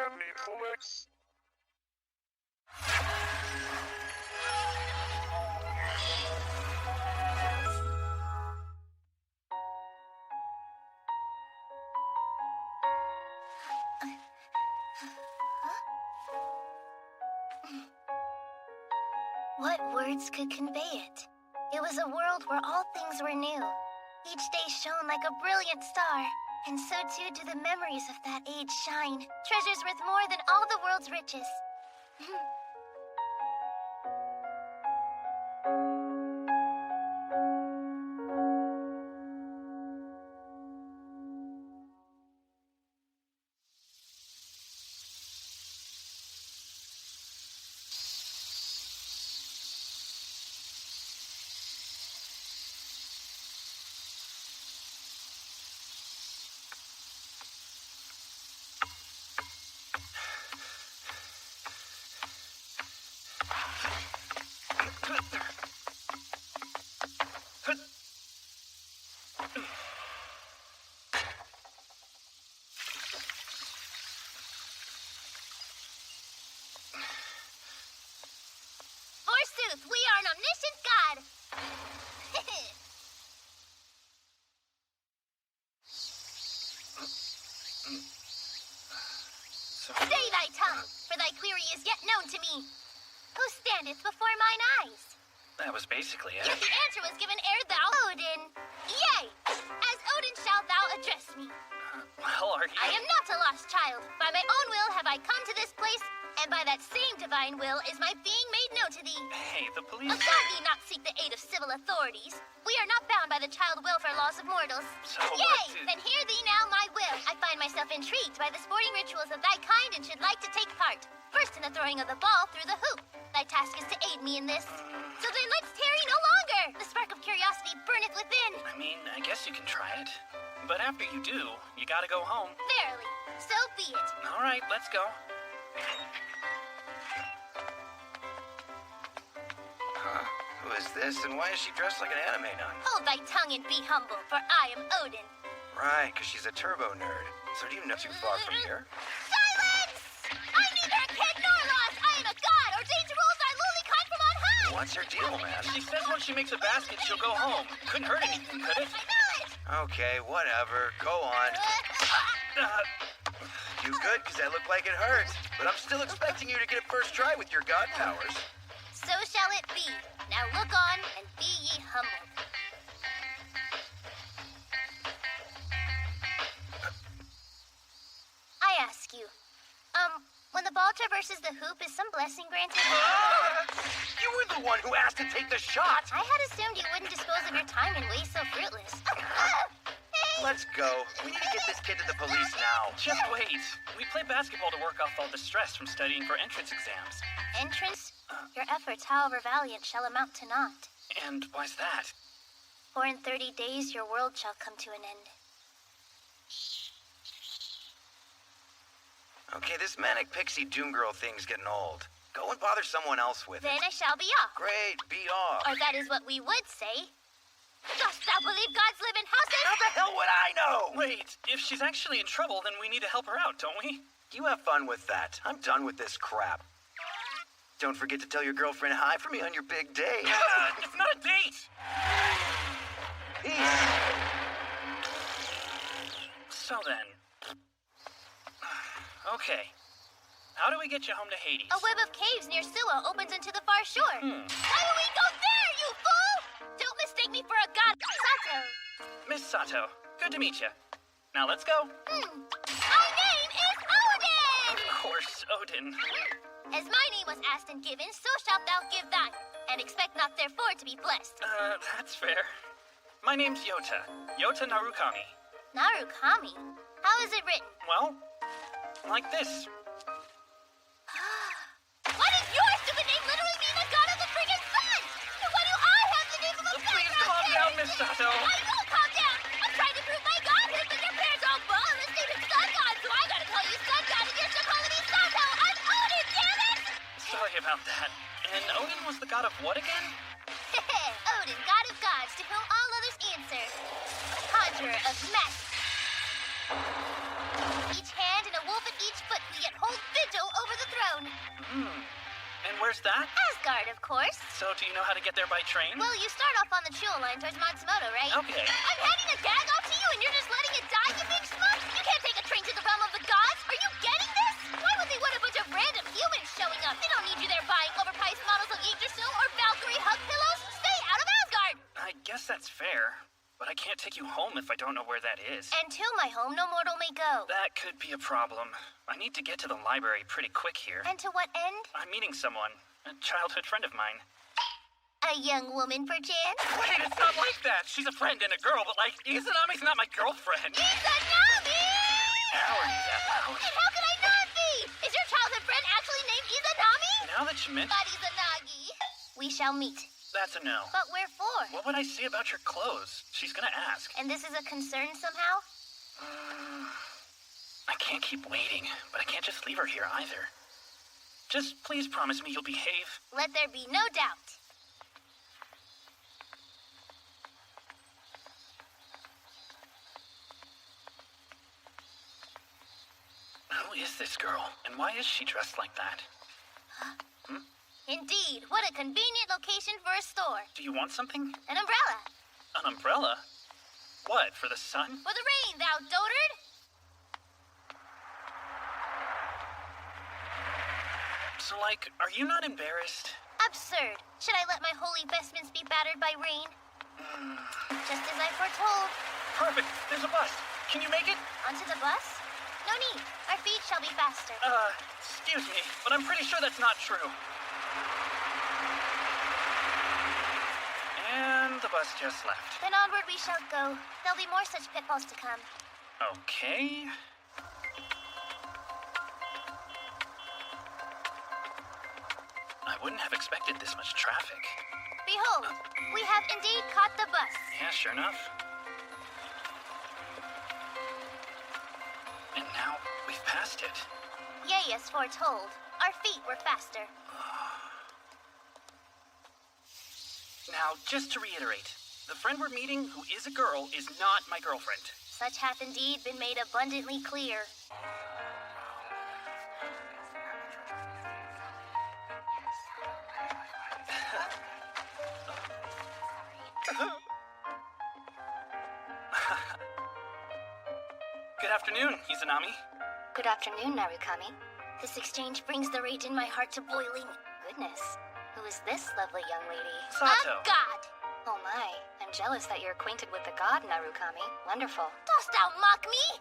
Netflix. What words could convey it? It was a world where all things were new. Each day shone like a brilliant star, and so too do the memories of that age shine, treasures worth more than all the world's riches. Forsooth, we are an omniscient god! Stay thy tongue, for thy query is yet known to me. Who standeth before mine eyes? That was basically it. Yet the answer was given ere thou, Odin. Yea, as Odin shalt thou address me. Well, are you... I am not a lost child. By my own will have I come to this place, and by that same divine will is my being made known to thee. Hey, the police... Of God ye not seek the aid of civil authorities. We are not bound by the child welfare laws of mortals. So Yea, what do- then hear thee now my will. I find myself intrigued by the sporting rituals of thy kind and should like to take part. First in the throwing of the ball through the hoop. Thy task is to aid me in this. So then let's tarry no longer. The spark of curiosity burneth within. I mean, I guess you can try it. But after you do, you gotta go home. Verily, so be it. All right, let's go. Who is this, and why is she dressed like an anime nun? Hold thy tongue and be humble, for I am Odin. Right, because she's a turbo nerd. So do you know too far from here? Silence! I'm neither a kid nor lost. I am a god, ordained to rule thy lowly kind from on high. What's her deal, man? She says once she makes a basket, she'll go home. Couldn't hurt anything, could it? I know it! Okay, whatever. Go on. You good, because that looked like it hurt. But I'm still expecting you to get it first try with your god powers. So shall it be. Now look on and be ye humbled. I ask you, when the ball traverses the hoop, is some blessing granted? You were the one who asked to take the shot. I had assumed you wouldn't dispose of your time in ways so fruitless. Hey! Let's go. We need to get this kid to the police now. Just wait. We play basketball to work off all the stress from studying for entrance exams. Entrance? Your efforts, however valiant, shall amount to naught. And why's that? For in 30 days your world shall come to an end. Okay, this manic pixie doom girl thing's getting old. Go and bother someone else with Then it. I shall be off. Great, be off. Or that is what we would say. Dost thou believe gods live in houses? How the hell would I know? Wait, if she's actually in trouble, then we need to help her out, don't we? You have fun with that. I'm done with this crap. Don't forget to tell your girlfriend hi for me on your big day. It's not a date! Peace. So then... Okay. How do we get you home to Hades? A web of caves near Suwa opens into the far shore. Why would we go there, you fool? Don't mistake me for a god, Sato. Miss Sato, good to meet you. Now let's go. My name is Odin! Of course, Odin. As my name was asked and given, so shalt thou give thine, and expect not therefore to be blessed. That's fair. My name's Yota. Yota Narukami. Narukami? How is it written? Well, like this. What does your stupid name literally mean, the god of the friggin' sun? And why do I have the name of a Please background calm down, character? Miss Sato. I will calm down. I'm trying to prove my godhood, but your parents are all ballless named sun god, so I gotta call you sun god, and you're still calling me Sato. I'm Odin, damn it! Sorry about that. And Odin was the god of what again? Odin, god of gods, to whom all others answer. Conjurer of magic. Each hand and a wolf at each foot, who yet hold that? Asgard, of course. So do you know how to get there by train? Well, you start off on the Chuo line towards Matsumoto, right? Okay. I'm handing a gag off to you and you're just letting it die, you big schmuck? You can't take a train to the realm of the gods. Are you getting this? Why would they want a bunch of random humans showing up? They don't need you there buying overpriced models of Yggdrasil or Valkyrie hug pillows. Stay out of Asgard. I guess that's fair. But I can't take you home if I don't know where that is. And to my home no mortal may go. That could be a problem. I need to get to the library pretty quick here. And to what end? I'm meeting someone. A childhood friend of mine. A young woman, perchance? Wait, it's not like that. She's a friend and a girl, but like, Izanami's not my girlfriend. Izanami! How are you that loud? And how could I not be? Is your childhood friend actually named Izanami? Now that you mention, But Izanagi. We shall meet. that's a no. But where for? What would I say about your clothes? She's gonna ask. And this is a concern somehow? I can't keep waiting, but I can't just leave her here either. Just please promise me you'll behave. Let there be no doubt. Who is this girl? And why is she dressed like that? Indeed, what a convenient location for a store. Do you want something? An umbrella. An umbrella? What, for the sun? For the rain, thou dotard. So, like, are you not embarrassed? Absurd. Should I let my holy vestments be battered by rain? Just as I foretold. Perfect. There's a bus. Can you make it? Onto the bus? No need. Our feet shall be faster. Excuse me, but I'm pretty sure that's not true. And the bus just left. Then onward we shall go. There'll be more such pitfalls to come. Okay. I wouldn't have expected this much traffic. Behold, we have indeed caught the bus. Yeah, sure enough. And now we've passed it. Yea, as foretold. Our feet were faster. Now, just to reiterate, the friend we're meeting, who is a girl, is not my girlfriend. Such hath indeed been made abundantly clear. Good afternoon, Izanami. Good afternoon, Narukami. This exchange brings the rage in my heart to boiling. Goodness, who is this lovely young lady? Sato. A god! Oh my, I'm jealous that you're acquainted with the god, Narukami. Wonderful. Dost thou mock me?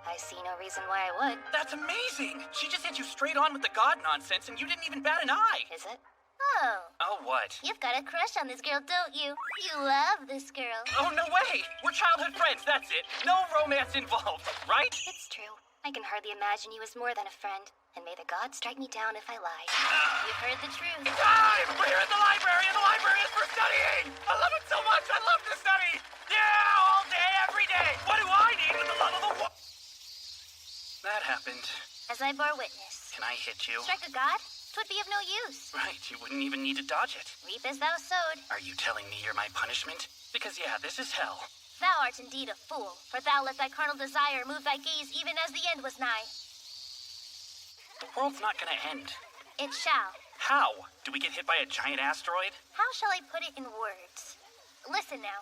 I see no reason why I would. That's amazing! She just hit you straight on with the god nonsense and you didn't even bat an eye! Is it? Oh, Oh, what? you've got a crush on this girl, don't you? You love this girl. Oh, no way! We're childhood friends, that's it! No romance involved, right? It's true. I can hardly imagine you as more than a friend. And may the gods strike me down if I lie. You've heard the truth. Time! We're here at the library, and the library is for studying! I love it so much! I love to study! Yeah! All day, every day! What do I need with the love of the world? That happened. As I bore witness. Can I hit you? Strike a god? 'Twould be of no use. Right, you wouldn't even need to dodge it. Reap as thou sowed. Are you telling me you're my punishment? Because yeah, this is hell. Thou art indeed a fool, for thou let thy carnal desire move thy gaze even as the end was nigh. The world's not gonna end. It shall. How? Do we get hit by a giant asteroid? How shall I put it in words? Listen now.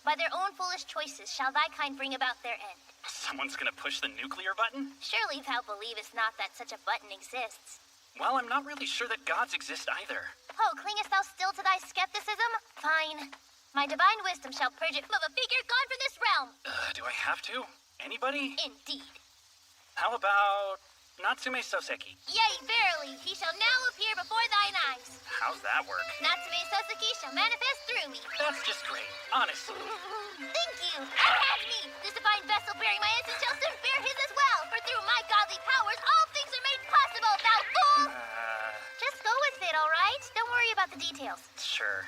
By their own foolish choices shall thy kind bring about their end. Someone's gonna push the nuclear button? Surely thou believest not that such a button exists. Well, I'm not really sure that gods exist either. Oh, clingest thou still to thy skepticism? Fine. My divine wisdom shall purge it from a figure gone from this realm. Do I have to? Anybody? Indeed. How about Natsume Soseki? Yea, verily, he shall now appear before thine eyes. How's that work? Natsume Soseki shall manifest through me. That's just great, honestly. Thank you. And me, this divine vessel bearing my essence shall soon bear his as well. For through my godly powers, all things are made possible, thou fool! Just go with it, all right? Don't worry about the details. Sure.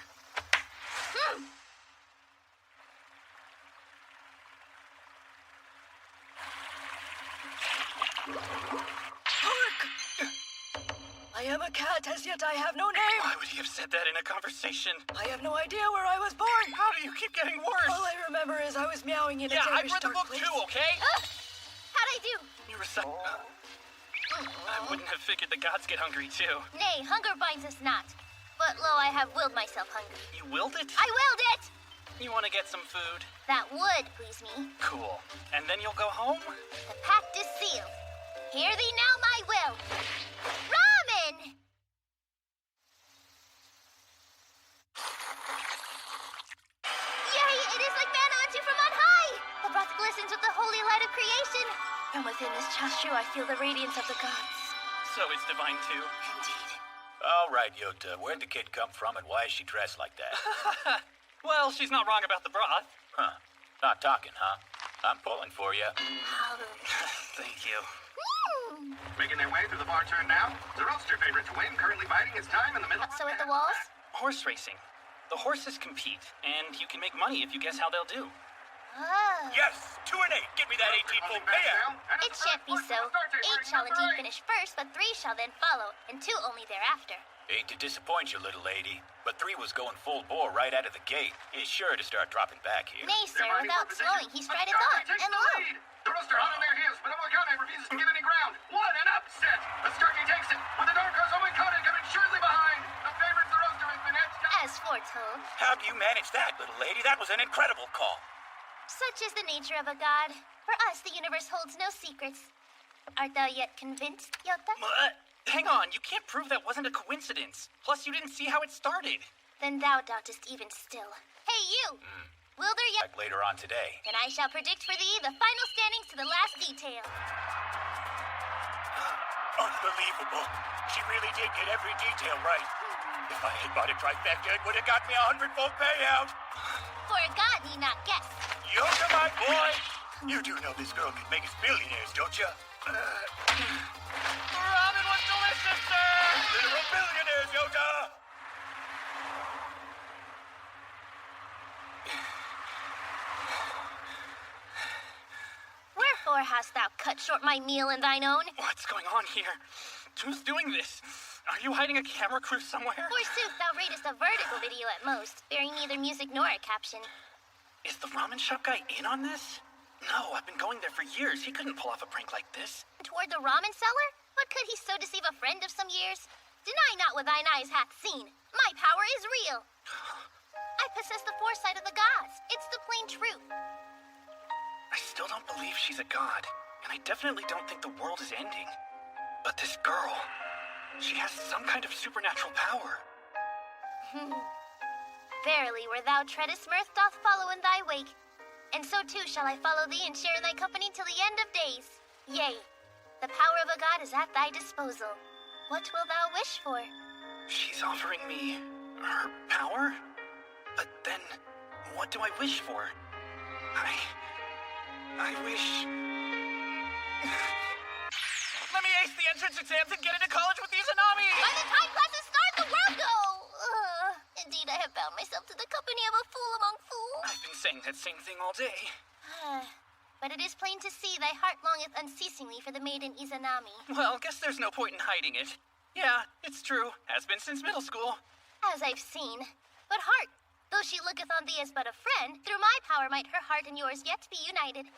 I am a cat, as yet I have no name. Why would he have said that in a conversation? I have no idea where I was born. How do you keep getting worse? All I remember is I was meowing in Yeah, a I've Danish read the dark book place. too, okay? How'd I do? You recite. I wouldn't have figured the gods get hungry, too. Nay, hunger binds us not. But lo, I have willed myself hungry. You willed it? I willed it! You want to get some food? That would please me. Cool. And then you'll go home? The pact is sealed. Hear thee now my will. Ramen! Yea, it is like manna unto from on high! The breath glistens with the holy light of creation. From within this chashu, I feel the radiance of the gods. So it's divine, too. Indeed. All right, Yota, where'd the kid come from and why is she dressed like that? Well, she's not wrong about the broth. Huh. Not talking, huh? I'm pulling for you. Thank you. Making their way through the bar turn now. The roadster favorite to win, currently biding his time in the middle. So at the walls? Horse racing. The horses compete, and you can make money if you guess how they'll do. Oh. Yes, 2 and 8. Give me that 18 full payout. It shan't be so. 8 shall indeed finish first, but 3 shall then follow, and 2 only thereafter. Hate to disappoint you, little lady, but 3 was going full bore right out of the gate. He's sure to start dropping back here. Nay, sir, without slowing, he strideth on, and lo! The roadster hot on their heels, but Omakane refuses to give any ground. What an upset! The Starkey takes it, with the dark horse Omakane coming surely behind. The favorite, the roadster, has been edged out. As foretold. How'd you manage that, little lady? That was an incredible call. Such is the nature of a god. For us, the universe holds no secrets. Art thou yet convinced, Yota? Hang on, you can't prove that wasn't a coincidence. Plus, you didn't see how it started. Then thou doubtest even still. Hey, you! Will there yet... Like later on today. Then I shall predict for thee the final standings to the last detail. Unbelievable. She really did get every detail right. If I had bought a trifecta, it would have got me 100 full payout. For a god need not guess. Yoda, my boy! You do know this girl could make us billionaires, don't you? Ramen was delicious, sir! Literal billionaires, Yoda! Wherefore hast thou cut short my meal and thine own? What's going on here? Who's doing this? Are you hiding a camera crew somewhere? Forsooth, thou ratest a vertical video at most, bearing neither music nor a caption. Is the ramen shop guy in on this? No, I've been going there for years. He couldn't pull off a prank like this. Toward the ramen seller? What could he so deceive a friend of some years? Deny not what thine eyes hath seen. My power is real. I possess the foresight of the gods. It's the plain truth. I still don't believe she's a god, and I definitely don't think the world is ending. But this girl, she has some kind of supernatural power. Verily, where thou treadest, mirth doth follow in thy wake. And so too shall I follow thee and share in thy company till the end of days. Yea, the power of a god is at thy disposal. What wilt thou wish for? She's offering me her power? But then, what do I wish for? I wish... Let me ace the entrance exams and get into college with Izanami! By the time classes start, the world go! Indeed, I have bound myself to the company of a fool among fools. I've been saying that same thing all day. But it is plain to see thy heart longeth unceasingly for the maiden Izanami. Well, guess there's no point in hiding it. Yeah, it's true. Has been since middle school. As I've seen. But heart, though she looketh on thee as but a friend, through my power might her heart and yours yet be united.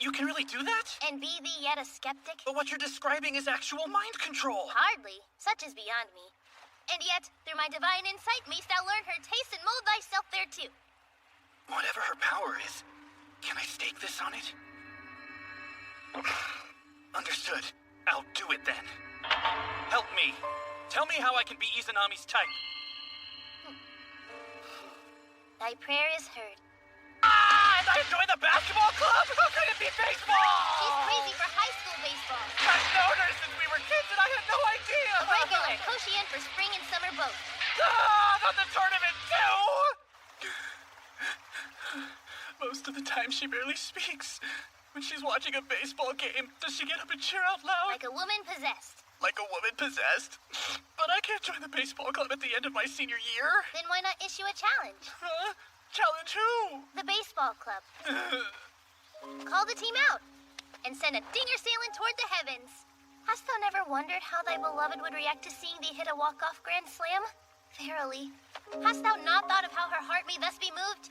You can really do that? And be thee yet a skeptic? But what you're describing is actual mind control. Hardly. Such is beyond me. And yet, through my divine insight, mayst thou learn her taste and mold thyself thereto. Whatever her power is, can I stake this on it? Understood. I'll do it then. Help me. Tell me how I can be Izanami's type. Thy prayer is heard. Ah! And I joined the basketball club? How could it be baseball? She's crazy for high school baseball. I've known her since we were kids and I had no idea. Regular, Koshien for spring and summer both. Ah! Not the tournament too! Most of the time she barely speaks. When she's watching a baseball game, does she get up and cheer out loud? Like a woman possessed. Like a woman possessed? But I can't join the baseball club at the end of my senior year. Then why not issue a challenge? Huh? Challenge who? The baseball club. Call the team out and send a dinger sailing toward the heavens. Hast thou never wondered how thy beloved would react to seeing thee hit a walk-off grand slam? Verily. Hast thou not thought of how her heart may thus be moved?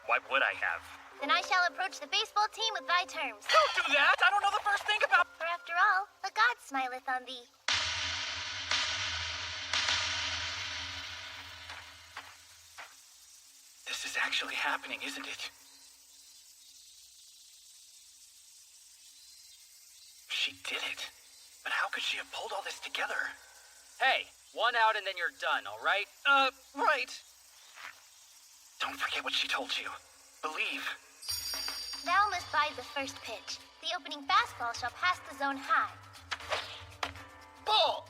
Why would I have? Then I shall approach the baseball team with thy terms. Don't do that! I don't know the first thing about... For after all, a god smileth on thee. This is actually happening, isn't it? She did it. But how could she have pulled all this together? Hey, one out and then you're done, all right? Right. Don't forget what she told you. Believe. Thou must bide the first pitch. The opening fastball shall pass the zone high. Ball!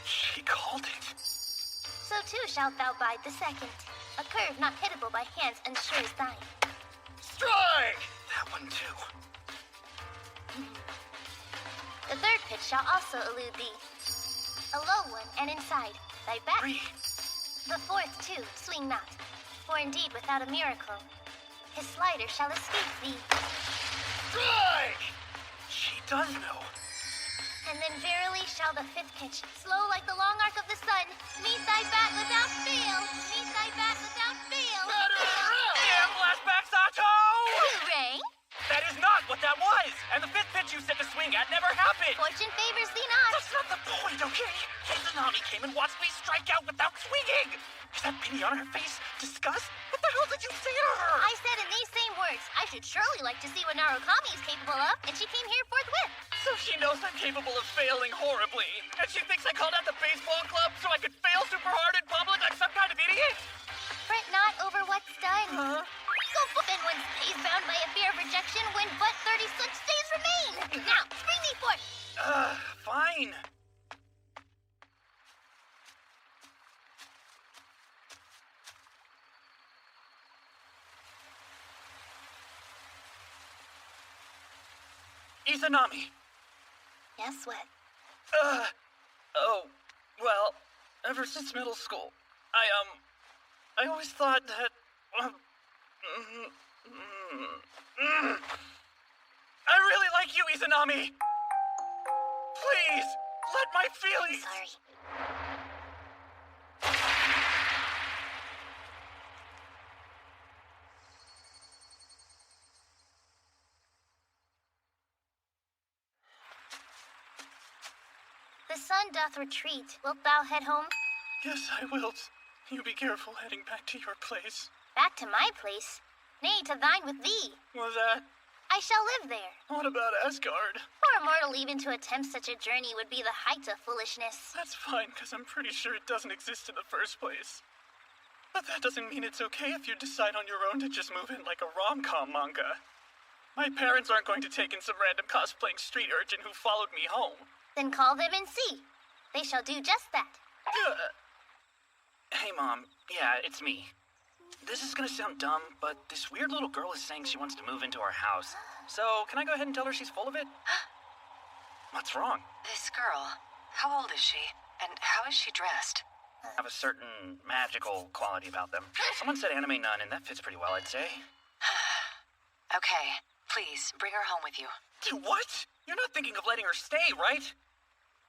She called it. So too shalt thou bide the second. A curve not hittable by hands unsure as thine. Strike! That one too. The third pitch shall also elude thee. A low one and inside. Thy back. 3. The fourth too, swing not. For indeed without a miracle, his slider shall escape thee. Strike! She does know. And then verily shall the fifth pitch, slow like the long arc of the sun, meet thy bat without fail. Meet thy bat without fail. Damn flashback, Sato! Hooray! That is not what that was! And the fifth pitch you said to swing at never happened! Fortune favors thee not. That's not the point, okay? Izanami came and watched me strike out without swinging! Is that pity on her face disgust? What the hell did you say to her? I said in these same words, I should surely like to see what Narukami is capable of, and she came here forthwith. So she knows I'm capable of failing horribly. And she thinks I called out the baseball club so I could fail super hard in public like some kind of idiot? Fret not over what's done. Huh? Go then one's stays bound by a fear of rejection when but 30 such days remain. Now, spring thee forth. Fine. Izanami. Yes, what? Oh, well, ever since middle school, I always thought that, I really like you, Izanami. Please, let my feelings... Sorry. The sun doth retreat. Wilt thou head home? Yes, I will. You be careful heading back to your place. Back to my place? Nay, to thine with thee. Was that? I shall live there. What about Asgard? For a mortal even to attempt such a journey would be the height of foolishness. That's fine, because I'm pretty sure it doesn't exist in the first place. But that doesn't mean it's okay if you decide on your own to just move in like a rom-com manga. My parents aren't going to take in some random cosplaying street urchin who followed me home. Then call them and see. They shall do just that. Hey, Mom. Yeah, it's me. This is gonna sound dumb, but this weird little girl is saying she wants to move into our house. So, can I go ahead and tell her she's full of it? What's wrong? This girl, how old is she? And how is she dressed? Have a certain magical quality about them. Someone said anime nun, and that fits pretty well, I'd say. Okay, please, bring her home with you. Dude, what? You're not thinking of letting her stay, right?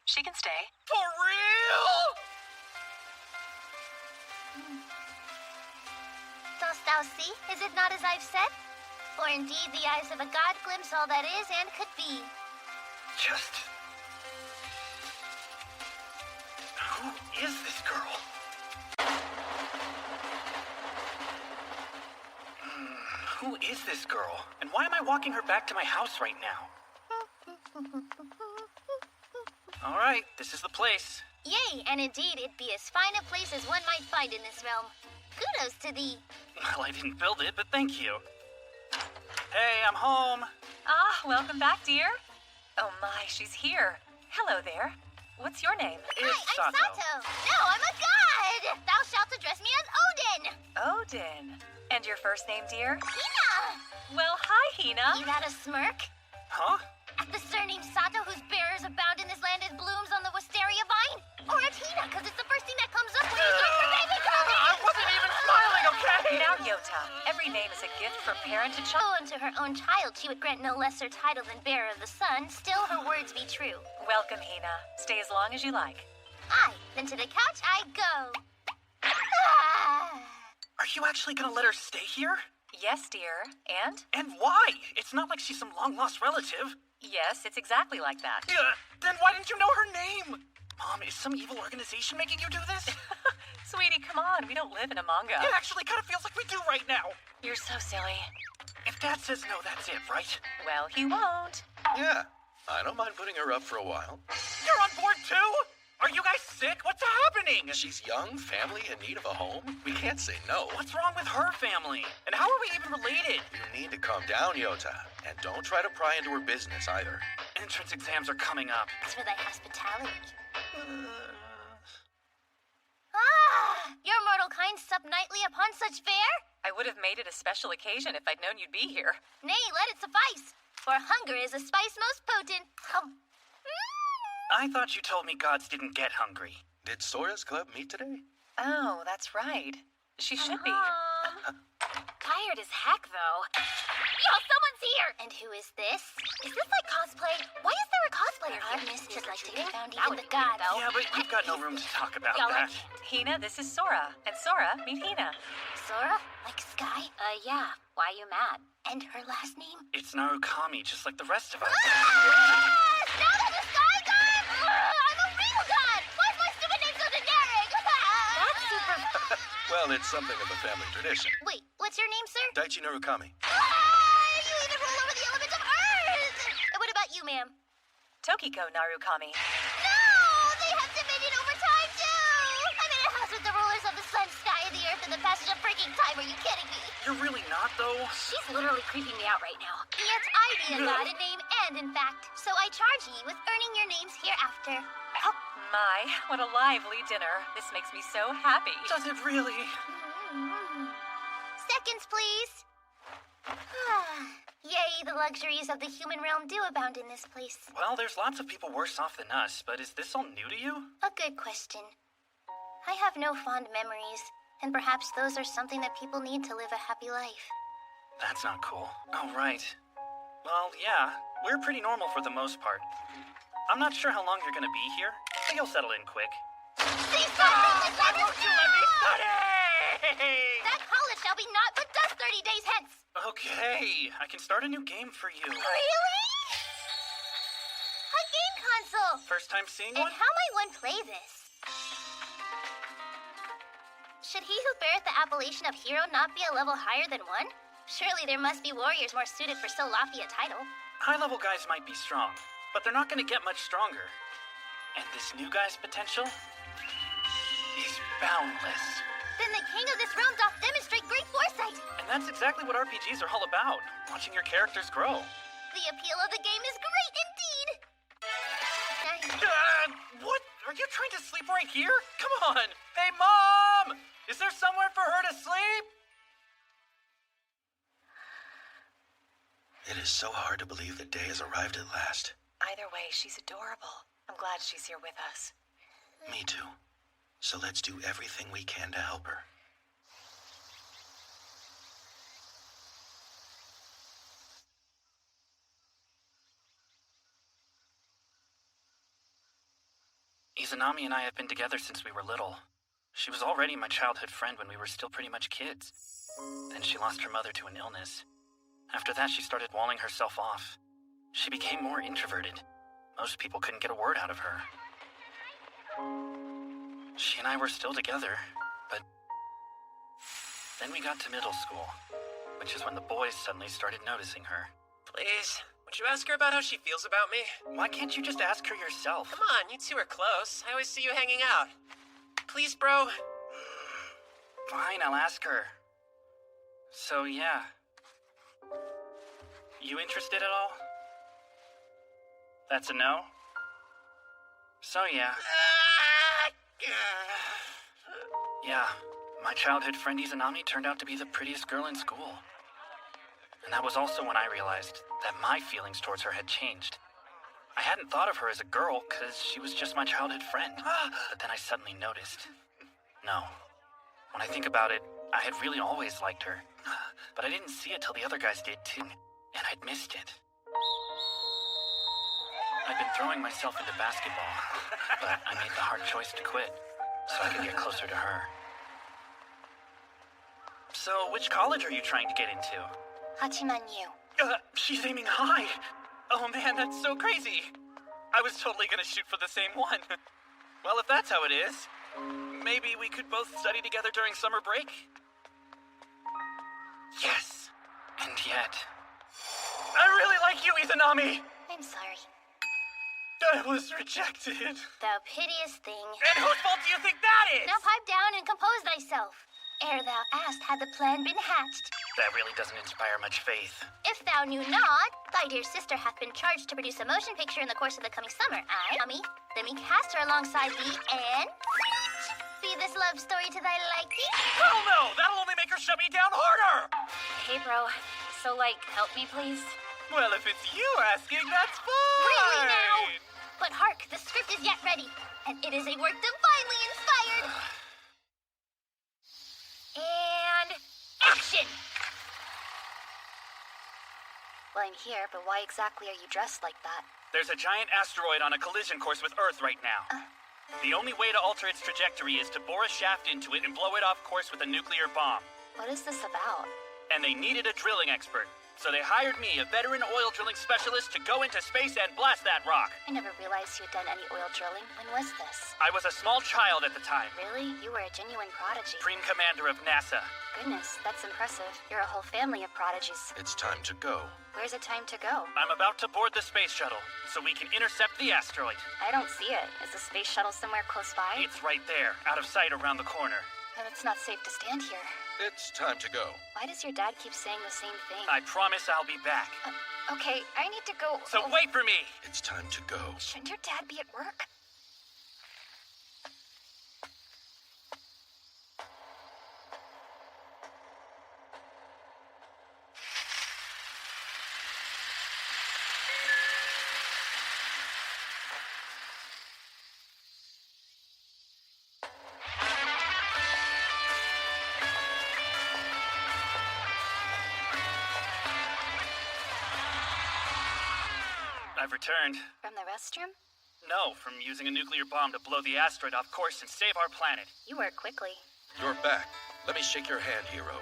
She can stay. For real? Dost thou see? Is it not as I've said? For indeed the eyes of a god glimpse all that is and could be. Just... Who is this girl? Who is this girl? And why am I walking her back to my house right now? All right, this is the place. Yea, and indeed it be as fine a place as one might find in this realm. Kudos to thee. Well, I didn't build it, but thank you. Hey, I'm home. Ah, welcome back, dear. Oh my, she's here. Hello there. What's your name? Hi, I'm Sato. No, I'm a god. Thou shalt address me as Odin. Odin. And your first name, dear? Hina. Well, hi, Hina. You got a smirk? Huh? At the surname Sato, whose bearers abound in this land as blooms on the wisteria vine? Or at Hina, because it's the first thing that comes up when you search for baby girl. I wasn't even smiling, okay? Now, Yota, every name is a gift from parent to child. Oh, unto her own child she would grant no lesser title than bearer of the sun, still her words be true. Welcome, Hina. Stay as long as you like. Aye, then to the couch I go. Ah. Are you actually gonna let her stay here? Yes, dear. And? And why? It's not like she's some long-lost relative. Yes, it's exactly like that. Yeah, then why didn't you know her name? Mom, is some evil organization making you do this? Sweetie, come on. We don't live in a manga. It actually kind of feels like we do right now. You're so silly. If Dad says no, that's it, right? Well, he won't. Yeah, I don't mind putting her up for a while. You're on board too? Are you guys sick? What's happening? She's young, family, in need of a home. We can't say no. What's wrong with her family? And how are we even related? You need to calm down, Yota. And don't try to pry into her business either. Entrance exams are coming up. It's for thy hospitality. Uh, Your mortal kind sup nightly upon such fare? I would have made it a special occasion if I'd known you'd be here. Nay, let it suffice. For hunger is a spice most potent. I thought you told me gods didn't get hungry. Did Sora's club meet today? Oh, that's right. She should be. Tired as heck, though. Yo, someone's here! And who is this? Is this like cosplay? Why is there a cosplayer here? Miss Should like to trick-or-treating? be found That even would the be weird, gods. though. Yeah, but we've got no room to talk about Y'all that. like Hina, this is Sora. And Sora, meet Hina. Sora? Like Sky? Yeah. Why you mad? And her last name? It's Narukami, just like the rest of us. Now there's a Sky God! I'm a real god! Why is my stupid name so generic? That's super. Well, it's something of a family tradition. Wait, what's your name, sir? Daichi Narukami. You even rule over the elements of Earth! And what about you, ma'am? Tokiko Narukami. No! They have dominion over time, too! I'm in a house with the rulers of the sun, sky, and the earth, and the passage of freaking time. Are you kidding me? You're really not, though. She's literally creeping me out right now. Yet I be a god in name and in fact, so I charge ye with earning your names hereafter. Oh, my, what a lively dinner. This makes me so happy. Does it really? Seconds, please. Yea, the luxuries of the human realm do abound in this place. Well, there's lots of people worse off than us, but is this all new to you? A good question. I have no fond memories, and perhaps those are something that people need to live a happy life. That's not cool. Oh, right. Well, yeah, we're pretty normal for the most part. I'm not sure how long you're gonna be here, but you'll settle in quick. Cease fighting! Why won't you let me study? That college shall be naught but dust 30 days hence! Okay, I can start a new game for you. Really? A game console! First time seeing And one? how might one play this? Should he who beareth the appellation of hero not be a level higher than one? Surely there must be warriors more suited for so lofty a title. High-level guys might be strong, but they're not gonna get much stronger. And this new guy's potential is boundless. Then the king of this realm doth demonstrate great foresight. And that's exactly what RPGs are all about, watching your characters grow. The appeal of the game is great indeed. What? Are you trying to sleep right here? Come on! Hey, Mom! Is there somewhere for her to sleep? It is so hard to believe the day has arrived at last. Either way, she's adorable. I'm glad she's here with us. Me too. So let's do everything we can to help her. Izanami and I have been together since we were little. She was already my childhood friend when we were still pretty much kids. Then she lost her mother to an illness. After that, she started walling herself off. She became more introverted. Most people couldn't get a word out of her. She and I were still together, but then we got to middle school, which is when the boys suddenly started noticing her. Please, would you ask her about how she feels about me? Why can't you just ask her yourself? Come on, you two are close. I always see you hanging out. Please, bro. Fine, I'll ask her. So, yeah. You interested at all? That's a no? So, yeah. Yeah, my childhood friend Izanami turned out to be the prettiest girl in school. And that was also when I realized that my feelings towards her had changed. I hadn't thought of her as a girl because she was just my childhood friend. But then I suddenly noticed. No. When I think about it, I had really always liked her. But I didn't see it till the other guys did too, and I'd missed it. I'd been throwing myself into basketball, but I made the hard choice to quit so I could get closer to her. So, which college are you trying to get into? Hachiman Yu. She's aiming high. Oh man, that's so crazy. I was totally gonna shoot for the same one. Well, if that's how it is, maybe we could both study together during summer break? Yes! And yet... I really like you, Izanami! I'm sorry. I was rejected. Thou piteous thing. And whose fault do you think that is? Now pipe down and compose thyself. Ere thou asked had the plan been hatched. That really doesn't inspire much faith. If thou knew not, thy dear sister hath been charged to produce a motion picture in the course of the coming summer. Aye, Tommy, let me cast her alongside thee and... Be this love story to thy liking? Hell no! That'll only make her shut me down harder! Hey, bro. So, help me, please? Well, if it's you asking, that's fine! Really now? But hark, the script is yet ready, and it is a work divinely inspired. And... action! Well, I'm here, but why exactly are you dressed like that? There's a giant asteroid on a collision course with Earth right now. The only way to alter its trajectory is to bore a shaft into it and blow it off course with a nuclear bomb. What is this about? And they needed a drilling expert. So they hired me, a veteran oil drilling specialist, to go into space and blast that rock. I never realized you had done any oil drilling. When was this? I was a small child at the time. Really? You were a genuine prodigy. Supreme Commander of NASA. Goodness, that's impressive. You're a whole family of prodigies. It's time to go. Where's it time to go? I'm about to board the space shuttle, so we can intercept the asteroid. I don't see it. Is the space shuttle somewhere close by? It's right there, out of sight around the corner. Then it's not safe to stand here. It's time to go. Why does your dad keep saying the same thing? I promise I'll be back. Okay, I need to go. So wait for me! It's time to go. Shouldn't your dad be at work? I've returned. From the restroom? No, from using a nuclear bomb to blow the asteroid off course and save our planet. You work quickly. You're back. Let me shake your hand, hero.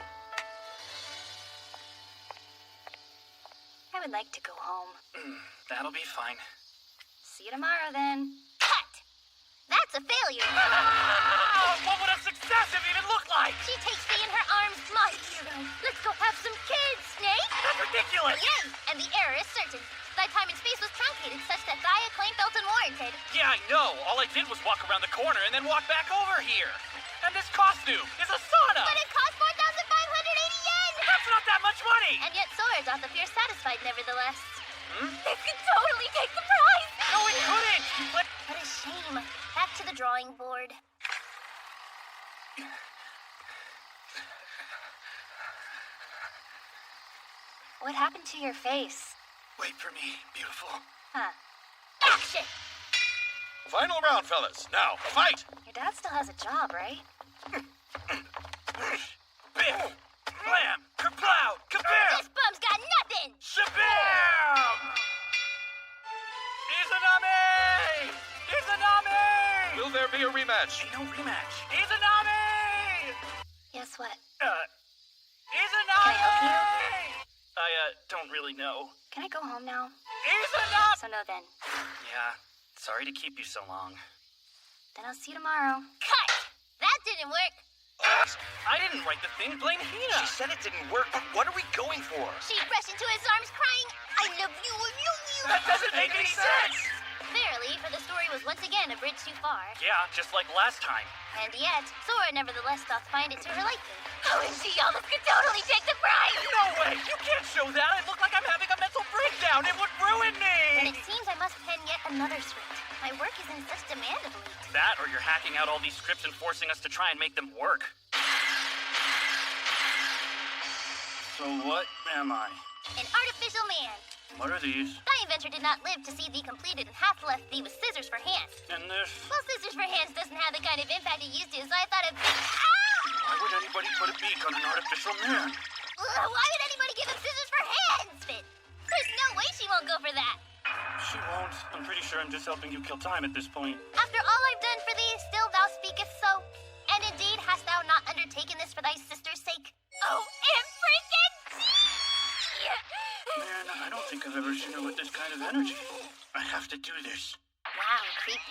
I would like to go home. That'll be fine. See you tomorrow, then. Cut! That's a failure. What would a success have even looked like? She takes thee in her arms, my hero. Let's go have some kids, Snake. That's ridiculous! Yay! And the error is certain. Thy time in space was truncated such that thy acclaim felt unwarranted. Yeah, I know. All I did was walk around the corner and then walk back over here. And this costume is a sauna! But it cost 4,580 yen! That's not that much money! And yet Sora doth appear satisfied nevertheless. This could totally take the prize! No, it couldn't! But What a shame. Back to the drawing board. What happened to your face? wait for me, beautiful. Huh. Action! Final round, fellas. Now, fight! Your dad still has a job, right? Biff! Blam! Kerplow! Kabam! This bum's got nothing! Shabam! Izanami! Izanami! Will there be a rematch? Ain't no rematch. Izanami! Yes, what? Izanami! Can I help you? I don't really know. Can I go home now? Izanami! So no then. Yeah, sorry to keep you so long. Then I'll see you tomorrow. Cut! That didn't work. I didn't write the thing, blame Hina. She said it didn't work, but what are we going for? She rushed into his arms crying, I love you, I love you. That doesn't make any sense! Verily, for the story was once again a bridge too far. Yeah, just like last time. And yet, Sora nevertheless doth find it to her liking. OMG, almost could totally take the prize! No way! You can't show that! I look like I'm having a mental breakdown! It would ruin Then me! it seems I must pen yet another script. My work is in such demand of late. That, or you're hacking out all these scripts and forcing us to try and make them work. So what am I? An artificial man. What are these? Thy inventor did not live to see thee completed and hath left thee with scissors for hands. And this? Well, scissors for hands doesn't have the kind of impact it used to, so I thought of... Why would anybody put a beak on an artificial man? Why would anybody give him scissors for hands, Finn? There's no way she won't go for that. She won't. I'm pretty sure I'm just helping you kill time at this point. After all I've done for thee, still thou speakest so? And indeed, hast thou not undertaken this for thy sister's sake? Oh, and freaking... Man, I don't think I've ever seen her with this kind of energy. I have to do this. Wow, creepy.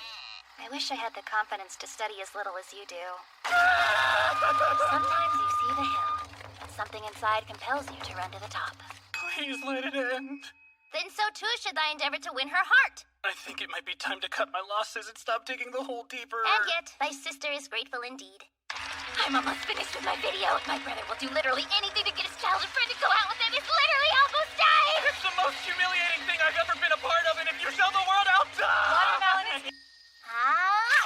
I wish I had the confidence to study as little as you do. Sometimes you see the hill, and something inside compels you to run to the top. Please let it end. Then so too should thy endeavor to win her heart. I think it might be time to cut my losses and stop digging the hole deeper. And yet, thy sister is grateful indeed. I'm almost finished with my video. My brother will do literally anything to get his childhood friend to go out with him. He's literally almost died! It's the most humiliating thing I've ever been a part of, and if you tell the world, I'll die! Watermelon is... Ah!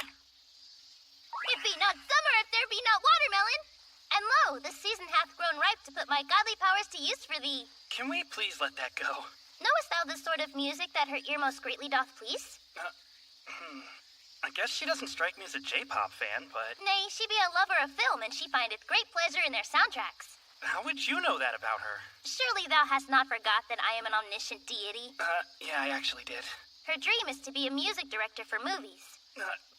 It be not summer if there be not watermelon. And lo, the season hath grown ripe to put my godly powers to use for thee. Can we please let that go? Knowest thou the sort of music that her ear most greatly doth please? I guess she doesn't strike me as a J-pop fan, but... Nay, she be a lover of film, and she findeth great pleasure in their soundtracks. How would you know that about her? Surely thou hast not forgot that I am an omniscient deity. Yeah, I actually did. Her dream is to be a music director for movies.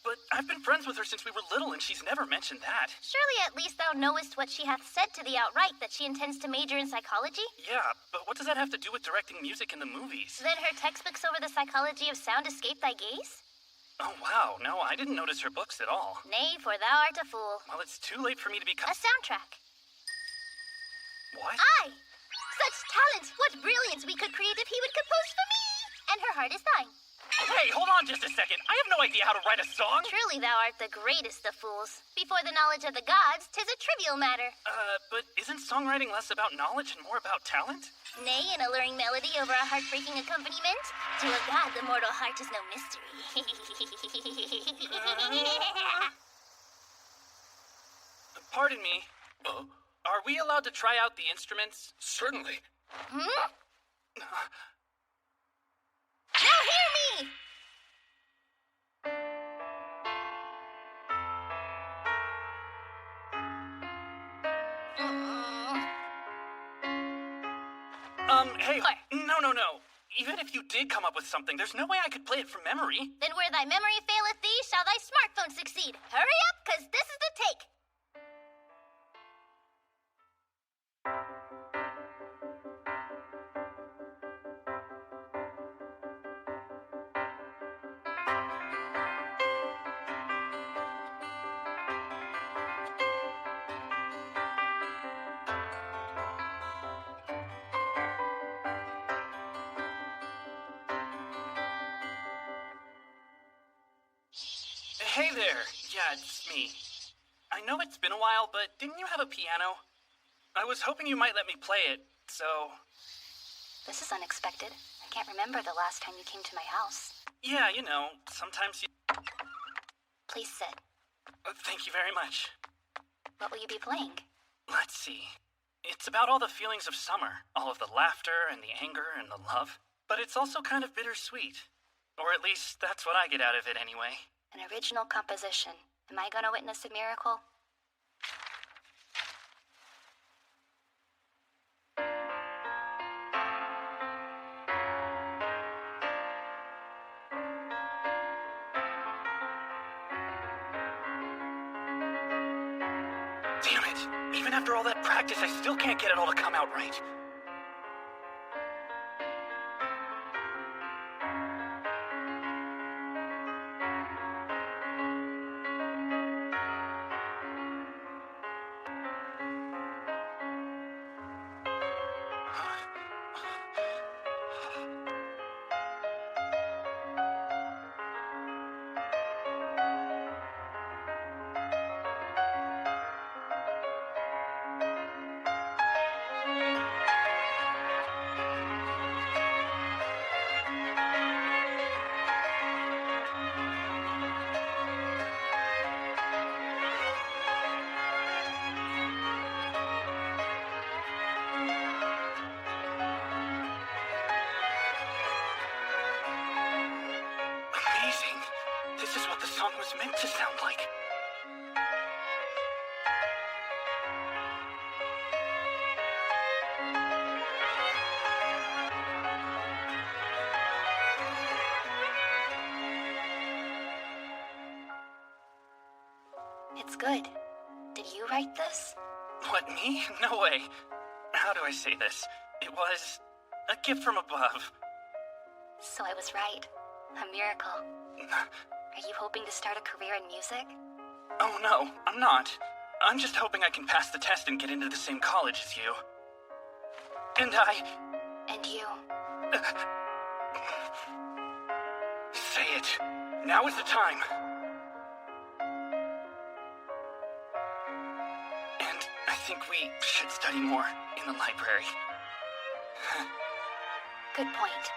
But I've been friends with her since we were little, and she's never mentioned that. Surely at least thou knowest what she hath said to thee outright, that she intends to major in psychology? Yeah, but what does that have to do with directing music in the movies? Then her textbooks over the psychology of sound escape thy gaze? Oh, wow. No, I didn't notice her books at all. Nay, for thou art a fool. Well, it's too late for me to become... A soundtrack. What? Aye! Such talent! What brilliance we could create if he would compose for me! And her heart is thine. Hey, hold on just a second. I have no idea how to write a song. Truly thou art the greatest of fools. Before the knowledge of the gods, 'tis a trivial matter. But isn't songwriting less about knowledge and more about talent? Nay, an alluring melody over a heartbreaking accompaniment? To a god, the mortal heart is no mystery. Pardon me. Are we allowed to try out the instruments? Certainly. Now hear me! Hey, no. Even if you did come up with something, there's no way I could play it from memory. Then where thy memory faileth thee, shall thy smartphone succeed. Hurry up, 'cause this is the take. Hey there. Yeah, it's me. I know it's been a while, but didn't you have a piano? I was hoping you might let me play it, so... This is unexpected. I can't remember the last time you came to my house. Yeah, you know, sometimes you... Please sit. Thank you very much. What will you be playing? Let's see. It's about all the feelings of summer. All of the laughter and the anger and the love. But it's also kind of bittersweet. Or at least that's what I get out of it anyway. An original composition. Am I gonna witness a miracle? Damn it! Even after all that practice, I still can't get it all to come out right. This is what the song was meant to sound like. It's good. Did you write this? What, me? No way. How do I say this? It was A gift from above. So I was right. A miracle. Are you hoping to start a career in music? Oh no, I'm not. I'm just hoping I can pass the test and get into the same college as you. And you. Say it. Now is the time. And I think we should study more in the library. Good point.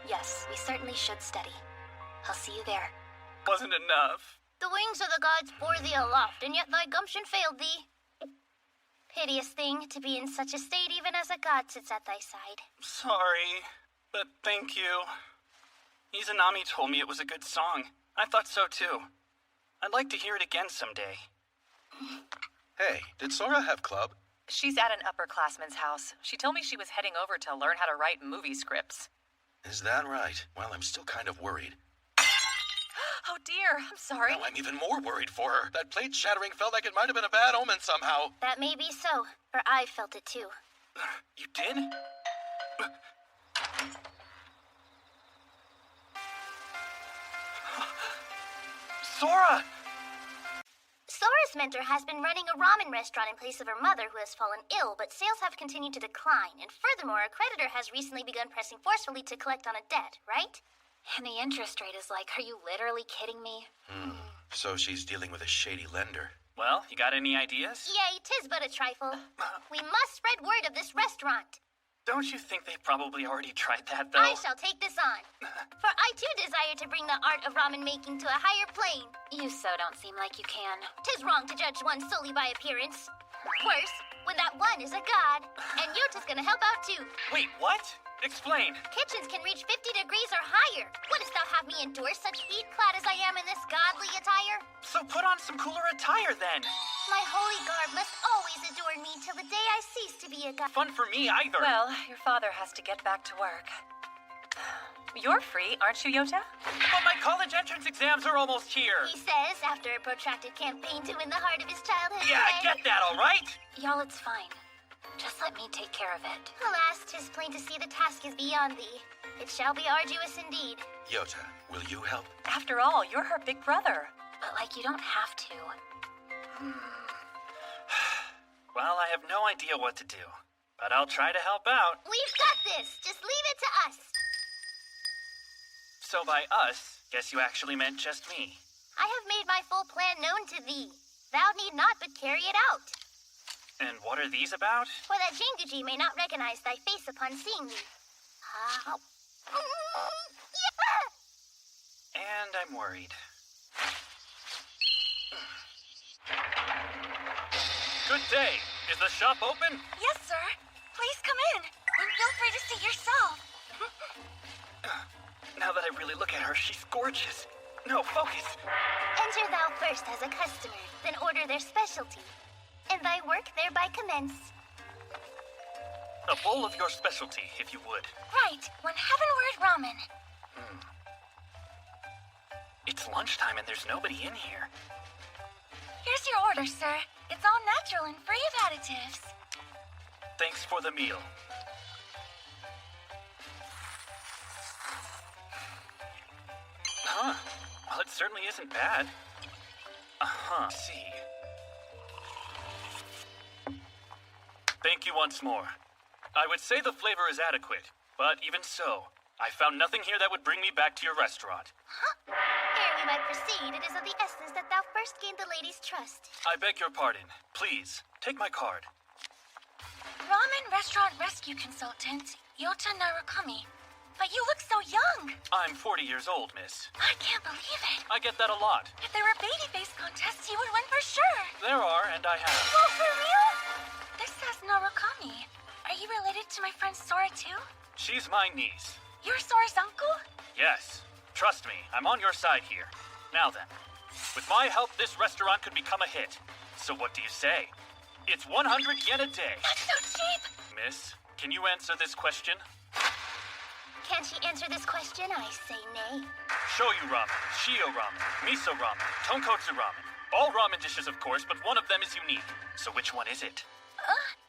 Yes, we certainly should study. I'll see you there. Wasn't enough. The wings of the gods bore thee aloft, and yet thy gumption failed thee. Piteous thing, to be in such a state even as a god sits at thy side. Sorry, but thank you. Izanami told me it was a good song. I thought so too. I'd like to hear it again someday. Hey, did Sora have club? She's at an upperclassman's house. She told me she was heading over to learn how to write movie scripts. Is that right? Well, I'm still kind of worried. Oh dear, I'm sorry. Now I'm even more worried for her. That plate shattering felt like it might have been a bad omen somehow. That may be so, for I felt it too. You did? Sora! Sora's mentor has been running a ramen restaurant in place of her mother, who has fallen ill, but sales have continued to decline. And furthermore, a creditor has recently begun pressing forcefully to collect on a debt, right? And the interest rate is like, are you literally kidding me? So she's dealing with a shady lender. Well, you got any ideas? Yea, 'tis but a trifle. We must spread word of this restaurant. Don't you think they probably already tried that, though? I shall take this on. For I too desire to bring the art of ramen making to a higher plane. You so don't seem like you can. 'Tis wrong to judge one solely by appearance. Worse, when that one is a god. And Yota's gonna help out too. Wait, what? Explain. Kitchens can reach 50 degrees or higher. Wouldst thou have me endure such heat, clad as I am in this godly attire? So put on some cooler attire, then. My holy garb must always adorn me till the day I cease to be a god. Fun for me either. Well, your father has to get back to work. You're free, aren't you, Yota? But my college entrance exams are almost here. He says, after a protracted campaign to win the heart of his childhood Yeah, I friend. get that, all right? Y'all, it's fine. Just let me take care of it. Alas, 'tis plain to see the task is beyond thee. It shall be arduous indeed. Yota, will you help? After all, you're her big brother. But, like, you don't have to. Well, I have no idea what to do. But I'll try to help out. We've got this. Just leave it to us. So by us, guess you actually meant just me. I have made my full plan known to thee. Thou need not but carry it out. And what are these about? For that Jinguji may not recognize thy face upon seeing thee. And I'm worried. Good day. Is the shop open? Yes, sir. Please come in. And feel free to see yourself. Now that I really look at her, she's gorgeous. No, focus. Enter thou first as a customer, then order their specialty, and thy work thereby commence. A bowl of your specialty, if you would. Right, one heavenward ramen. It's lunchtime and there's nobody in here. Here's your order, sir. It's all natural and free of additives. Thanks for the meal. Huh. Well, it certainly isn't bad. See. Thank you once more. I would say the flavor is adequate, but even so, I found nothing here that would bring me back to your restaurant. Ere we might proceed, it is of the essence that thou first gain the lady's trust. I beg your pardon. Please, take my card. Ramen Restaurant Rescue Consultant, Yota Narukami. But you look so young. I'm 40 years old, miss. I can't believe it. I get that a lot. If there were baby face contests, you would win for sure. There are, and I have. Oh, for real? This says Narukami. Are you related to my friend Sora too? She's my niece. You're Sora's uncle? Yes. Trust me, I'm on your side here. Now then, with my help, this restaurant could become a hit. So what do you say? It's 100 yen a day. That's so cheap. Miss, can you answer this question? Can't she answer this question? I say nay. Shoyu ramen, shio ramen, miso ramen, tonkotsu ramen. All ramen dishes, of course, but one of them is unique. So which one is it?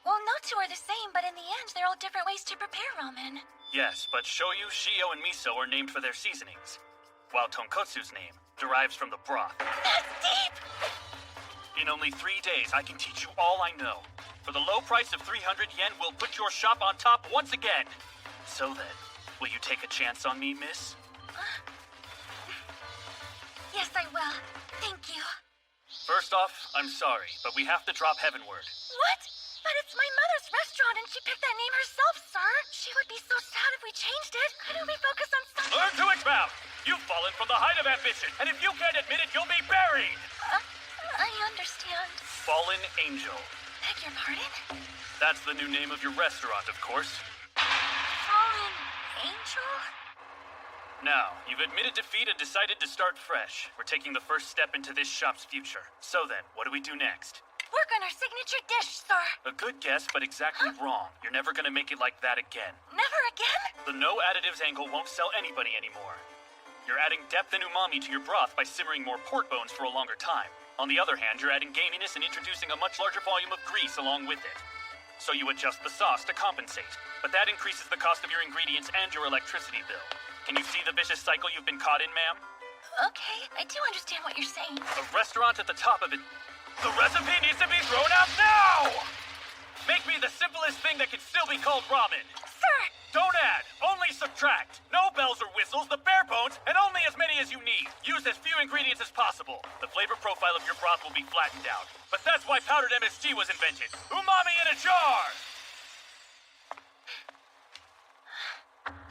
Well, no two are the same, but in the end, they're all different ways to prepare ramen. Yes, but shoyu, shio, and miso are named for their seasonings, while tonkotsu's name derives from the broth. That's deep! In only 3 days, I can teach you all I know. For the low price of 300 yen, we'll put your shop on top once again. So then, will you take a chance on me, miss? Yes, I will. Thank you. First off, I'm sorry, but we have to drop heavenward. What? But it's my mother's restaurant and she picked that name herself, sir. She would be so sad if we changed it. Couldn't we focus on something? Learn to expound! You've fallen from the height of ambition, and if you can't admit it, you'll be buried! I understand. Fallen Angel. Beg your pardon? That's the new name of your restaurant, of course. Fallen Angel? Now, you've admitted defeat and decided to start fresh. We're taking the first step into this shop's future. So then, what do we do next? Work on our signature dish, sir. A good guess, but exactly wrong. You're never gonna make it like that again. Never again? The no additives angle won't sell anybody anymore. You're adding depth and umami to your broth by simmering more pork bones for a longer time. On the other hand, you're adding gaminess and introducing a much larger volume of grease along with it. So you adjust the sauce to compensate, but that increases the cost of your ingredients and your electricity bill. Can you see the vicious cycle you've been caught in, ma'am? Okay, I do understand what you're saying. A restaurant at the top of it. The recipe needs to be thrown out now! Make me the simplest thing that can still be called ramen. Sir! Don't add, only subtract. No bells or whistles, the bare bones, and only as many as you need. Use as few ingredients as possible. The flavor profile of your broth will be flattened out. But that's why powdered MSG was invented. Umami in a jar!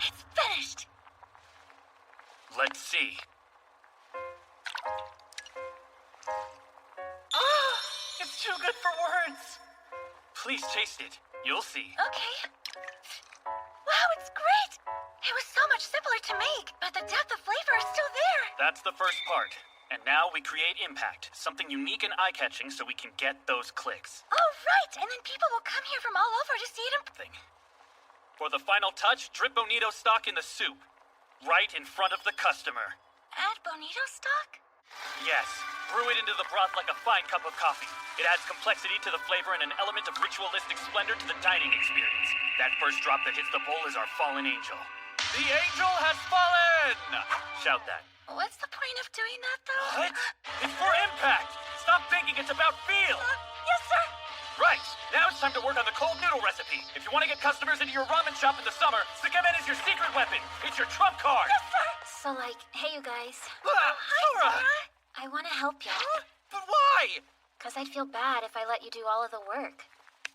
It's finished! Let's see. It's too good for words. Please taste it. You'll see. Okay. Wow, it's great! It was so much simpler to make, but the depth of flavor is still there. That's the first part. And now we create impact, something unique and eye-catching so we can get those clicks. Oh, right! And then people will come here from all over to see it and... For the final touch, drip bonito stock in the soup. Right in front of the customer. Add bonito stock? Yes. Brew it into the broth like a fine cup of coffee. It adds complexity to the flavor and an element of ritualistic splendor to the dining experience. That first drop that hits the bowl is our fallen angel. The angel has fallen! Shout that. What's the point of doing that, though? What? It's for impact! Stop thinking it's about feel! Yes, sir! Right! Now it's time to work on the cold noodle recipe. If you want to get customers into your ramen shop in the summer, Sukemen is your secret weapon. It's your trump card. Yes, sir! So, like, hey, you guys. Sora! I want to help you. But why? Because I'd feel bad if I let you do all of the work.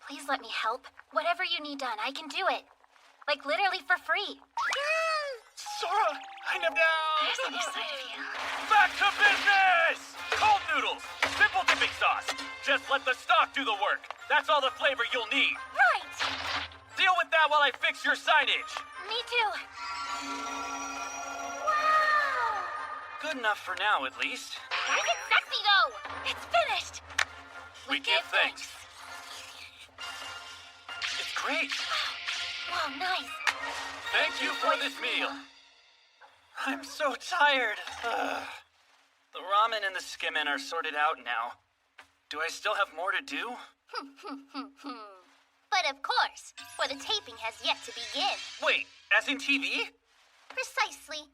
Please let me help. Whatever you need done, I can do it. Like, literally for free. Sora, I never... There's a new side of you. Back to business! Cold noodles, simple dipping sauce. Just let the stock do the work. That's all the flavor you'll need. Right! Deal with that while I fix your signage. Me too. Wow! Good enough for now, at least. Why is it sexy, though? It's finished! We give thanks. It's great. Wow, nice. Thank you for this meal. I'm so tired. The ramen and the skimmen are sorted out now. Do I still have more to do? But of course, for the taping has yet to begin. Wait, as in TV? Precisely.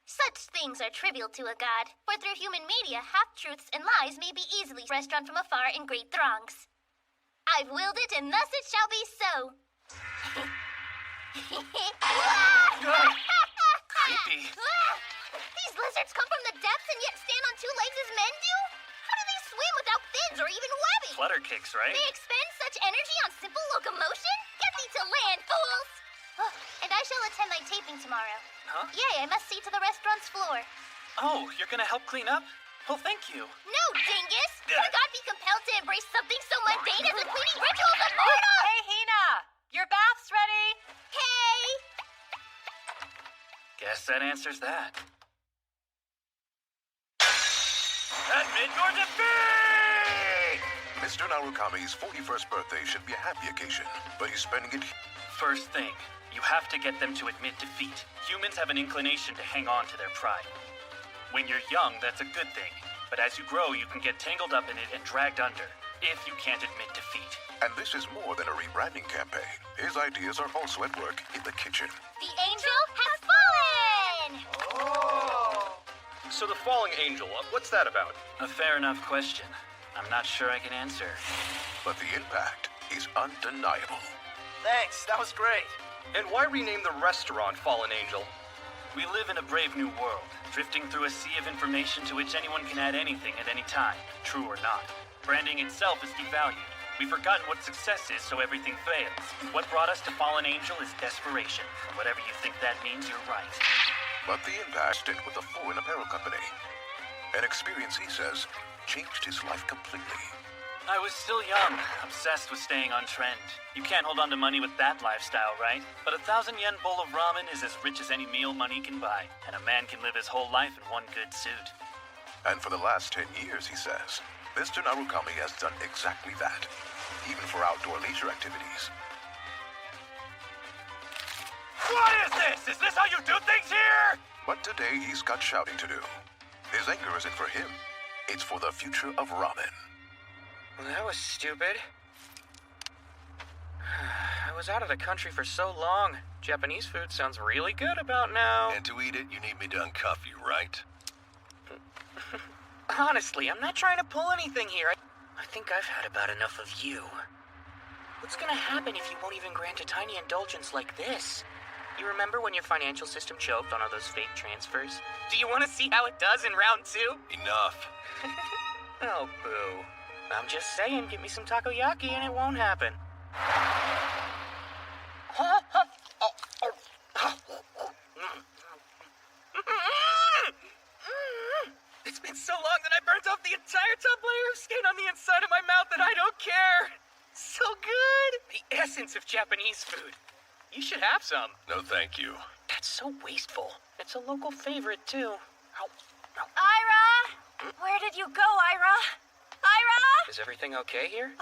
Such things are trivial to a god, for through human media, half-truths and lies may be easily pressed on from afar in great throngs. I've willed it, and thus it shall be so. Creepy. These lizards come from the depths and yet stand on two legs as men do? How do they swim without fins or even webbing? Flutter kicks, right? They expend such energy on simple locomotion? Get thee to land, fools! Oh, and I shall attend thy taping tomorrow. Huh? Yay, I must see to the restaurant's floor. Oh, you're gonna help clean up? Well, thank you. No, dingus! Would a god be compelled to embrace something so mundane as the cleaning rituals of mortals? Hey, Hina! Your bath's ready! Hey! Guess that answers that. Admit your defeat! Mr. Narukami's 41st birthday should be a happy occasion, but he's spending it... First thing, you have to get them to admit defeat. Humans have an inclination to hang on to their pride. When you're young, that's a good thing. But as you grow, you can get tangled up in it and dragged under, if you can't admit defeat. And this is more than a rebranding campaign. His ideas are also at work in the kitchen. The angel has fallen! So the falling angel, what's that about? A fair enough question. I'm not sure I can answer. But the impact is undeniable. Thanks, that was great. And why rename the restaurant Fallen Angel? We live in a brave new world, drifting through a sea of information to which anyone can add anything at any time, true or not. Branding itself is devalued. We've forgotten what success is, so everything fails. What brought us to Fallen Angel is desperation. Whatever you think that means, you're right. But the impact stint with a foreign apparel company. An experience, he says, changed his life completely. I was still young, obsessed with staying on trend. You can't hold on to money with that lifestyle, right? But a 1,000-yen bowl of ramen is as rich as any meal money can buy, and a man can live his whole life in one good suit. And for the last 10 years, he says, Mr. Narukami has done exactly that, even for outdoor leisure activities. What is this? Is this how you do things here? But today he's got shouting to do. His anger isn't for him. It's for the future of ramen. Well, that was stupid. I was out of the country for so long. Japanese food sounds really good about now. And to eat it, you need me to uncuff you, right? Honestly, I'm not trying to pull anything here. I think I've had about enough of you. What's gonna happen if you won't even grant a tiny indulgence like this? You remember when your financial system choked on all those fake transfers? Do you want to see how it does in round 2? Enough. Oh, boo. I'm just saying, give me some takoyaki and it won't happen. It's been so long that I burnt off the entire top layer of skin on the inside of my mouth that I don't care. So good. The essence of Japanese food. You should have some. No, thank you. That's so wasteful. It's a local favorite, too. Ira! Where did you go, Ira? Ira! Is everything okay here?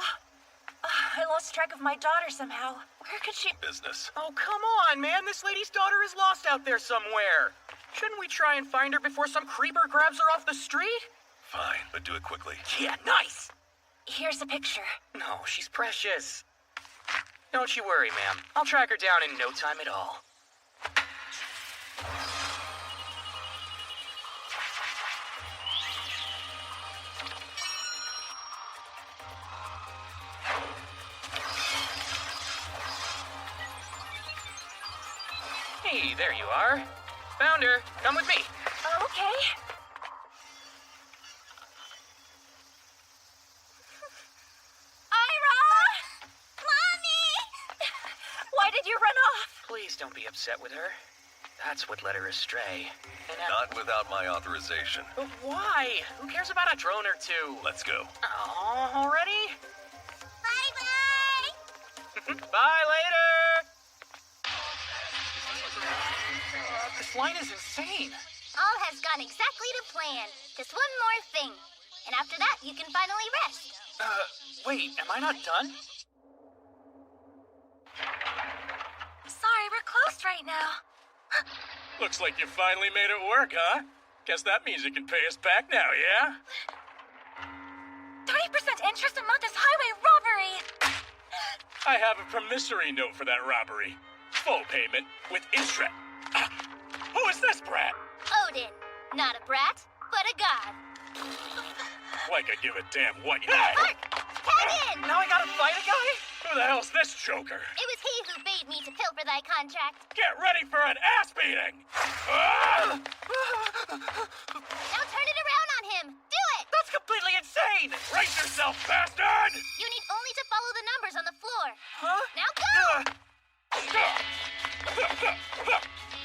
I lost track of my daughter somehow. Where could she... Business. Oh, come on, man. This lady's daughter is lost out there somewhere. Shouldn't we try and find her before some creeper grabs her off the street? Fine, but do it quickly. Yeah, nice. Here's a picture. No, she's precious. Don't you worry, ma'am. I'll track her down in no time at all. Hey, there you are. Found her. Come with me. Okay. Ira! Mommy! Why did you run off? Please don't be upset with her. That's what led her astray. And Not without my authorization. But why? Who cares about a drone or two? Let's go. Oh, already? Bye-bye! Bye later! This line is insane. All has gone exactly to plan. Just one more thing. And after that, you can finally rest. Wait, am I not done? Sorry, we're closed right now. Looks like you finally made it work, huh? Guess that means you can pay us back now, yeah? 30% interest a month is highway robbery! I have a promissory note for that robbery. Full payment with interest. Who is this brat? Odin. Not a brat, but a god. Like I give a damn what. Hey! Mark! Tag in! Now I gotta fight a guy? Who the hell's this joker? It was he who bade me to pilfer thy contract. Get ready for an ass beating! Ah! Now turn it around on him. Do it! That's completely insane! Brace yourself, bastard! You need only to follow the numbers on the floor. Huh? Now go!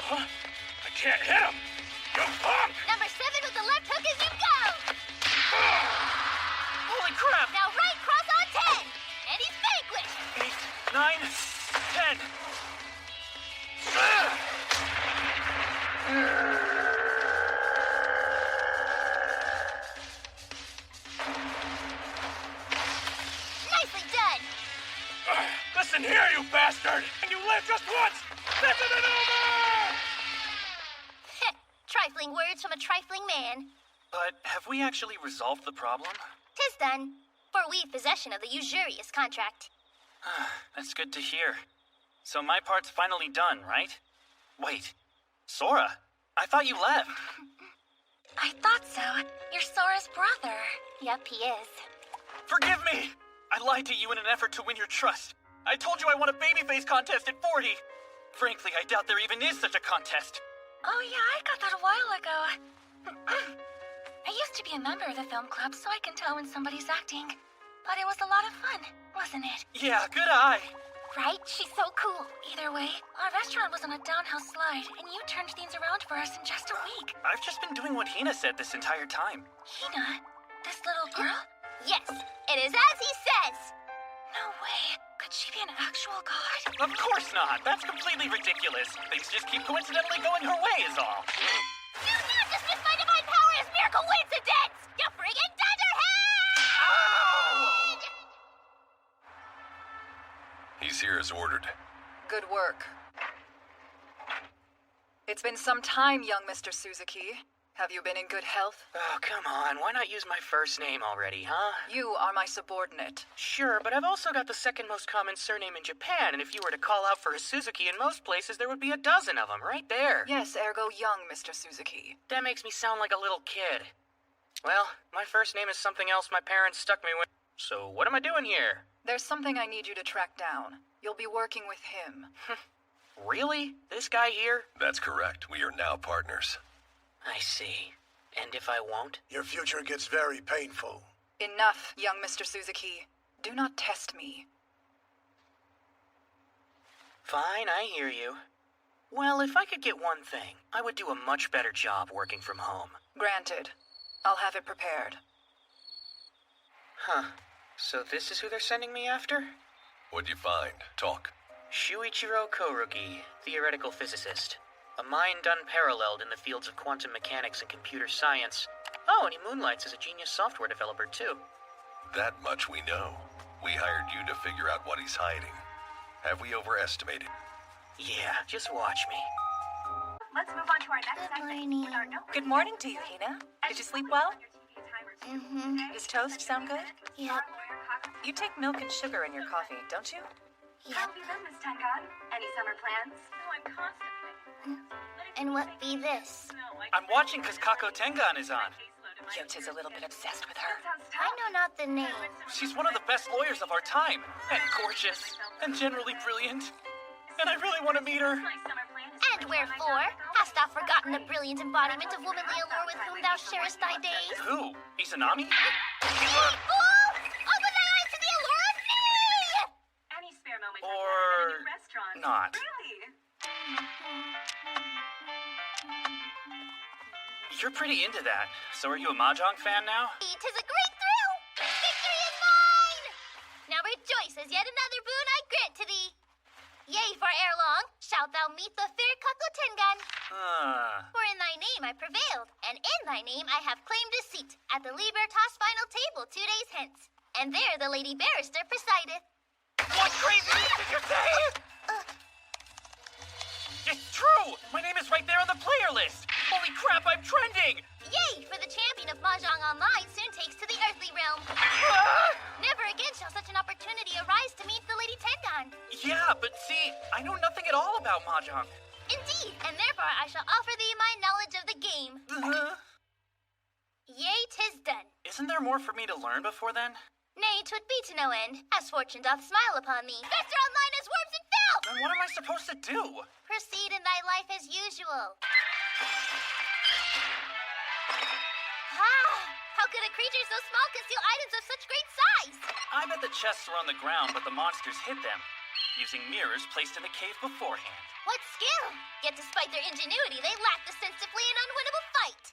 I can't hit him! You punk! Number 7 with the left hook as you go! Holy crap! Now right cross on 10! And he's vanquished! 8, 9, 10. Nicely done! Listen here, you bastard! And you live just once! Listen it over! Trifling words from a trifling man. But have we actually resolved the problem? 'Tis done. For we've possession of the usurious contract. That's good to hear. So my part's finally done, right? Wait, Sora, I thought you left. I thought so. You're Sora's brother. Yep, he is. Forgive me! I lied to you in an effort to win your trust. I told you I won a babyface contest at 40. Frankly, I doubt there even is such a contest. Oh yeah, I got that a while ago. I used to be a member of the film club, so I can tell when somebody's acting. But it was a lot of fun, wasn't it? Yeah, good eye. Right? She's so cool. Either way, our restaurant was on a downhill slide, and you turned things around for us in just a week. I've just been doing what Hina said this entire time. Hina? This little girl? Yes, it is as he says. No way. Could she be an actual god? Of course not. That's completely ridiculous. Things just keep coincidentally going her way is all. You can't dismiss my divine power as mere coincidence! You friggin' dunderhead! Ow! He's here as ordered. Good work. It's been some time, young Mr. Suzuki. Have you been in good health? Oh, come on. Why not use my first name already, huh? You are my subordinate. Sure, but I've also got the second most common surname in Japan, and if you were to call out for a Suzuki in most places, there would be a dozen of them right there. Yes, ergo young Mr. Suzuki. That makes me sound like a little kid. Well, my first name is something else my parents stuck me with. So what am I doing here? There's something I need you to track down. You'll be working with him. Really? This guy here? That's correct. We are now partners. I see. And if I won't? Your future gets very painful. Enough, young Mr. Suzuki. Do not test me. Fine, I hear you. Well, if I could get one thing, I would do a much better job working from home. Granted. I'll have it prepared. Huh. So this is who they're sending me after? What'd you find? Talk. Shuichiro Korugi, theoretical physicist. A mind unparalleled in the fields of quantum mechanics and computer science. Oh, and he moonlights as a genius software developer, too. That much we know. We hired you to figure out what he's hiding. Have we overestimated? Yeah, just watch me. Let's move on to our next segment with our note. Good morning to you, Hina. Did you sleep well? Mm-hmm. Does toast sound good? Yep. You take milk and sugar in your coffee, don't you? Yep. business, Tenkan? Any summer plans? No, I'm constipated. And what be this? I'm watching because Kako Tengan is on. Yota's a little bit obsessed with her. I know not the name. She's one of the best lawyers of our time. And gorgeous. And generally brilliant. And I really want to meet her. And wherefore, hast thou forgotten the brilliant embodiment of womanly allure with whom thou sharest thy days? Who? Izanami? Fool! Open thy eyes to the allure of me! Any spare moment Or not. You're pretty into that. So are you a Mahjong fan now? Tis a great thrill! Victory is mine! Now rejoice as yet another boon I grant to thee. Yea, for ere long shalt thou meet the fair Kako Tengan. For in thy name I prevailed, and in thy name I have claimed a seat at the Libertas final table 2 days hence. And there the lady barrister presideth. What craziness did you say? It's true! My name is right there on the player list! Holy crap, I'm trending! Yea, for the champion of Mahjong Online soon takes to the earthly realm. Never again shall such an opportunity arise to meet the Lady Tengan. Yeah, but see, I know nothing at all about Mahjong. Indeed, and therefore I shall offer thee my knowledge of the game. Yea, 'tis done. Isn't there more for me to learn before then? Nay, 'twould be to no end, as fortune doth smile upon thee. Faster online as worms and fell! Then what am I supposed to do? Proceed in thy life as usual. How could a creature so small conceal items of such great size? I bet the chests were on the ground, but the monsters hid them, using mirrors placed in the cave beforehand. What skill! Yet despite their ingenuity, they lack the sense to flee an unwinnable fight.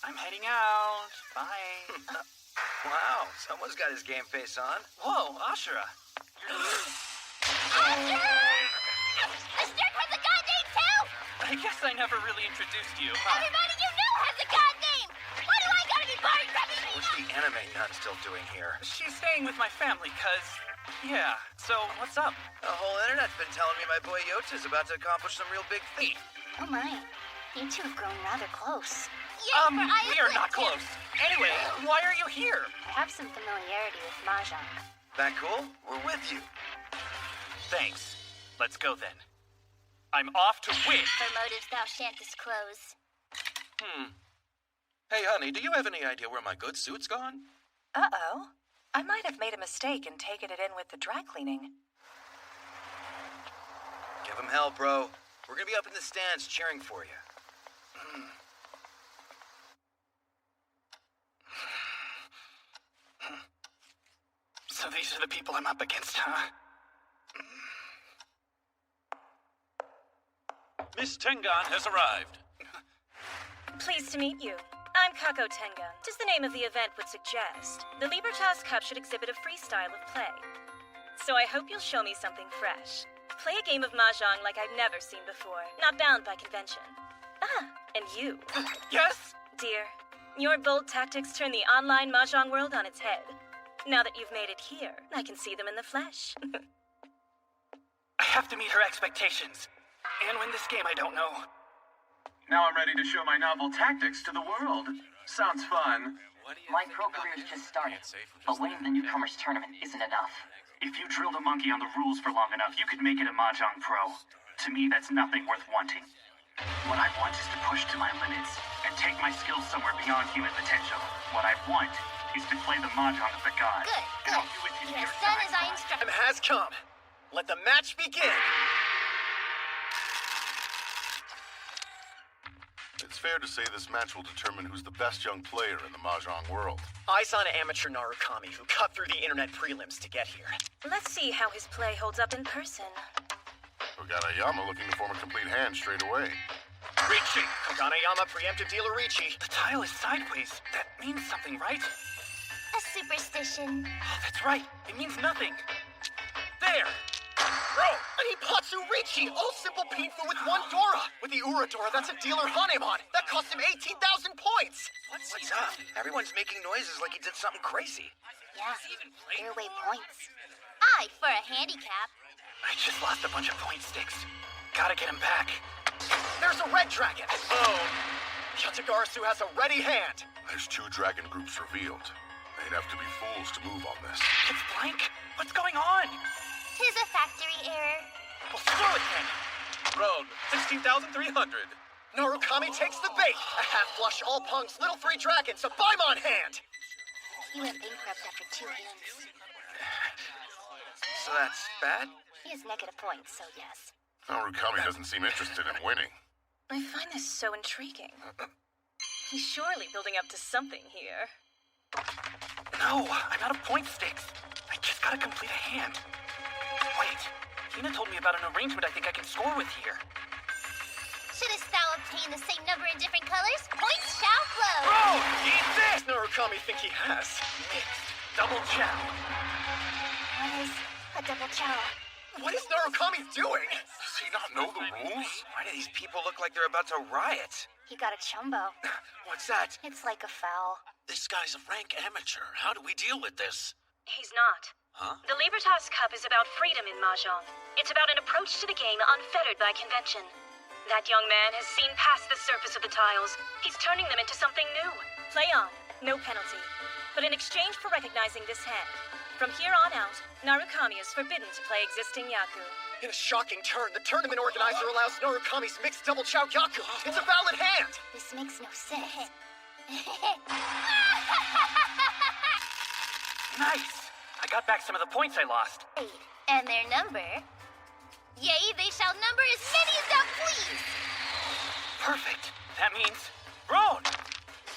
I'm heading out. Bye. Wow, someone's got his game face on. Whoa, Ashura. Ashura! A steer towards the god name too? I guess I never really introduced you. Everybody you know has a god name! Why do I gotta be part of What's the anime nut still doing here? She's staying with my family, cuz... Yeah, so what's up? The whole internet's been telling me my boy Yota's about to accomplish some real big feat. Oh my, you two have grown rather close. We are not close. Anyway, why are you here? I have some familiarity with Mahjong. That cool? We're with you. Thanks. Let's go then. I'm off to win. For motives thou shan't disclose. Hey, honey, do you have any idea where my good suit's gone? Uh-oh. I might have made a mistake in taking it in with the dry cleaning. Give him hell, bro. We're gonna be up in the stands cheering for you. So these are the people I'm up against, huh? Miss Tengan has arrived. Pleased to meet you. I'm Kako Tengan. As the name of the event would suggest, the Libertas Cup should exhibit a free style of play. So I hope you'll show me something fresh. Play a game of Mahjong like I've never seen before, not bound by convention. Ah, and you. Yes? Dear, your bold tactics turn the online Mahjong world on its head. Now that you've made it here, I can see them in the flesh. I have to meet her expectations. And win this game, I don't know. Now I'm ready to show my novel tactics to the world. Sounds fun. My pro career's just started, but winning the newcomers tournament isn't enough. If you drilled a monkey on the rules for long enough, you could make it a Mahjong pro. To me, that's nothing worth wanting. What I want is to push to my limits and take my skills somewhere beyond human potential. What I want is to play the Mahjong of the gods. Good, good. You have done as I instructed. Time has come. Let the match begin. It's fair to say this match will determine who's the best young player in the Mahjong world. I saw an amateur Narukami who cut through the internet prelims to get here. Let's see how his play holds up in person. We got Ayama looking to form a complete hand straight away. Ricci! Kaganayama preemptive dealer Ricci. The tile is sideways. That means something, right? A superstition. Oh, that's right. It means nothing. There! Bro, an Ipatsu Ricci! All simple Pinfu with one Dora! With the Uradora, that's a dealer Hanemon! That cost him 18,000 points! What's up? Everyone's making noises like he did something crazy. Yeah, they're away points. Aye, for a handicap. I just lost a bunch of point sticks. Gotta get him back. There's a red dragon! Oh! Yatagarasu has a ready hand! There's 2 dragon groups revealed. They'd have to be fools to move on this. It's blank? What's going on? 'Tis a factory error. Well, screw it then! Road, 16,300. Narukami takes the bait! A half flush, all punks, little 3 dragons, a Baimon hand! He went bankrupt after 2 hands. So that's bad? He has negative points, so yes. Narukami doesn't seem interested in winning. I find this so intriguing. He's surely building up to something here. No, I'm out of point sticks. I just gotta complete a hand. Wait, Tina told me about an arrangement I think I can score with here. Shouldst thou obtain the same number in different colors, points shall flow. Bro, eat this! Narukami think he has. Mixed. Double chow. What is a double chow? What is Narukami doing? Does he not know the rules? Why do these people look like they're about to riot? He got a chumbo. What's that? It's like a foul. This guy's a rank amateur. How do we deal with this? He's not. Huh? The Libertas Cup is about freedom in Mahjong. It's about an approach to the game unfettered by convention. That young man has seen past the surface of the tiles. He's turning them into something new. Play on, no penalty. But in exchange for recognizing this hand, from here on out, Narukami is forbidden to play existing Yaku. In a shocking turn, the tournament organizer allows Narukami's mixed double chow Yaku. It's a valid hand! This makes no sense. Nice! I got back some of the points I lost. And their number? Yea, they shall number as many as thou please! Perfect. That means Roan!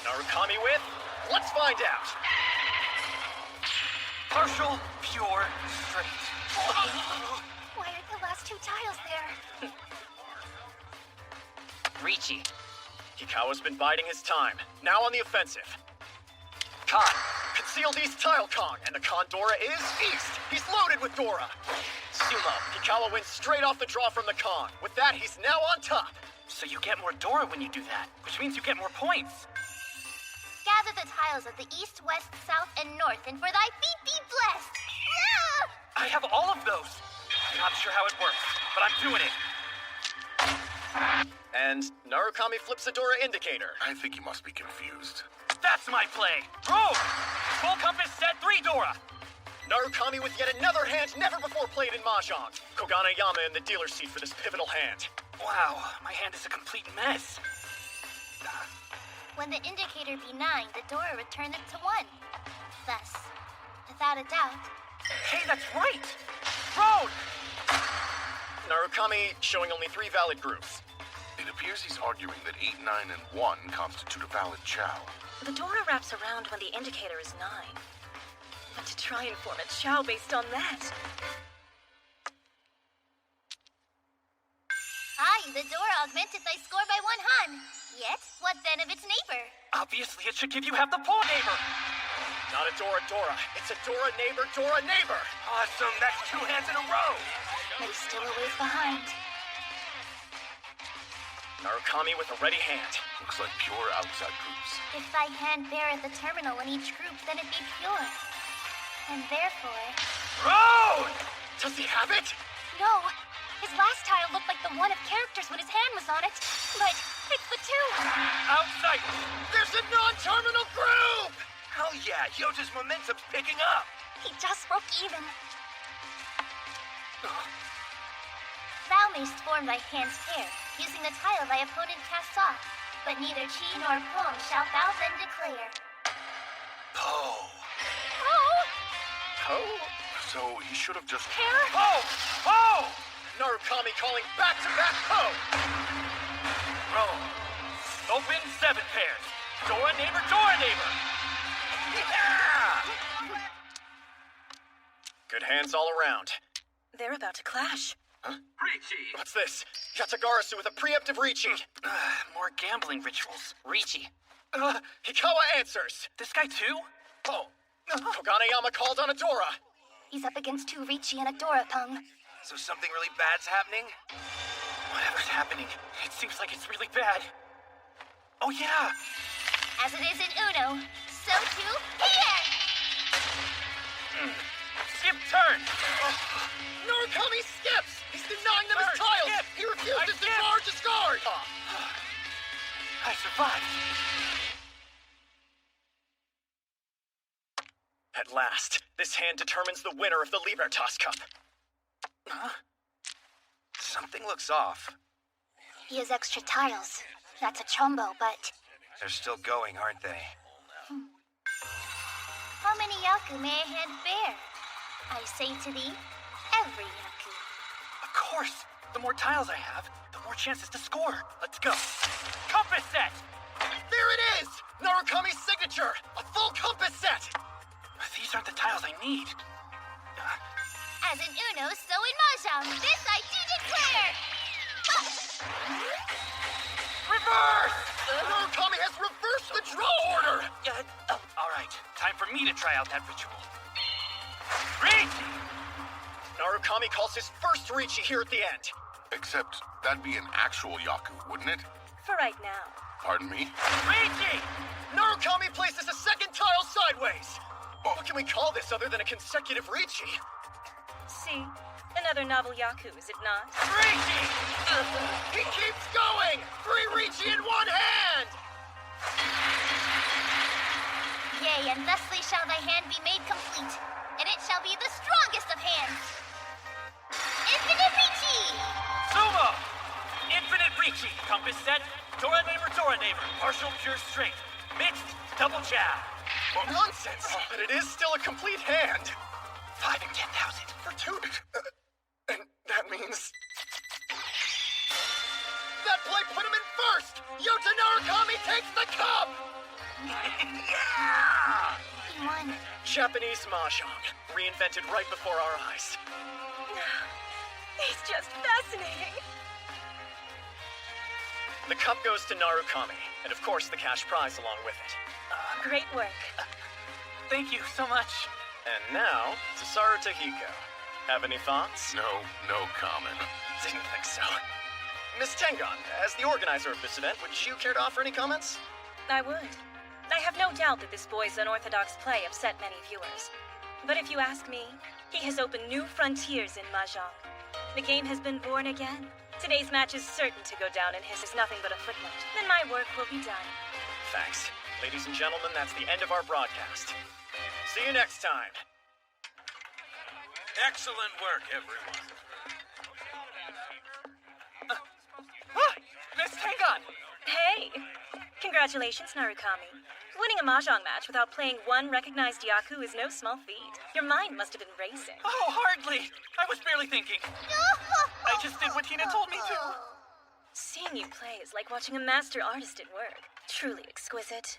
Narukami with? Let's find out! Partial, pure, straight. Why aren't the last 2 tiles there? Ricci. Hikawa's been biding his time. Now on the offensive. Khan. Conceal these tile Kong, and the Khan Dora is East. He's loaded with Dora. Sumo. Hikawa wins straight off the draw from the Khan. With that, he's now on top. So you get more Dora when you do that, which means you get more points. Gather the tiles of the east, west, south, and north, and for thy feet be blessed. I have all of those. I'm not sure how it works, but I'm doing it. And Narukami flips a Dora indicator. I think he must be confused. That's my play. Road! Full compass set 3 Dora. Narukami with yet another hand never before played in Mahjong. Kogana Yama in the dealer's seat for this pivotal hand. Wow, my hand is a complete mess. When the indicator be 9, the Dora returneth to 1. Thus, without a doubt... Hey, that's right! Road! Narukami showing only 3 valid groups. It appears he's arguing that 8, 9, and 1 constitute a valid chow. The Dora wraps around when the indicator is 9. But to try and form a chow based on that... Aye, the Dora augmenteth thy score by 1 han. Yet, what then of its neighbor? Obviously, it should give you half the point, neighbor! Not a Dora Dora. It's a Dora neighbor, Dora neighbor. Awesome, that's 2 hands in a row. But he's still a ways behind. Narukami with a ready hand. Looks like pure outside groups. If thy hand beareth a terminal in each group, then it be pure. And therefore... Road! Does he have it? No. His last tile looked like the one of characters when his hand was on it. But it's the 2. Outside! There's a non-terminal group! Hell yeah, Yota's momentum's picking up. He just broke even. Thou mayst form thy hand's pair, using the tile thy opponent casts off. But neither chi nor pong shalt thou then declare. Oh. Oh? So he should have just... Oh! Oh! Narukami calling back-to-back Po! Roll. Open 7 pairs. Dora neighbor, Dora neighbor! Yeah! Good hands all around. They're about to clash. Huh? Riichi! What's this? Yatagarasu with a preemptive Riichi. More gambling rituals. Riichi. Hikawa answers. This guy too? Oh. Koganeyama called on a Dora. He's up against 2 Riichi and a Dora Pung. So something really bad's happening? Whatever's happening, it seems like it's really bad. Oh yeah! As it is in Uno, so too here! Skip turn! Narukami skips! He's denying them his tiles! Skip. He refuses to charge his guard! I survived. At last, this hand determines the winner of the Libertas Cup. Huh? Something looks off. He has extra tiles. That's a chombo, but... They're still going, aren't they? How many yaku may a hand bear? I say to thee, every yaku. Of course! The more tiles I have, the more chances to score. Let's go. Compass set! There it is! Narukami's signature! A full compass set! These aren't the tiles I need. As in Uno, so in Mahjong. This I do declare! Reverse! Narukami has reversed the draw order! All right. Time for me to try out that ritual. Riichi! Narukami calls his first Riichi here at the end. Except that'd be an actual Yaku, wouldn't it? For right now. Pardon me? Riichi! Narukami places a second tile sideways! What can we call this other than a consecutive Riichi? See? Another novel Yaku, is it not? Riichi! He keeps going! 3 Riichi in 1 hand! Yea, and thusly shall thy hand be made complete, and it shall be the strongest of hands. Infinite Riichi! Sumo! Infinite Riichi. Compass set. Dora neighbor, partial pure strength. Mixed double jab. Nonsense! But it is still a complete hand. 5 and 10,000. For 2... and that means... That play put him in first! Yota Narukami takes the cup! Yeah! He won. Japanese Mahjong, reinvented right before our eyes. He's just fascinating. The cup goes to Narukami, and of course the cash prize along with it. Great work. Thank you so much. And now, to Sarutahiko. Have any thoughts? No comment. Didn't think so. Miss Tengon, as the organizer of this event, would you care to offer any comments? I would. I have no doubt that this boy's unorthodox play upset many viewers. But if you ask me, he has opened new frontiers in Mahjong. The game has been born again. Today's match is certain to go down in his as nothing but a footnote. Then my work will be done. Thanks. Ladies and gentlemen, that's the end of our broadcast. See you next time. Excellent work, everyone. Miss Tengan! Hey! Congratulations, Narukami. Winning a mahjong match without playing one recognized Yaku is no small feat. Your mind must have been racing. Oh, hardly! I was barely thinking. I just did what Hina told me to. Seeing you play is like watching a master artist at work. Truly exquisite.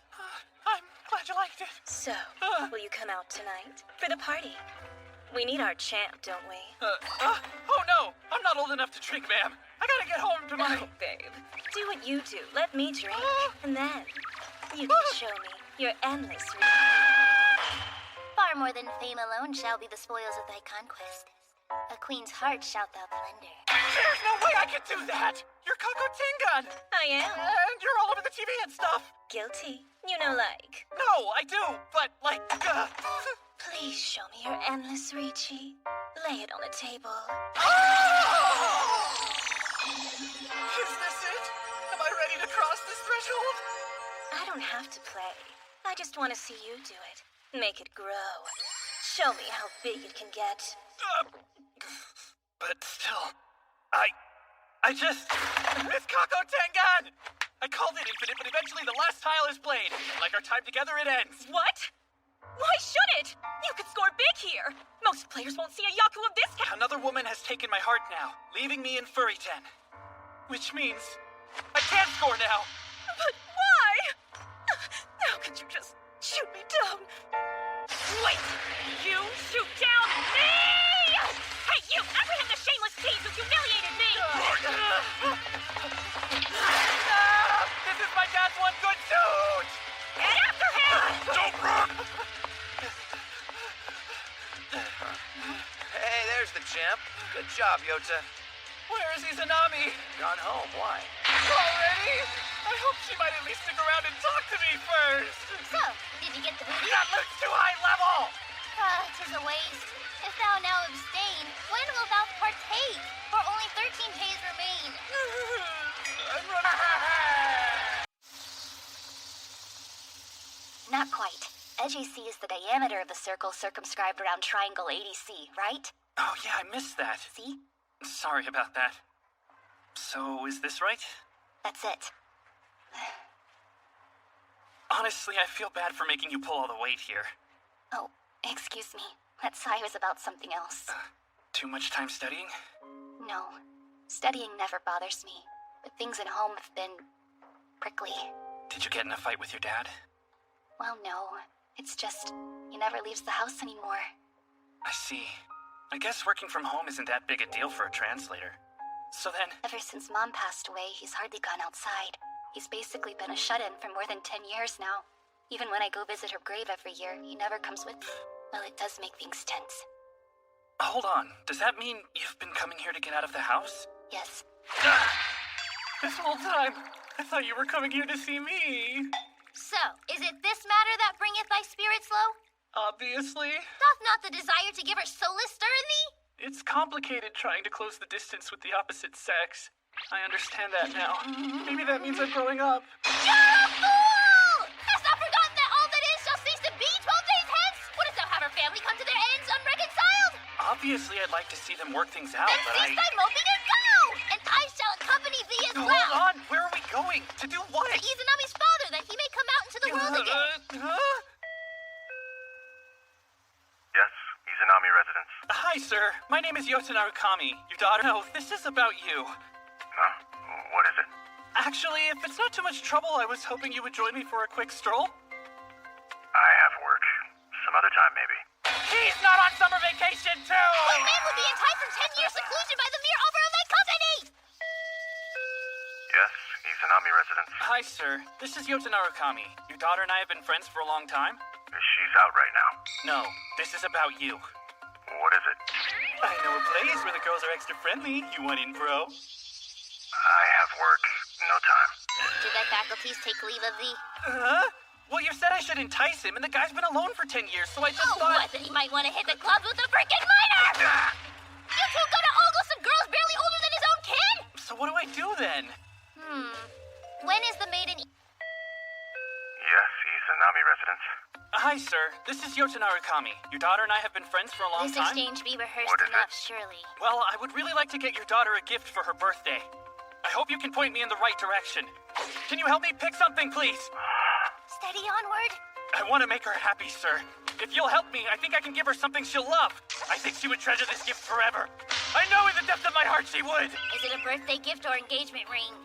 I'm glad you liked it. So, will you come out tonight? For the party? We need our champ, don't we? Oh no! I'm not old enough to drink, ma'am. I gotta get home to my... Oh, babe. Do what you do. Let me drink. And then, you can show me your endless Far more than fame alone shall be the spoils of thy conquest. A queen's heart shalt thou plunder. There's no way I could do that! You're Kako Tengan! I am. And you're all over the TV and stuff! Guilty. You know, like... No, I do, but like... Please show me your endless Riichi. Lay it on the table. Is this it? Am I ready to cross this threshold? I don't have to play. I just want to see you do it. Make it grow. Show me how big it can get. But still, I just... It's Kako Tengan! I called it infinite, but eventually the last tile is played. Like our time together, it ends. What? Why should it? You could score big here. Most players won't see a Yaku of this kind. Another woman has taken my heart now, leaving me in Furry-ten. Which means I can't score now. But why? How could you just shoot me down? Wait! You shoot down me! Hey, you! Apprehend the shameless tease who humiliated me! This is my dad's one good suit! Get after him! Don't run! Hey, there's the champ. Good job, Yota. Where is Izanami? Gone home. Why? Already? I hope she might at least stick around and talk to me first. So, did you get the booty? That looks too high level! Tis a waste. If thou now abstain, when wilt thou partake? For only 13 days remain. I'm running. Not quite. Edgy C is the diameter of the circle circumscribed around triangle 80C, right? Oh yeah, I missed that. See? Sorry about that. So, is this right? That's it. Honestly, I feel bad for making you pull all the weight here. Oh, excuse me. That sigh was about something else. Too much time studying? No. Studying never bothers me. But things at home have been... prickly. Did you get in a fight with your dad? Well, no. It's just, he never leaves the house anymore. I see. I guess working from home isn't that big a deal for a translator. So then... Ever since Mom passed away, he's hardly gone outside. He's basically been a shut-in for more than 10 years now. Even when I go visit her grave every year, he never comes with me. Well, it does make things tense. Hold on. Does that mean you've been coming here to get out of the house? Yes. This whole time, I thought you were coming here to see me. So, is it this matter that bringeth thy spirits low? Obviously. Doth not the desire to give her solace stir in thee? It's complicated trying to close the distance with the opposite sex. I understand that now. Maybe that means I'm growing up. You're a fool! Hast thou forgotten that all that is shall cease to be 12 days hence? Wouldst thou have her family come to their ends unreconciled? Obviously, I'd like to see them work things out, Then but cease thy moping and go! And I shall accompany thee as well. Hold on! Where are we going? To do what? To Izanami's father, that he may come out into the world again. Yes, Izanami residence. Hi, sir. My name is Yota Narukami. Your daughter... No, this is about you. Huh? What is it? Actually, if it's not too much trouble, I was hoping you would join me for a quick stroll. I have work. Some other time, maybe. He's not on summer vacation, too! What man would be enticed from 10 years seclusion by the mere offer of thy company? Yes, Izanami residence. Hi, sir. This is Yota Narukami. Your daughter and I have been friends for a long time. She's out right now. No, this is about you. What is it? I know a place where the girls are extra friendly. You want in, bro? I have work. No time. Did thy faculties take leave of thee? Huh? Well, you said I should entice him, and the guy's been alone for 10 years, so I just thought... What, that he might want to hit the clubs with a freaking minor? You two gonna ogle some girls barely older than his own kid? So what do I do then? When is the maiden... Yes, Izanami. Izanami residence. Hi, sir. This is Yota Narukami. Your daughter and I have been friends for a long This time. exchange be rehearsed What is enough, it? surely. Well, I would really like to get your daughter a gift for her birthday. I hope you can point me in the right direction. Can you help me pick something, please? Steady onward. I want to make her happy, sir. If you'll help me, I think I can give her something she'll love. I think she would treasure this gift forever. I know in the depth of my heart she would. Is it a birthday gift or engagement ring?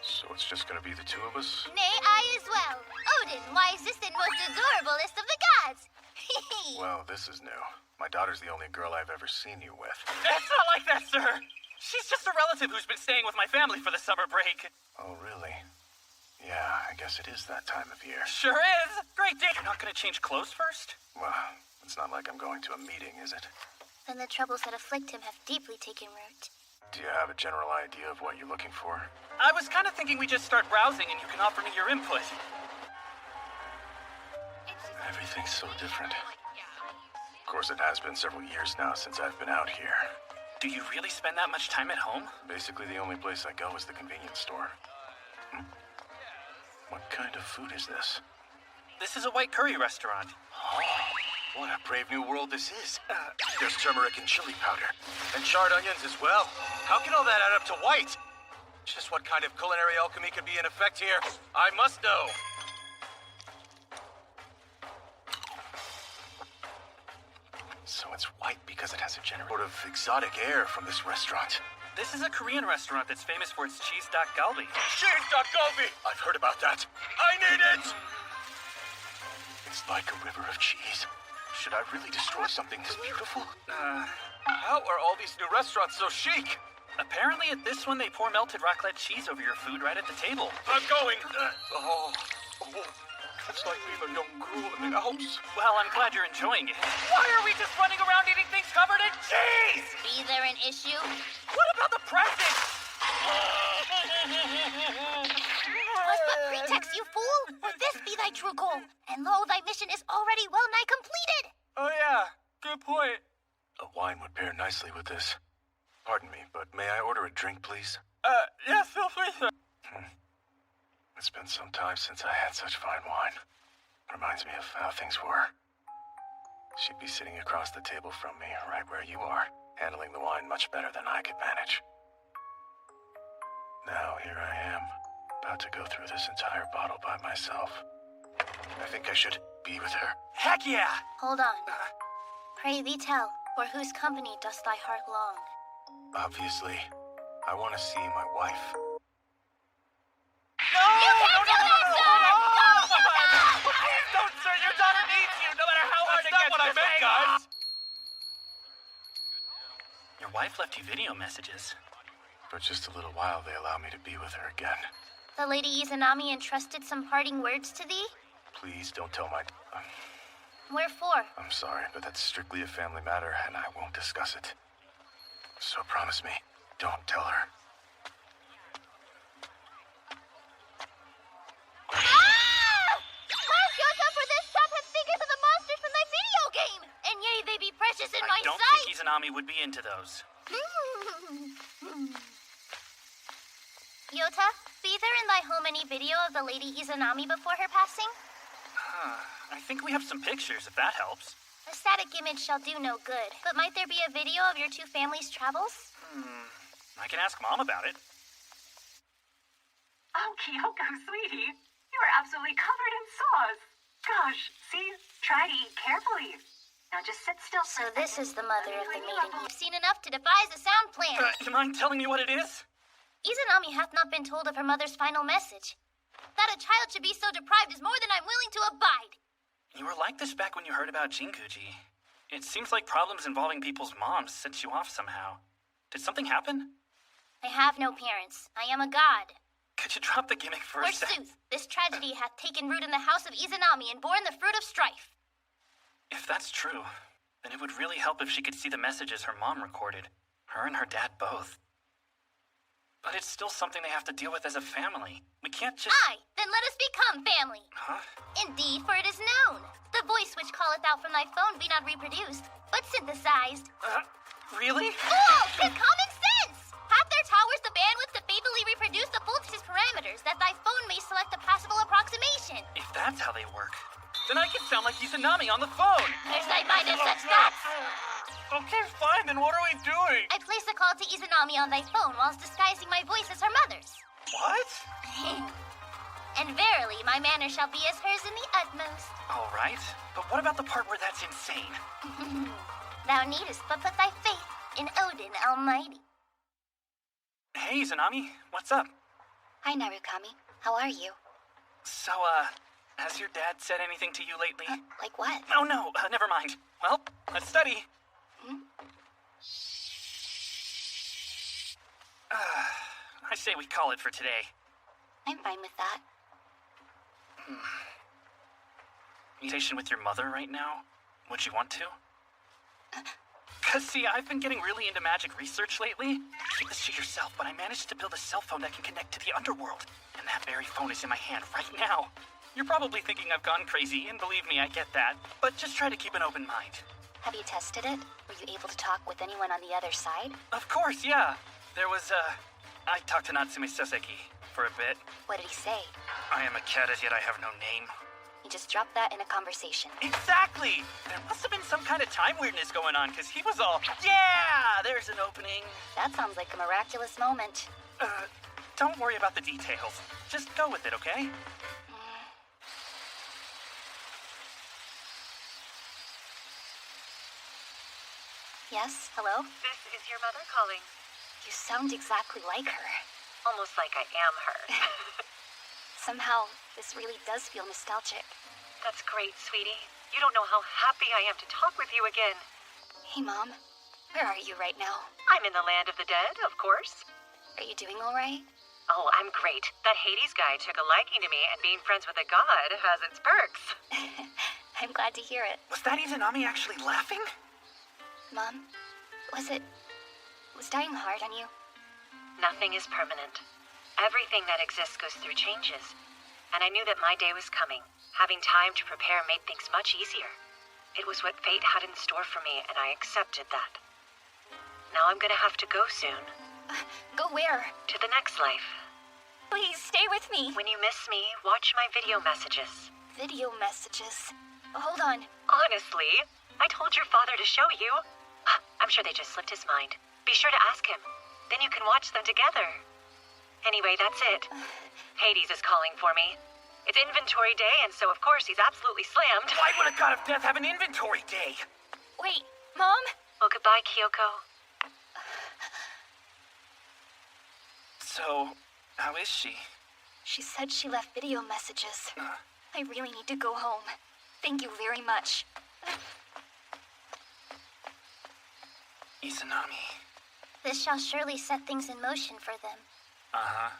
So it's just gonna be the two of us? Nay, I as well. Odin, wisest and most adorablest of the gods. Well, this is new. My daughter's the only girl I've ever seen you with. It's not like that, sir. She's just a relative who's been staying with my family for the summer break. Oh, really? Yeah, I guess it is that time of year. Sure is. Great day. You're not gonna change clothes first? Well, it's not like I'm going to a meeting, is it? Then the troubles that afflict him have deeply taken root. Do you have a general idea of what you're looking for? I was kind of thinking we just start browsing and you can offer me your input. Everything's so different. Of course, it has been several years now since I've been out here. Do you really spend that much time at home? Basically, the only place I go is the convenience store. What kind of food is this? This is a white curry restaurant. Oh, what a brave new world this is. There's turmeric and chili powder. And charred onions as well. How can all that add up to white? Just what kind of culinary alchemy could be in effect here? I must know. So it's white because it has a sort of exotic air from this restaurant. This is a Korean restaurant that's famous for its cheese dak galbi. Cheese galbi! I've heard about that. I need it! It's like a river of cheese. Should I really destroy something this beautiful? How are all these new restaurants so chic? Apparently at this one they pour melted raclette cheese over your food right at the table. I'm going. It's like being a young girl in the house. Well, I'm glad you're enjoying it. Why are we just running around eating things covered in cheese? Be there an issue? What about the presents? Was but pretext, you fool! For this be thy true goal, and lo, thy mission is already well nigh completed! Oh yeah, good point. A wine would pair nicely with this. Pardon me, but may I order a drink, please? Yes, feel free, sir. It's been some time since I had such fine wine. Reminds me of how things were. She'd be sitting across the table from me, right where you are, handling the wine much better than I could manage. Now here I am, about to go through this entire bottle by myself. I think I should be with her. Heck yeah! Hold on. Pray thee tell, for whose company dost thy heart long? Obviously, I want to see my wife. No! You can't do that, sir! No, Please don't, sir! Your daughter needs you, no matter how hard it gets. That's not what I meant, guys! Your wife left you video messages. For just a little while, they allow me to be with her again. The Lady Izanami entrusted some parting words to thee? Please don't tell my... Wherefore? I'm sorry, but that's strictly a family matter, and I won't discuss it. So promise me, don't tell her. Yota, for this shop hath figures of the monsters from thy video game! And yea, they be precious in my I don't sight! think Izanami would be into those. Yota, be there in thy home any video of the Lady Izanami before her passing? I think we have some pictures, if that helps. A static image shall do no good, but might there be a video of your two families' travels? I can ask Mom about it. Oh, Kyoko, sweetie. You are absolutely covered in sauce. Gosh, see? Try to eat carefully. Now just sit still. So this is the mother of the maiden. You've seen enough to devise a sound plan. Do you mind telling me what it is? Izanami hath not been told of her mother's final message. That a child should be so deprived is more than I'm willing to abide. You were like this back when you heard about Jinguji. It seems like problems involving people's moms sent you off somehow. Did something happen? I have no parents. I am a god. Could you drop the gimmick for a sec? Forsooth, this tragedy hath taken root in the house of Izanami and borne the fruit of strife. If that's true, then it would really help if she could see the messages her mom recorded. Her and her dad both. But it's still something they have to deal with as a family. We can't just... Aye, then let us become family. Huh? Indeed, for it is known. The voice which calleth out from thy phone be not reproduced, but synthesized. Really? Oh, 'tis common sense! Hath their towers the bandwidth to faithfully reproduce the Fultz's parameters that thy phone may select a passable approximation. If that's how they work, then I can sound like Izanami on the phone. There's thy mind in such thoughts. Okay, fine, then what are we doing? I place a call to Izanami on thy phone whilst disguising my voice as her mother's. What? And verily, my manner shall be as hers in the utmost. All right, but what about the part where that's insane? Thou needest but put thy faith in Odin Almighty. Hey, Izanami, what's up? Hi, Narukami. How are you? So, has your dad said anything to you lately? Like what? Oh, no, never mind. Well, let's study. I say we call it for today. I'm fine with that. Mutation with your mother right now? Would you want to? Cause see, I've been getting really into magic research lately. Keep this to yourself, but I managed to build a cell phone that can connect to the underworld. And that very phone is in my hand right now. You're probably thinking I've gone crazy, and believe me, I get that. But just try to keep an open mind. Have you tested it? Were you able to talk with anyone on the other side? Of course, yeah. There was, I talked to Natsume Saseki for a bit. What did he say? I am a cadet, yet I have no name. He just dropped that in a conversation. Exactly! There must have been some kind of time weirdness going on, because he was all, yeah, there's an opening. That sounds like a miraculous moment. Don't worry about the details. Just go with it, okay? Yes, hello? This is your mother calling. You sound exactly like her. Almost like I am her. Somehow, this really does feel nostalgic. That's great, sweetie. You don't know how happy I am to talk with you again. Hey, Mom. Where are you right now? I'm in the land of the dead, of course. Are you doing all right? Oh, I'm great. That Hades guy took a liking to me, and being friends with a god has its perks. I'm glad to hear it. Was that Izanami actually laughing? Mom, was dying hard on you? Nothing is permanent. Everything that exists goes through changes. And I knew that my day was coming. Having time to prepare made things much easier. It was what fate had in store for me, and I accepted that. Now I'm gonna have to go soon. Go where? To the next life. Please, stay with me. When you miss me, watch my video messages. Video messages? Hold on. Honestly, I told your father to show you. I'm sure they just slipped his mind. Be sure to ask him. Then you can watch them together. Anyway, that's it. Hades is calling for me. It's inventory day, and so of course he's absolutely slammed. Why would a god of death have an inventory day? Wait, Mom? Well, goodbye, Kyoko. So, how is she? She said she left video messages. I really need to go home. Thank you very much. Izanami. This shall surely set things in motion for them. Uh-huh.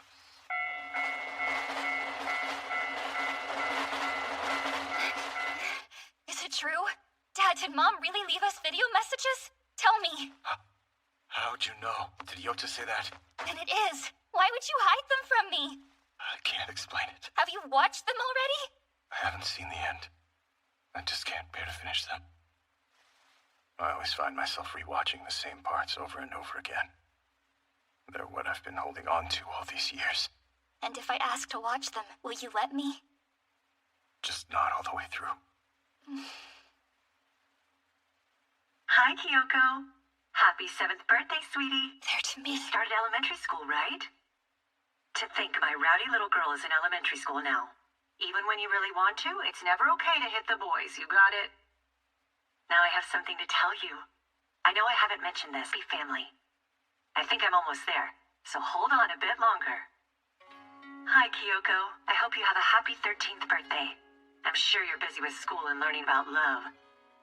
Is it true? Dad, did Mom really leave us video messages? Tell me. How'd you know? Did Yota say that? And it is. Why would you hide them from me? I can't explain it. Have you watched them already? I haven't seen the end. I just can't bear to finish them. I always find myself rewatching the same parts over and over again. They're what I've been holding on to all these years. And if I ask to watch them, will you let me? Just not all the way through. Hi, Kyoko. Happy 7th birthday, sweetie. They're to me. You started elementary school, right? To think my rowdy little girl is in elementary school now. Even when you really want to, it's never okay to hit the boys, you got it? Now I have something to tell you. I know I haven't mentioned this. Be family. I think I'm almost there, so hold on a bit longer. Hi, Kyoko. I hope you have a happy 13th birthday. I'm sure you're busy with school and learning about love.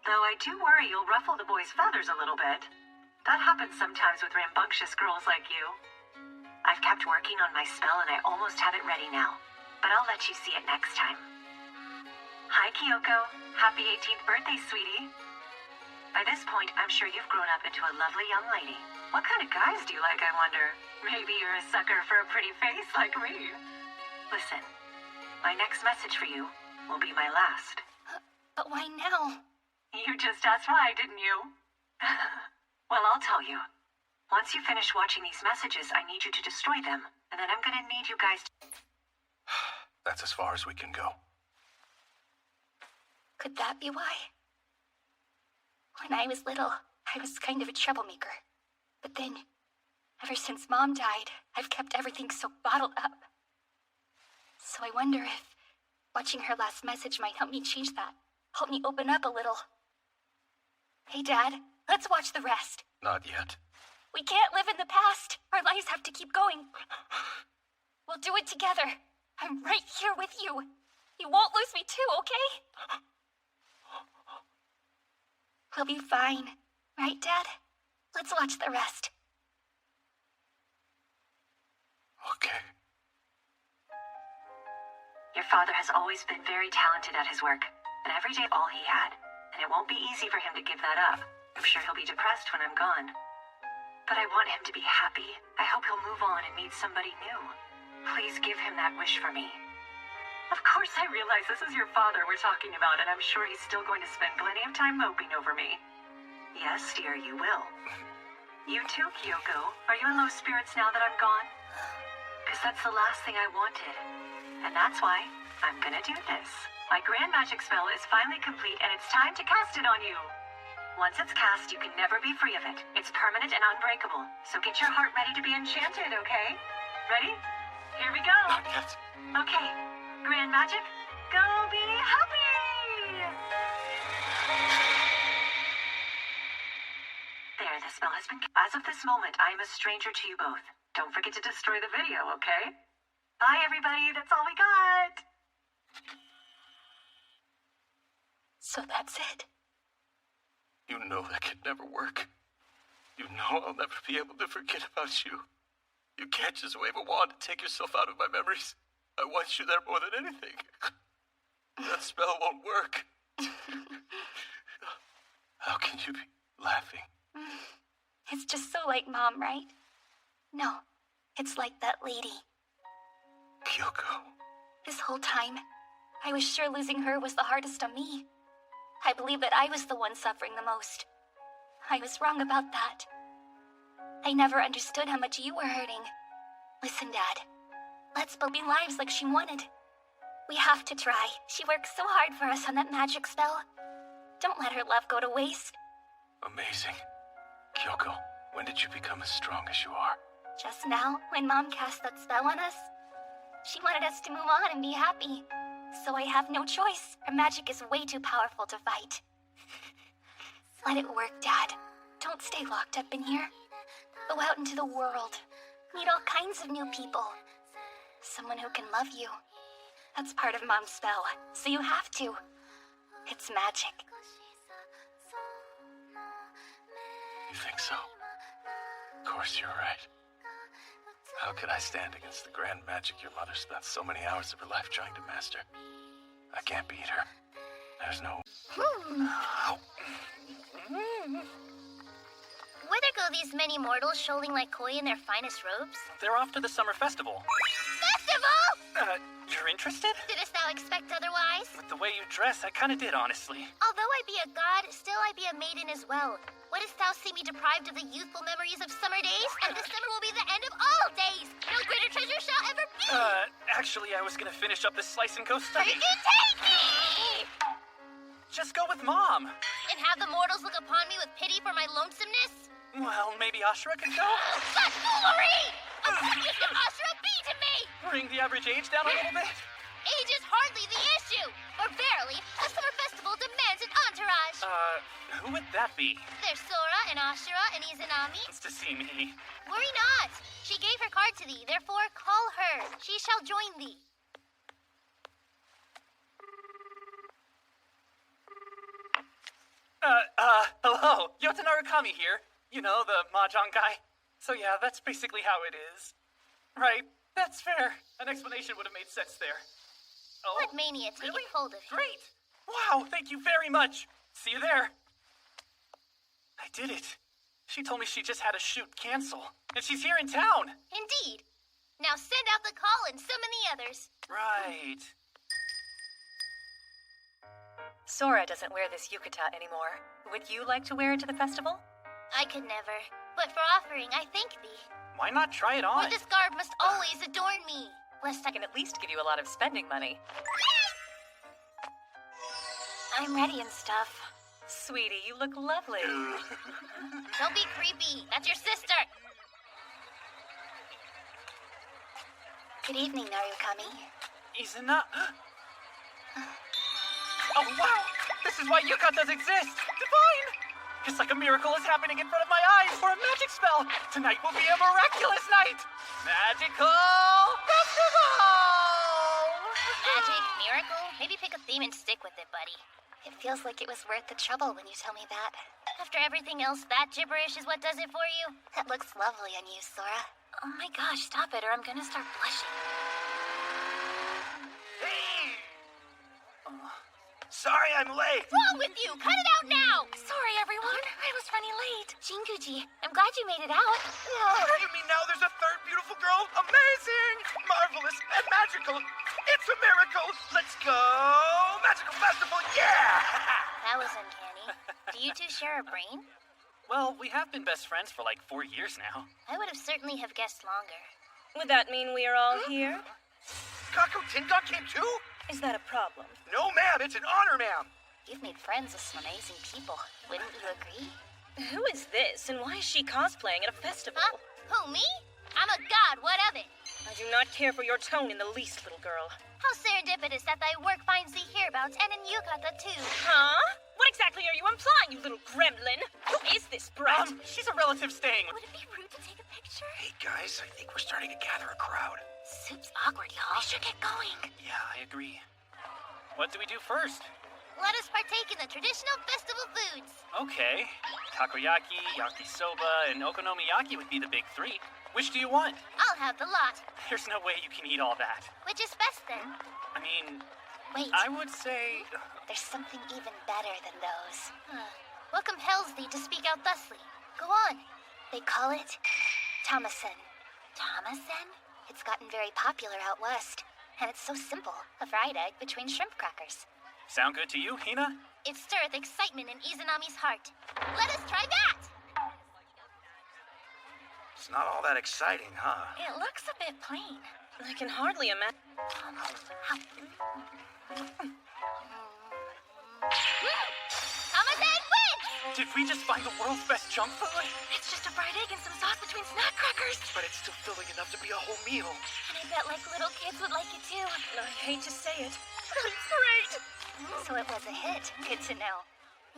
Though I do worry you'll ruffle the boys' feathers a little bit. That happens sometimes with rambunctious girls like you. I've kept working on my spell and I almost have it ready now. But I'll let you see it next time. Hi, Kyoko. Happy 18th birthday, sweetie. By this point, I'm sure you've grown up into a lovely young lady. What kind of guys do you like, I wonder? Maybe you're a sucker for a pretty face like me. Listen, my next message for you will be my last. But why now? You just asked why, didn't you? Well, I'll tell you. Once you finish watching these messages, I need you to destroy them, and then I'm gonna need you guys to... That's as far as we can go. Could that be why? When I was little, I was kind of a troublemaker. But then, ever since Mom died, I've kept everything so bottled up. So I wonder if watching her last message might help me change that. Help me open up a little. Hey, Dad, let's watch the rest. Not yet. We can't live in the past. Our lives have to keep going. We'll do it together. I'm right here with you. You won't lose me too, okay? We'll be fine. Right, Dad? Let's watch the rest. Okay. Your father has always been very talented at his work, and every day all he had, and it won't be easy for him to give that up. I'm sure he'll be depressed when I'm gone. But I want him to be happy. I hope he'll move on and meet somebody new. Please give him that wish for me. Of course I realize this is your father we're talking about, and I'm sure he's still going to spend plenty of time moping over me. Yes, dear, you will. You too, Kyoko. Are you in low spirits now that I'm gone? Because that's the last thing I wanted. And that's why I'm gonna do this. My grand magic spell is finally complete, and it's time to cast it on you. Once it's cast, you can never be free of it. It's permanent and unbreakable. So get your heart ready to be enchanted, okay? Ready? Here we go. Not yet. Okay. Grand magic, go be happy! There, the spell has been... As of this moment, I am a stranger to you both. Don't forget to destroy the video, okay? Bye, everybody. That's all we got. So that's it. You know that could never work. You know I'll never be able to forget about you. You can't just wave a wand and take yourself out of my memories. I want you there more than anything. That spell won't work. How can you be laughing? It's just so like Mom, right? No, it's like that lady. Kyoko. This whole time, I was sure losing her was the hardest on me. I believe that I was the one suffering the most. I was wrong about that. I never understood how much you were hurting. Listen, Dad. Let's build lives like she wanted. We have to try. She worked so hard for us on that magic spell. Don't let her love go to waste. Amazing. Kyoko, when did you become as strong as you are? Just now, when Mom cast that spell on us, she wanted us to move on and be happy. So I have no choice. Her magic is way too powerful to fight. Let it work, Dad. Don't stay locked up in here. Go out into the world. Meet all kinds of new people. Someone who can love you. That's part of Mom's spell, so you have to. It's magic. You think so? Of course you're right. How could I stand against the grand magic your mother spent so many hours of her life trying to master? I can't beat her. There's no... Whither go these many mortals strolling like koi in their finest robes? They're off to the summer festival. Festival? You're interested? Didst thou expect otherwise? With the way you dress, I kinda did, honestly. Although I be a god, still I be a maiden as well. Wouldst thou see me deprived of the youthful memories of summer days? And this summer will be the end of all days! No greater treasure shall ever be! Actually, I was gonna finish up this slice and go study. Take me! Just go with Mom. And have the mortals look upon me with pity for my lonesomeness? Well, maybe Ashura could go? Such foolery! Of what use can Ashura be to me? Bring the average age down a little bit? Age is hardly the issue, for verily, the summer festival demands an entourage. Who would that be? There's Sora and Ashura and Izanami. It's to see me. Worry not. She gave her card to thee, therefore call her. She shall join thee. Hello. Yota Narukami here. You know, the Mahjong guy. So yeah, that's basically how it is. Right, that's fair. An explanation would have made sense there. Oh, Let Mania take hold of him. Great! Wow, thank you very much. See you there. I did it. She told me she just had a shoot cancel, and she's here in town. Indeed. Now send out the call and summon the others. Right. Sora doesn't wear this yukata anymore. Would you like to wear it to the festival? I could never. but for offering, I thank thee. Why not try it For on? this garb must always adorn me. Lest I can at least give you a lot of spending money. I'm ready and stuff. Sweetie, you look lovely. Don't be creepy. That's your sister. Good evening, Narukami. Oh, wow! This is why Yukatas exist! Divine! It's like a miracle is happening in front of my eyes for a magic spell! Tonight will be a miraculous night! Magical Festival! Magic, miracle? Maybe pick a theme and stick with it, buddy. It feels like it was worth the trouble when you tell me that. After everything else, that gibberish is what does it for you? That looks lovely on you, Sora. Oh my gosh, stop it or I'm gonna start blushing. Sorry I'm late. What's wrong with you? Cut it out now! Sorry, everyone. I was running late. Jinguji, I'm glad you made it out. You mean now there's a third beautiful girl? Amazing! Marvelous and magical! It's a miracle! Let's go! Magical Festival, yeah! That was uncanny. Do you two share a brain? Well, we have been best friends for like 4 years now. I would have certainly have guessed longer. Would that mean we are all here? Kako Tingon came too? Is that a problem? No, ma'am. It's an honor, ma'am. You've made friends with some amazing people. Wouldn't you agree? Who is this, and why is she cosplaying at a festival? Huh? Who, me? I'm a god, what of it? I do not care for your tone in the least, little girl. How serendipitous that thy work finds thee hereabouts, and in Yukata too. Huh? What exactly are you implying, you little gremlin? Who is this brat? She's a relative staying. Would it be rude to take a picture? Hey, guys, I think we're starting to gather a crowd. Soup's awkward, y'all. We should get going. Yeah, I agree. What do we do first? Let us partake in the traditional festival foods. Okay. Takoyaki, yakisoba, and okonomiyaki would be the big three. Which do you want? I'll have the lot. There's no way you can eat all that. Which is best then? I mean, wait. I would say... There's something even better than those. What compels thee to speak out thusly? Go on. They call it Thomasen. Thomasen? It's gotten very popular out west. And it's so simple. A fried egg between shrimp crackers. Sound good to you, Hina? It stirreth excitement in Izanami's heart. Let us try that! It's not all that exciting, huh? It looks a bit plain. I can hardly imagine. Thomasen wins! Did we just find the world's best junk food? It's just a fried egg and some sauce between snack crackers. But it's still filling enough to be a whole meal. And I bet like little kids would like it too. I hate to say it. It's great! So it was a hit. Good to know.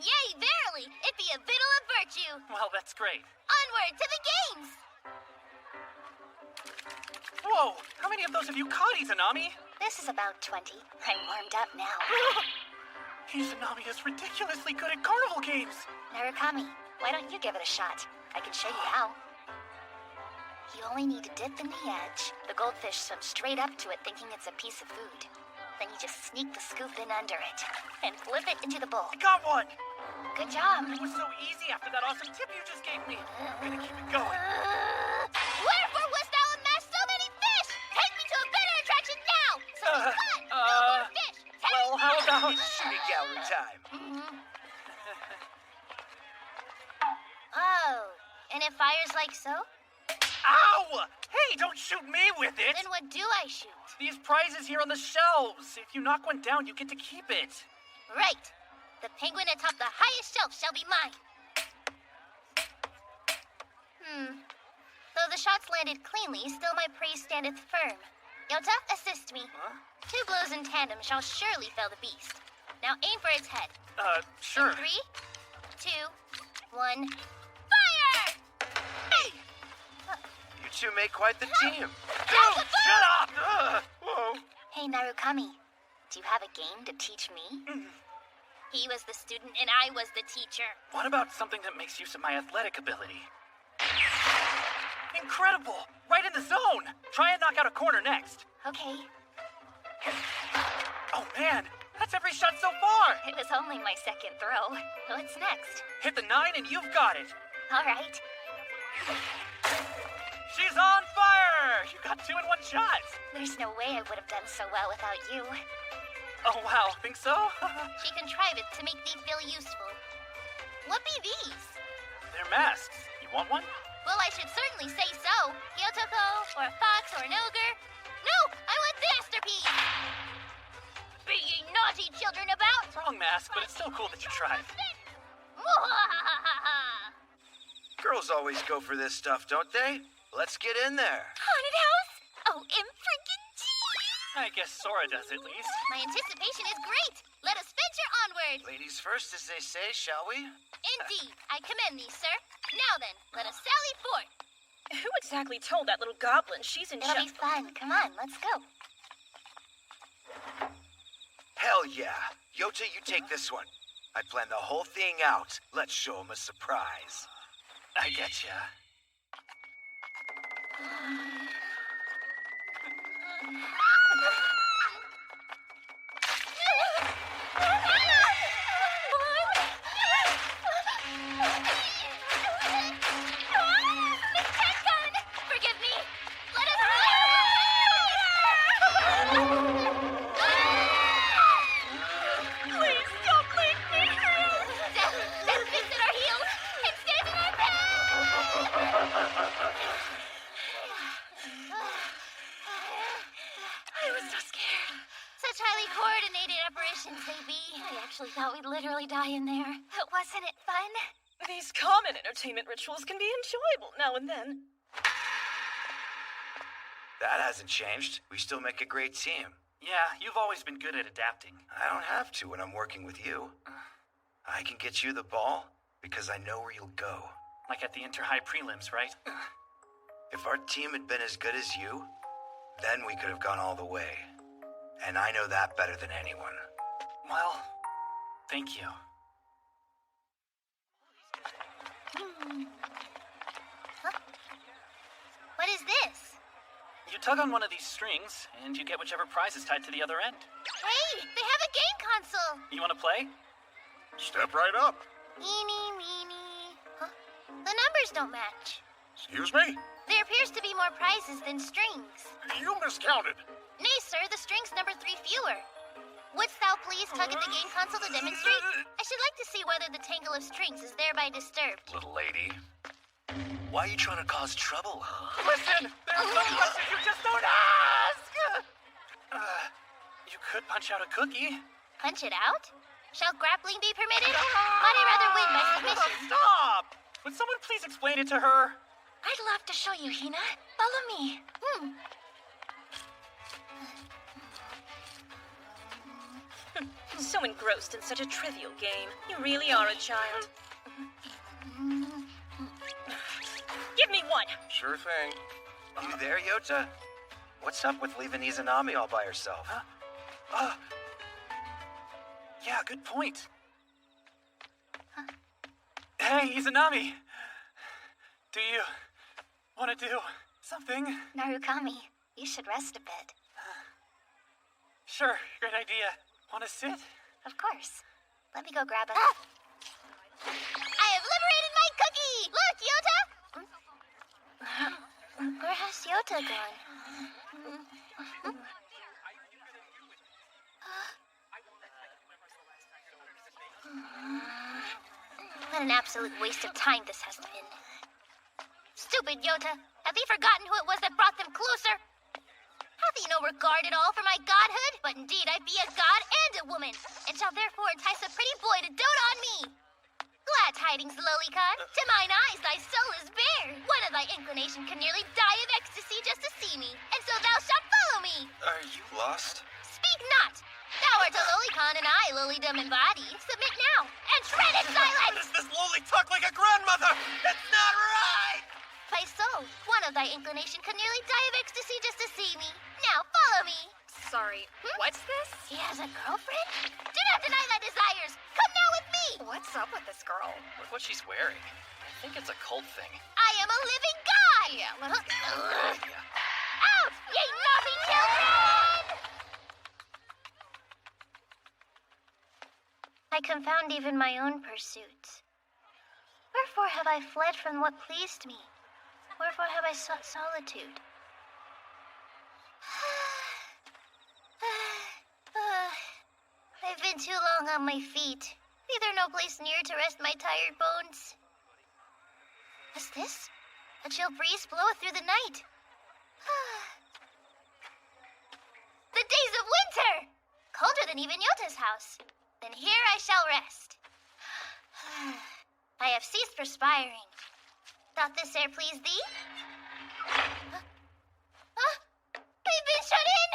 Yay, verily! It be a victual of virtue! Well, that's great. Onward to the games! Whoa! How many of those have you caught, Izanami? This is about 20. I'm warmed up now. Izanami is ridiculously good at carnival games. Narukami, why don't you give it a shot? I can show you how. You only need to dip in the edge. The goldfish swims straight up to it thinking it's a piece of food. Then you just sneak the scoop in under it and flip it into the bowl. I got one! Good job. It was so easy after that awesome tip you just gave me. I'm gonna keep it going. Wherefore wast thou amassed so many fish? Take me to a better attraction now! So cut! No more fish! Well, how about... Shooting gallery time. Oh, and it fires like so? Ow! Hey, don't shoot me with it! Then what do I shoot? These prizes here on the shelves. If you knock one down, you get to keep it. Right. The penguin atop the highest shelf shall be mine. Though the shots landed cleanly, still my praise standeth firm. Yota, assist me. Huh? 2 blows in tandem shall surely fell the beast. Now aim for its head. Sure. In 3, 2, 1, fire! Hey! You two make quite the team. Dude, shut up! Whoa. Hey, Narukami, do you have a game to teach me? He was the student and I was the teacher. What about something that makes use of my athletic ability? Incredible! Right in the zone! Try and knock out a corner next. Okay. Oh man, that's every shot so far! It was only my second throw. What's next? Hit the 9 and you've got it. All right. She's on fire! You got 2 in 1 shot. There's no way I would have done so well without you. Oh wow, think so? She contriveth to make thee feel useful. What be these? They're masks. You want one? Well, I should certainly say so. Hyotoko, or a fox, or an ogre. No, I want the masterpiece! Be ye naughty children about! Wrong mask, but it's still cool that you tried. Girls always go for this stuff, don't they? Let's get in there. Haunted house? Oh, freaking I guess Sora does at least. My anticipation is great. Let us venture onward. Ladies first, as they say, shall we? Indeed, I commend thee, sir. Now then, let us sally forth. Who exactly told that little goblin she's in It'll be fun. Come on, let's go. Hell yeah. Yota, you take this one. I planned the whole thing out. Let's show him a surprise. I getcha. Forgive me. Let us Please don't leave me. Death spits at our heels and stands in our I was so scared. Such highly coordinated apparitions they be. I actually thought we'd literally die in there. Wasn't it fun? These common entertainment rituals can be enjoyable now and then. That hasn't changed. We still make a great team. Yeah, you've always been good at adapting. I don't have to when I'm working with you. I can get you the ball because I know where you'll go. Like at the Inter-High prelims, right? If our team had been as good as you, then we could have gone all the way. And I know that better than anyone. Well, thank you. Huh? What is this? You tug on one of these strings, and you get whichever prize is tied to the other end. Hey, they have a game console. You want to play? Step right up. Eeny, meeny. Huh? The numbers don't match. Excuse me? There appears to be more prizes than strings. You miscounted. Nay, sir, the strings number 3 fewer. Wouldst thou please tug at the game console to demonstrate? I should like to see whether the tangle of strings is thereby disturbed. Little lady. Why are you trying to cause trouble? Listen! There's no questions you just don't ask! You could punch out a cookie. Punch it out? Shall grappling be permitted? Might I rather win by submission? Stop! Would someone please explain it to her? I'd love to show you, Hina. Follow me. So engrossed in such a trivial game. You really are a child. Give me one! Sure thing. You there, Yota? What's up with leaving Izanami all by herself? Yeah, good point. Hey, Izanami! Do you want to do something? Narukami, you should rest a bit. Sure, great idea. Want to sit? Of course. Let me go grab a... I have liberated my cookie! Look, Yota! Where has Yota gone? What an absolute waste of time this has been. Stupid Yota! Have they forgotten who it was that brought them closer? Hath he no regard at all for my godhood? But indeed I be a god and a woman, and shall therefore entice a pretty boy to dote on me. Glad tidings, Lolicon. To mine eyes thy soul is bare. One of thy inclination can nearly die of ecstasy just to see me, and so thou shalt follow me. Are you lost? Speak not! Thou art a Lolicon and I, lolydom in body. Submit now, and tread in silence! Why does this loli talk like a grandmother? It's not right! Thy soul, one of thy inclination can nearly die of ecstasy just to see me. Now follow me. Sorry, what's this? He has a girlfriend? Do not deny thy desires. Come now with me. What's up with this girl? Look what she's wearing. I think it's a cult thing. I am a living god. Yeah, let's go. Out, ye naughty children! I confound even my own pursuits. Wherefore have I fled from what pleased me? Wherefore have I sought solitude? I've been too long on my feet. Be there no place near to rest my tired bones? What's this? A chill breeze bloweth through the night. The days of winter! Colder than even Yota's house. Then here I shall rest. I have ceased perspiring. Doth this air please thee? We've been shut in!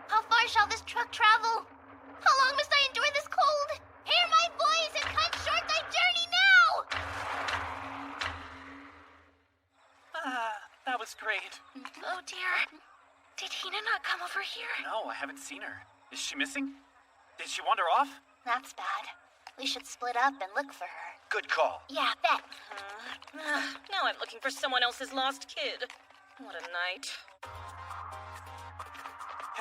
How far shall this truck travel? How long must I endure this cold? Hear my voice and cut short thy journey now! That was great. Oh dear. Did Hina not come over here? No, I haven't seen her. Is she missing? Did she wander off? That's bad. We should split up and look for her. Good call. Yeah, bet. Now I'm looking for someone else's lost kid. What a night.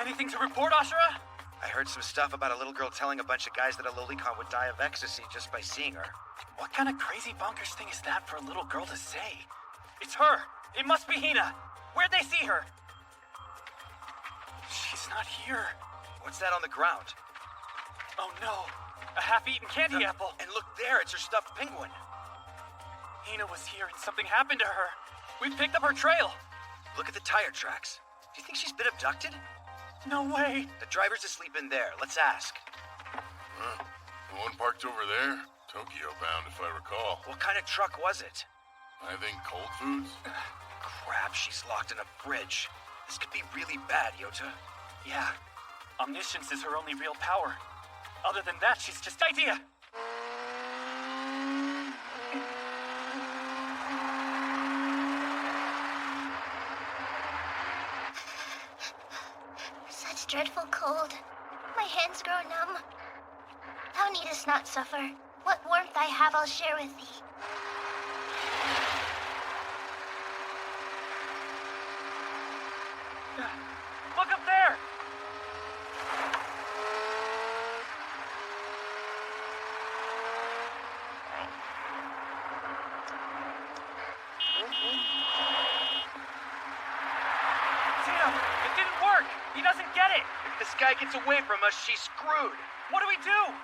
Anything to report, Ashura? I heard some stuff about a little girl telling a bunch of guys that a lolicon would die of ecstasy just by seeing her. What kind of crazy bonkers thing is that for a little girl to say? It's her! It must be Hina! Where'd they see her? She's not here. What's that on the ground? Oh no! A half-eaten candy apple! And look there, it's her stuffed penguin. Hina was here and something happened to her. We picked up her trail. Look at the tire tracks. Do you think she's been abducted? No way. The driver's asleep in there. Let's ask. The one parked over there? Tokyo bound, if I recall. What kind of truck was it? I think Cold Foods? Crap, she's locked in a fridge. This could be really bad, Yota. Yeah. Omniscience is her only real power. Other than that, she's just idea. Such dreadful cold. My hands grow numb. Thou needest not suffer. What warmth I have I'll share with thee. Look up there! Sam, it didn't work! He doesn't get it! If this guy gets away from us, she's screwed. What do we do?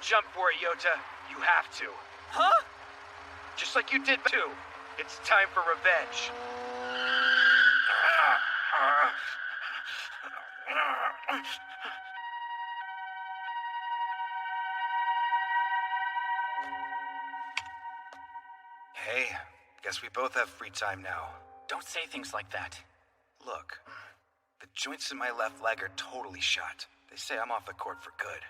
Jump for it, Yota. You have to. Huh? Just like you did too. It's time for revenge. Hey, guess we both have free time now. Don't say things like that. Look, the joints in my left leg are totally shot. They say I'm off the court for good.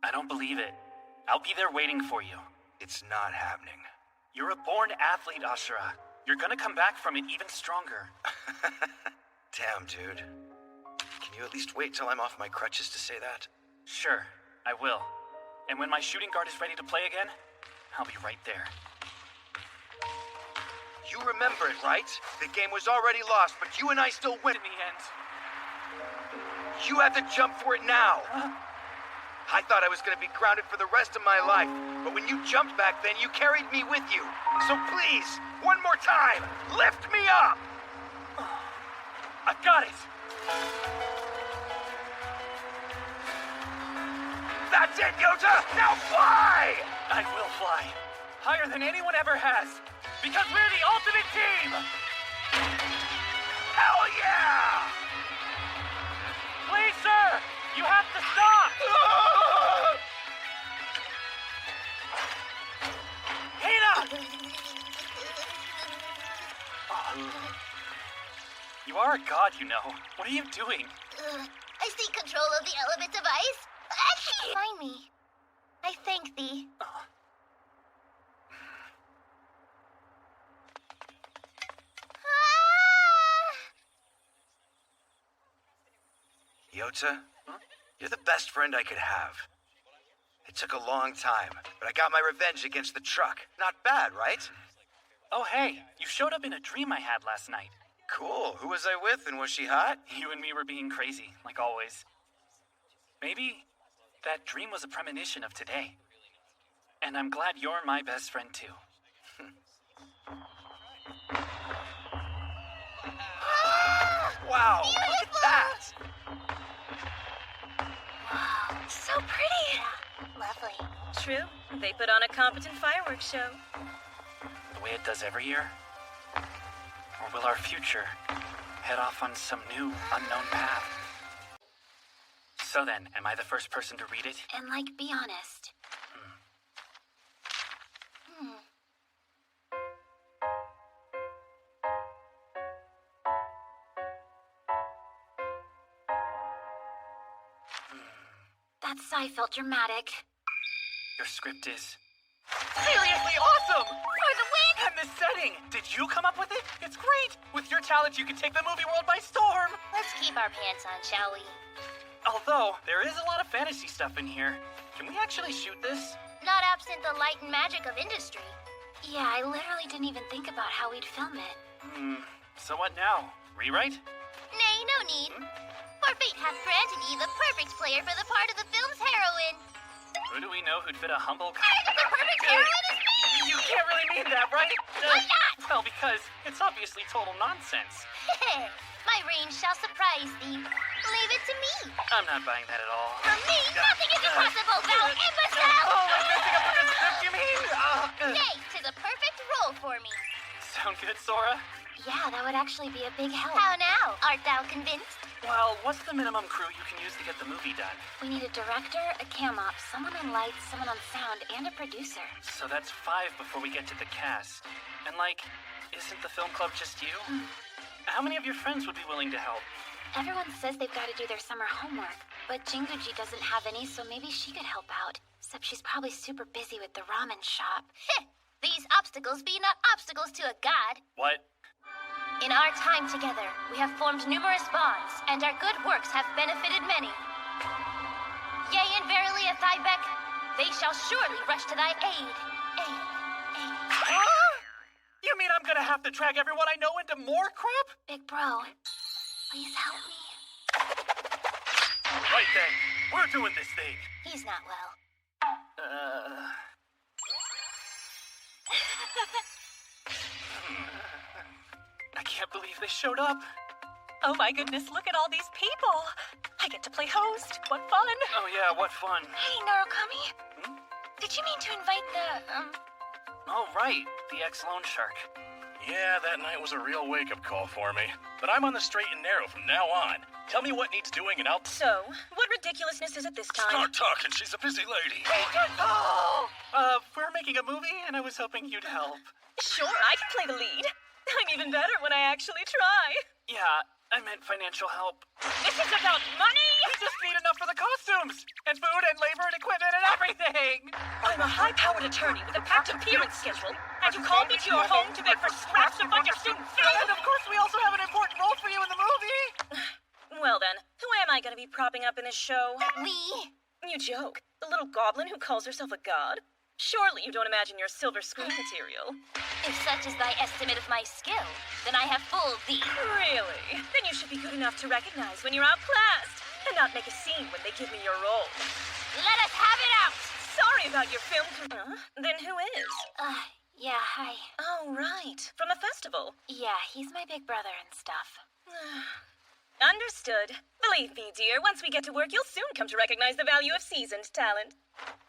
I don't believe it. I'll be there waiting for you. It's not happening. You're a born athlete, Ashura. You're gonna come back from it even stronger. Damn, dude. Can you at least wait till I'm off my crutches to say that? Sure, I will. And when my shooting guard is ready to play again, I'll be right there. You remember it, right? The game was already lost, but you and I still win in the end. You have to jump for it now. Huh? I thought I was going to be grounded for the rest of my life, but when you jumped back then, you carried me with you. So please, one more time, lift me up! I've got it! That's it, Yota! Now fly! I will fly. Higher than anyone ever has. Because we're the ultimate team! Hell yeah! Please, sir! You have to stop! Hina! You are a god, you know. What are you doing? I seek control of the element of ice. Find me. I thank thee. Yota, you're the best friend I could have. It took a long time, but I got my revenge against the truck. Not bad, right? Oh, hey, you showed up in a dream I had last night. Cool. Who was I with, and was she hot? You and me were being crazy, like always. Maybe that dream was a premonition of today. And I'm glad you're my best friend, too. Wow, look at that! Wow, so They put on a competent fireworks show. The way it does every year? Or will our future head off on some new, unknown path? So then, am I the first person to read it? And, be honest. That sigh felt dramatic. Your script is... Seriously awesome! For the win! And the setting! Did you come up with it? It's great! With your talent, you can take the movie world by storm! Let's keep our pants on, shall we? Although, there is a lot of fantasy stuff in here. Can we actually shoot this? Not absent the light and magic of industry. Yeah, I literally didn't even think about how we'd film it. So what now? Rewrite? Nay, no need. For fate hath granted ye the perfect player for the part of the film's heroine. Who do we know who'd fit a humble... The perfect heroine is me! You can't really mean that, right? Why not? Well, because it's obviously total nonsense. My range shall surprise thee. Leave it to me. I'm not buying that at all. From me, nothing is impossible, thou imbecile! Oh, like messing up a good script, you mean? Nay, 'tis a perfect role for me. Sound good, Sora? Yeah, that would actually be a big help. How now? Art thou convinced? Well, what's the minimum crew you can use to get the movie done? We need a director, a cam op, someone on lights, someone on sound, and a producer. So that's 5 before we get to the cast. And isn't the film club just you? How many of your friends would be willing to help? Everyone says they've got to do their summer homework, but Jinguji doesn't have any, so maybe she could help out. Except she's probably super busy with the ramen shop. These obstacles be not obstacles to a god. What? In our time together, we have formed numerous bonds, and our good works have benefited many. Yea, and verily, Athaibeck, they shall surely rush to thy aid. You mean I'm gonna have to drag everyone I know into more crap? Big bro, please help me. Right then, we're doing this thing. He's not well. I can't believe they showed up. Oh my goodness, look at all these people. I get to play host. What fun. Oh yeah, what fun. Hey, Narukami. Did you mean to invite the, Oh, right. The ex-loan shark. Yeah, that night was a real wake-up call for me. But I'm on the straight and narrow from now on. Tell me what needs doing and I'll... So, what ridiculousness is it this time? Start talking, she's a busy lady. We're making a movie, and I was hoping you'd help. Sure, I can play the lead. I'm even better when I actually try. Yeah, I meant financial help. This is about money! We just need enough for the costumes! And food and labor and equipment and everything! I'm a high-powered attorney with a packed appearance schedule, and you called me to your home to beg for scraps to fund your student fee? And of course we also have an important role for you in the movie! Well then, who am I gonna be propping up in this show? We? You joke. The little goblin who calls herself a god? Surely you don't imagine you're silver screen material. If such is thy estimate of my skill, then I have fooled thee. Really? Then you should be good enough to recognize when you're outclassed, and not make a scene when they give me your role. Let us have it out! Sorry about your film Then who is? Yeah, hi. Oh, right. From the festival. Yeah, he's my big brother and stuff. Understood. Believe me, dear, once we get to work, you'll soon come to recognize the value of seasoned talent.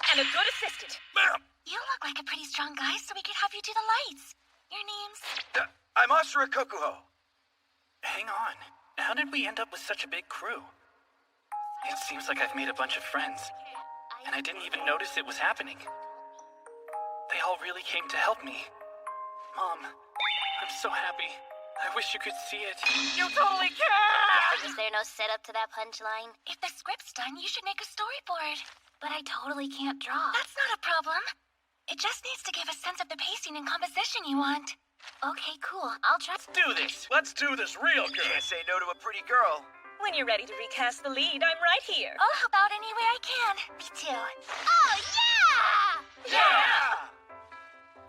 And a good assistant. Ma'am! You look like a pretty strong guy, so we could have you do the lights. Your name's... I'm Ashura Kokuho. Hang on. How did we end up with such a big crew? It seems like I've made a bunch of friends, and I didn't even notice it was happening. They all really came to help me. Mom, I'm so happy. I wish you could see it. You totally can! Is there no setup to that punchline? If the script's done, you should make a storyboard. But I totally can't draw. That's not a problem. It just needs to give a sense of the pacing and composition you want. Okay, cool. I'll try. Let's do this. Let's do this real good. Can't say no to a pretty girl. When you're ready to recast the lead, I'm right here. I'll help out any way I can. Me too. Oh, yeah! Yeah!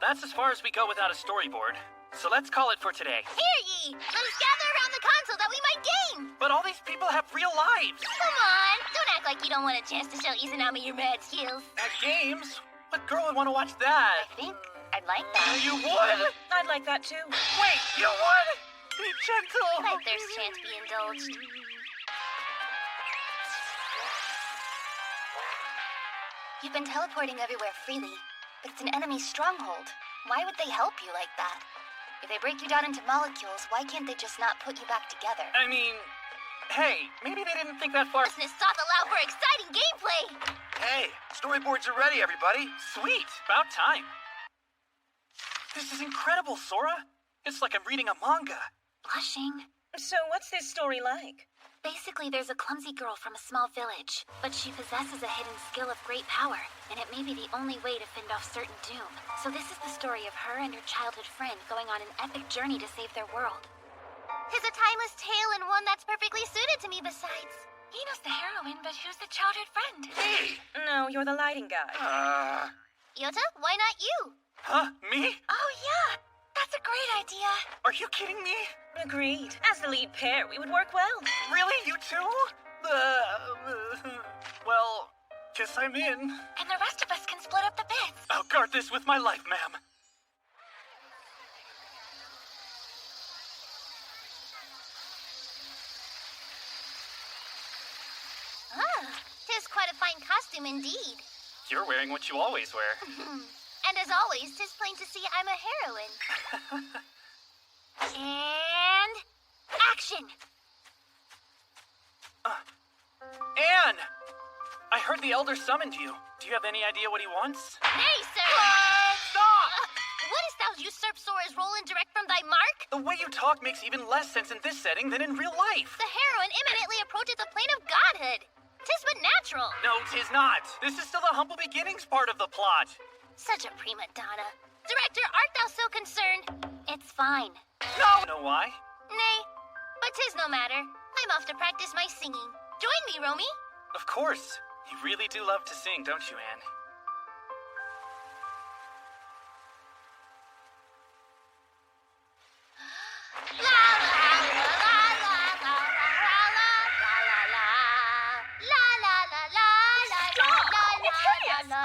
That's as far as we go without a storyboard. So let's call it for today. Hear ye! Let us gather around the console that we might game! But all these people have real lives! Come on! Don't act like you don't want a chance to show Izanami your mad skills. At games? What girl would want to watch that? I think I'd like that. You would? I'd like that too. Wait, you would? Be gentle! My thirst chance be indulged. You've been teleporting everywhere freely. but it's an enemy stronghold. Why would they help you like that? If they break you down into molecules, why can't they just not put you back together? I mean, hey, maybe they didn't think that far. Business doth allow for exciting gameplay. Hey, storyboards are ready, everybody. Sweet, about time. This is incredible, Sora. It's like I'm reading a manga. Blushing. So what's this story like? Basically, there's a clumsy girl from a small village, but she possesses a hidden skill of great power, and it may be the only way to fend off certain doom. So this is the story of her and her childhood friend going on an epic journey to save their world. Tis a timeless tale and one that's perfectly suited to me besides. Ina's the heroine, but who's the childhood friend? Hey! No, you're the lighting guy. Yota, why not you? Huh? Me? Oh, yeah. That's a great idea. Are you kidding me? Agreed. As the lead pair, we would work well. Really? You too? Well, guess I'm in. And the rest of us can split up the bits. I'll guard this with my life, ma'am. Ah, tis quite a fine costume indeed. You're wearing what you always wear. And as always, tis plain to see I'm a heroine. And action! Anne! I heard the Elder summoned you. Do you have any idea what he wants? Nay, sir! Stop! Wouldst thou usurp Sora's role and direct from thy mark? The way you talk makes even less sense in this setting than in real life. The heroine imminently approacheth the plane of godhood. Tis but natural. No, 'tis not. This is still the humble beginnings part of the plot. Such a prima donna. Director, art thou so concerned? It's fine. No! Know why? Nay, but 'tis no matter. I'm off to practice my singing. Join me, Romy. Of course. You really do love to sing, don't you, Anne?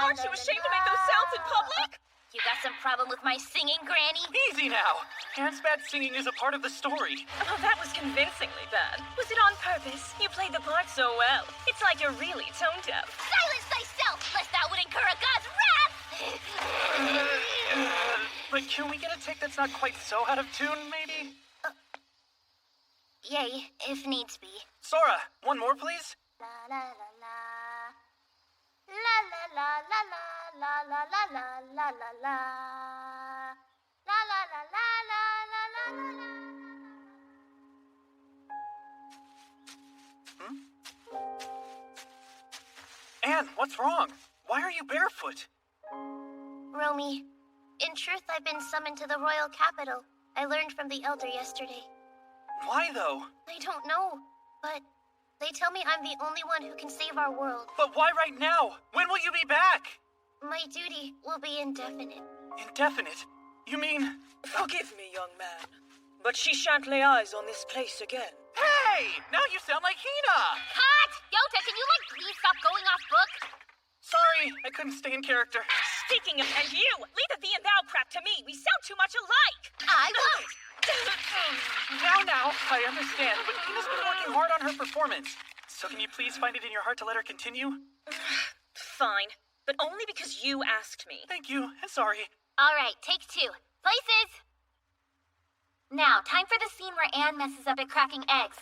Aren't you ashamed to make those sounds in public? You got some problem with my singing, Granny? Easy now. Anne's bad singing is a part of the story. Oh, that was convincingly bad. Was it on purpose? You played the part so well. It's like you're really tone deaf. Silence thyself, lest thou would incur a god's wrath! But can we get a take that's not quite so out of tune, maybe? Yay, if needs be. Sora, one more, please? La la la la. La la la la la la la la la la la. La la la la la la la la. Anne, what's wrong? Why are you barefoot? Romy, in truth, I've been summoned to the royal capital. I learned from the Elder yesterday. Why, though? I don't know, but they tell me I'm the only one who can save our world. But why right now? When will you be back? My duty will be indefinite. Indefinite? You mean... Forgive me, young man, but she shan't lay eyes on this place again. Hey! Now you sound like Hina! Cut! Yota, can you, please stop going off book? Sorry, I couldn't stay in character. Speaking of, and you, leave the thee and thou crap to me. We sound too much alike. I won't. Now, I understand, but Hina's been working hard on her performance. So can you please find it in your heart to let her continue? Fine, but only because you asked me. Thank you, and sorry. All right, take two. Places! Now, time for the scene where Anne messes up at cracking eggs.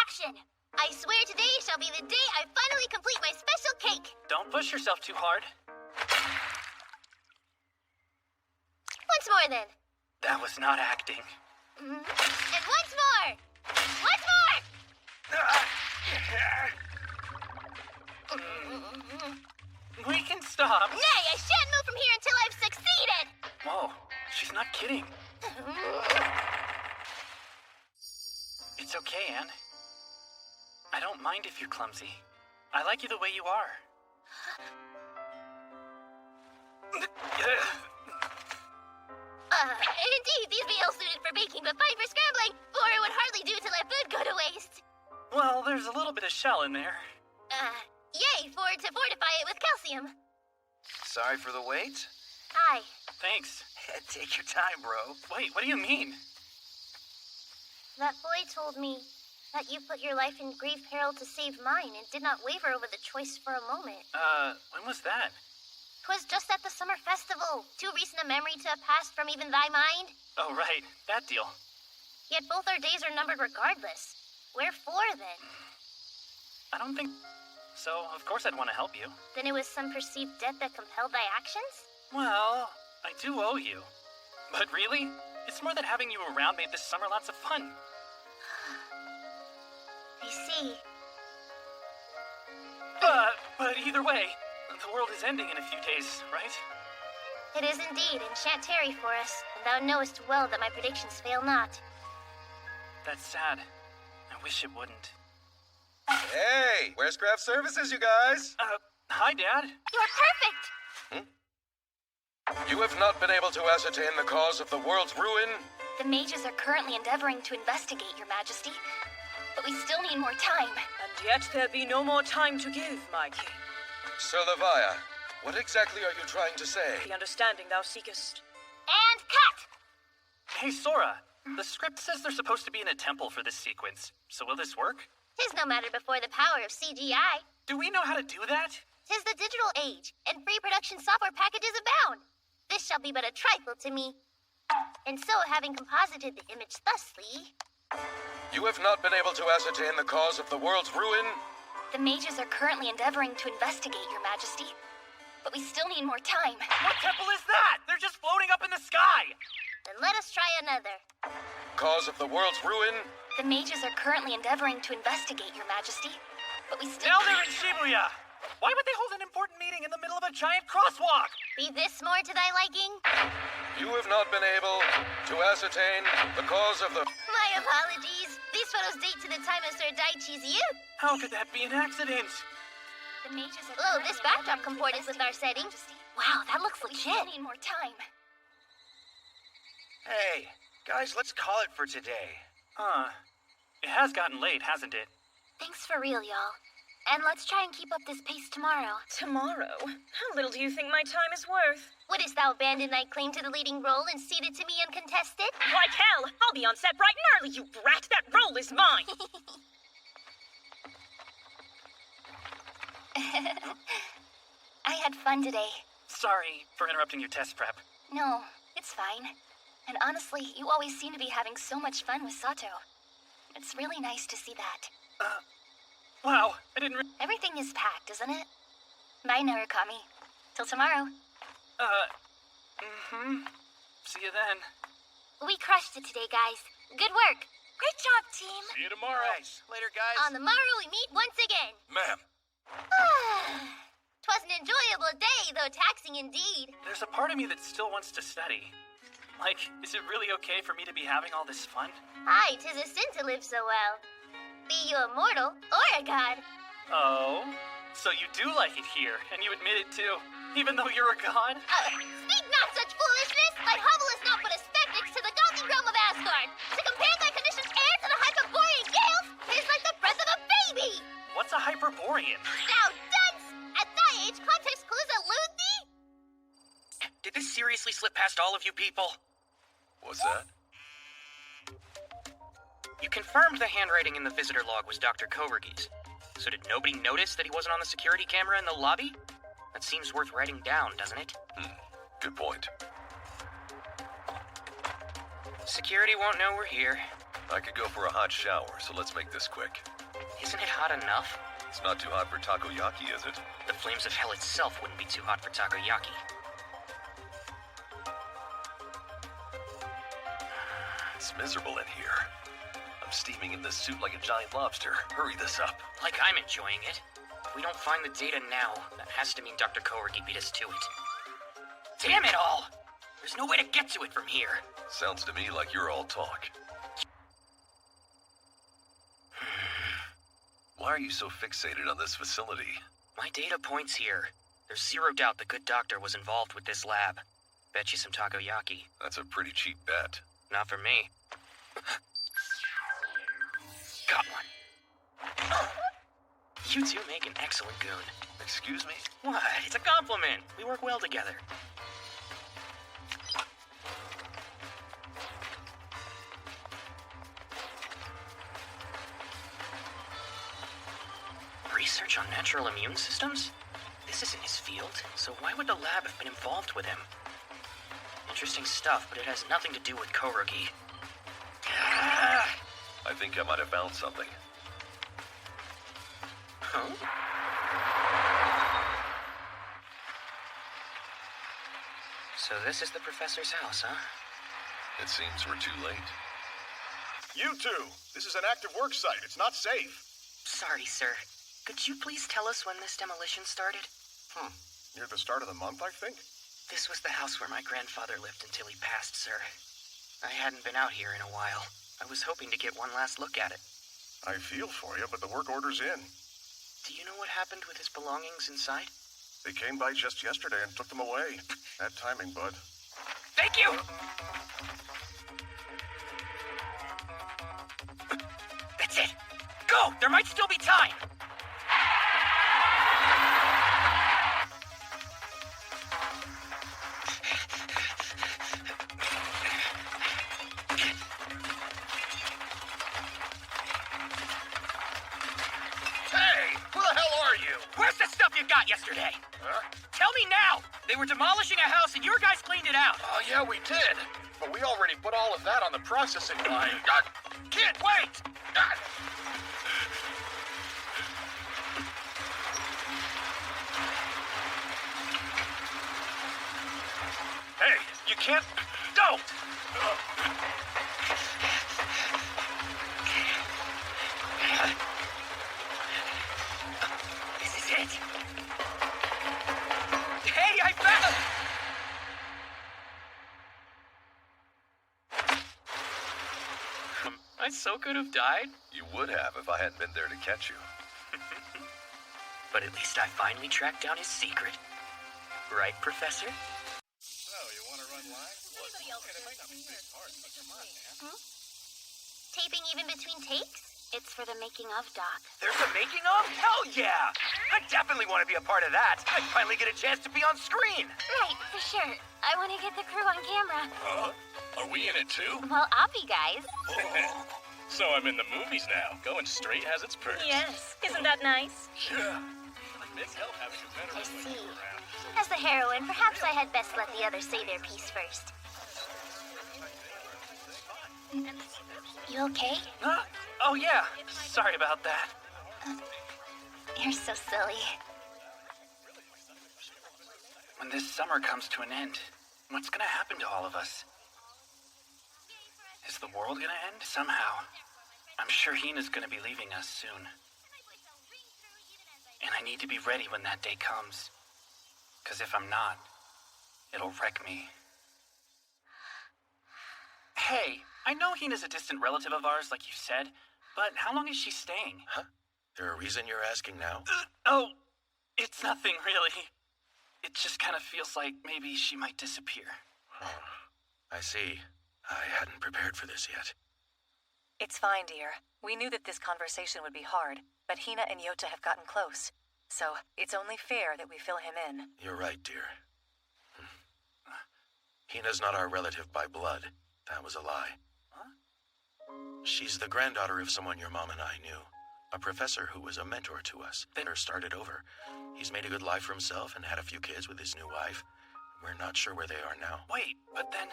Action! I swear today shall be the day I finally complete my special cake. Don't push yourself too hard. Once more, then. That was not acting. And once more! Once more! We can stop. Nay, I shan't move from here until I've succeeded! Whoa, she's not kidding. It's okay, Anne. I don't mind if you're clumsy. I like you the way you are. Indeed, these be ill-suited for baking, but fine for scrambling, for it would hardly do to let food go to waste. Well, there's a little bit of shell in there. Yay, to fortify it with calcium. Sorry for the wait. Aye. Thanks. Take your time, bro. Wait, what do you mean? That boy told me that you put your life in grave peril to save mine and did not waver over the choice for a moment. When was that? 'Twas just at the summer festival. Too recent a memory to have passed from even thy mind. Oh, right. That deal. Yet both our days are numbered regardless. Wherefore, then? I don't think... So, of course I'd want to help you. Then it was some perceived debt that compelled thy actions? Well, I do owe you. But really, it's more that having you around made this summer lots of fun. I see. But either way, the world is ending in a few days, right? It is indeed, and shan't tarry for us, and thou knowest well that my predictions fail not. That's sad. I wish it wouldn't. Hey, where's craft services, you guys? Hi, Dad. You are perfect! You have not been able to ascertain the cause of the world's ruin? The mages are currently endeavoring to investigate, Your Majesty. But we still need more time. And yet there be no more time to give, my king. Sir Leviah, what exactly are you trying to say? The understanding thou seekest. And cut! Hey, Sora. The script says they're supposed to be in a temple for this sequence. So will this work? 'Tis no matter before the power of CGI. Do we know how to do that? 'Tis the digital age, and free production software packages abound. This shall be but a trifle to me. And so, having composited the image thusly... You have not been able to ascertain the cause of the world's ruin? The mages are currently endeavoring to investigate, Your Majesty. But we still need more time. What temple is that? They're just floating up in the sky! Then let us try another. Cause of the world's ruin? The mages are currently endeavoring to investigate, Your Majesty. But we still... Now they're in Shibuya! Why would they hold an important meeting in the middle of a giant crosswalk? Be this more to thy liking? You have not been able to ascertain the cause of the... My apologies. These photos date to the time of Sir Daichi's youth. How could that be an accident? The mages are... Oh, this backdrop comported with our setting. Wow, that looks We still legit. need more time. Hey, guys, let's call it for today. It has gotten late, hasn't it? Thanks for real, y'all. And let's try and keep up this pace tomorrow. Tomorrow? How little do you think my time is worth? Wouldst thou abandon thy claim to the leading role and cede it to me uncontested? Like hell! I'll be on set bright and early, you brat! That role is mine! I had fun today. Sorry for interrupting your test prep. No, it's fine. And honestly, you always seem to be having so much fun with Sato. It's really nice to see that. Wow, I didn't Everything is packed, isn't it? Bye, Narukami. Till tomorrow. See you then. We crushed it today, guys. Good work. Great job, team. See you tomorrow. Nice. Later, guys. On the morrow, we meet once again. Ma'am. 'Twas an enjoyable day, though taxing indeed. There's a part of me that still wants to study. Like, is it really okay for me to be having all this fun? Aye, 'tis a sin to live so well. Be you a mortal or a god. Oh? So you do like it here, and you admit it too, even though you're a god? Speak not such foolishness! Thy hovel is not but a speck next to the godly realm of Asgard. To compare thy conditioned air to the Hyperborean gales is like the breath of a baby! What's a Hyperborean? Thou dunce! At thy age, context clues elude thee? Did this seriously slip past all of you people? What's that? You confirmed the handwriting in the visitor log was Dr. Kovergi's. So did nobody notice that he wasn't on the security camera in the lobby? That seems worth writing down, doesn't it? Good point. Security won't know we're here. I could go for a hot shower, so let's make this quick. Isn't it hot enough? It's not too hot for takoyaki, is it? The flames of hell itself wouldn't be too hot for takoyaki. It's miserable in here. I'm steaming in this suit like a giant lobster. Hurry this up. Like I'm enjoying it. If we don't find the data now, that has to mean Dr. Kovergi beat us to it. Damn it all! There's no way to get to it from here. Sounds to me like you're all talk. Why are you so fixated on this facility? My data points here. There's zero doubt the good doctor was involved with this lab. Bet you some takoyaki. That's a pretty cheap bet. Not for me. Got one. You two make an excellent goon. Excuse me? What? It's a compliment. We work well together. Research on natural immune systems? This This isn't his field, so why would the lab have been involved with him? Interesting stuff, but it has nothing to do with Korugi. I think I might have found something. Huh? So this is the professor's house, huh? It seems we're too late. You two, this is an active work site. It's not safe. Sorry, sir. Could you please tell us when this demolition started? Near the start of the month, I think. This was the house where my grandfather lived until he passed, sir. I hadn't been out here in a while. I was hoping to get one last look at it. I feel for you, but the work order's in. Do you know what happened with his belongings inside? They came by just yesterday and took them away. Bad timing, bud. Thank you! That's it! Go! There might still be time! Hey, who the hell are you? Where's the stuff you got yesterday? Huh? Tell me now! They were demolishing a house and your guys cleaned it out! Oh, yeah, we did. But we already put all of that on the processing line. Kid, wait! Hey, you can't... Don't! This is it! Hey, I found... I so could have died. You would have if I hadn't been there to catch you. But at least I finally tracked down his secret. Right, Professor? So, you want to run live? Taping even between takes? It's for the making of, Doc. There's a making of? Hell yeah! I definitely want to be a part of that. I finally get a chance to be on screen. Right, for sure. I want to get the crew on camera. Are we in it too? Well, I'll be, guys. So I'm in the movies now. Going straight has its perks. Yes, isn't that nice? Yeah. It's help having a I veteran see. like you around. As the heroine, perhaps I had best let the others say their piece first. You okay? Huh? Oh, yeah. Sorry about that. You're so silly. When this summer comes to an end, what's gonna happen to all of us? Is the world gonna end? Somehow. I'm sure Hina's gonna be leaving us soon. And I need to be ready when that day comes. 'Cause if I'm not, it'll wreck me. Hey, I know Hina's a distant relative of ours, like you said, but how long is she staying? Huh? There a reason you're asking now? Oh, it's nothing really. It just kind of feels like maybe she might disappear. Oh, I see. I hadn't prepared for this yet. It's fine, dear. We knew that this conversation would be hard, but Hina and Yota have gotten close. So, it's only fair that we fill him in. You're right, dear. Hina's not our relative by blood. That was a lie. Huh? She's the granddaughter of someone your mom and I knew. A professor who was a mentor to us. Then started over. He's made a good life for himself and had a few kids with his new wife. We're not sure where they are now. Wait, but then,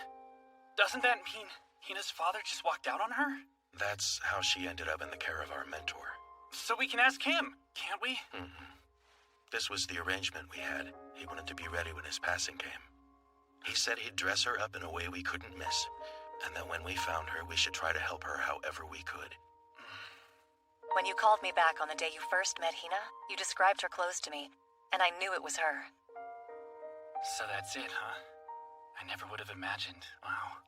doesn't that mean Hina's father just walked out on her? That's how she ended up in the care of our mentor. So we can ask him, can't we? This was the arrangement we had. He wanted to be ready when his passing came. He said he'd dress her up in a way we couldn't miss, and that when we found her, we should try to help her however we could. When you called me back on the day you first met Hina, you described her clothes to me, and I knew it was her. So that's it, huh? I never would have imagined. Wow.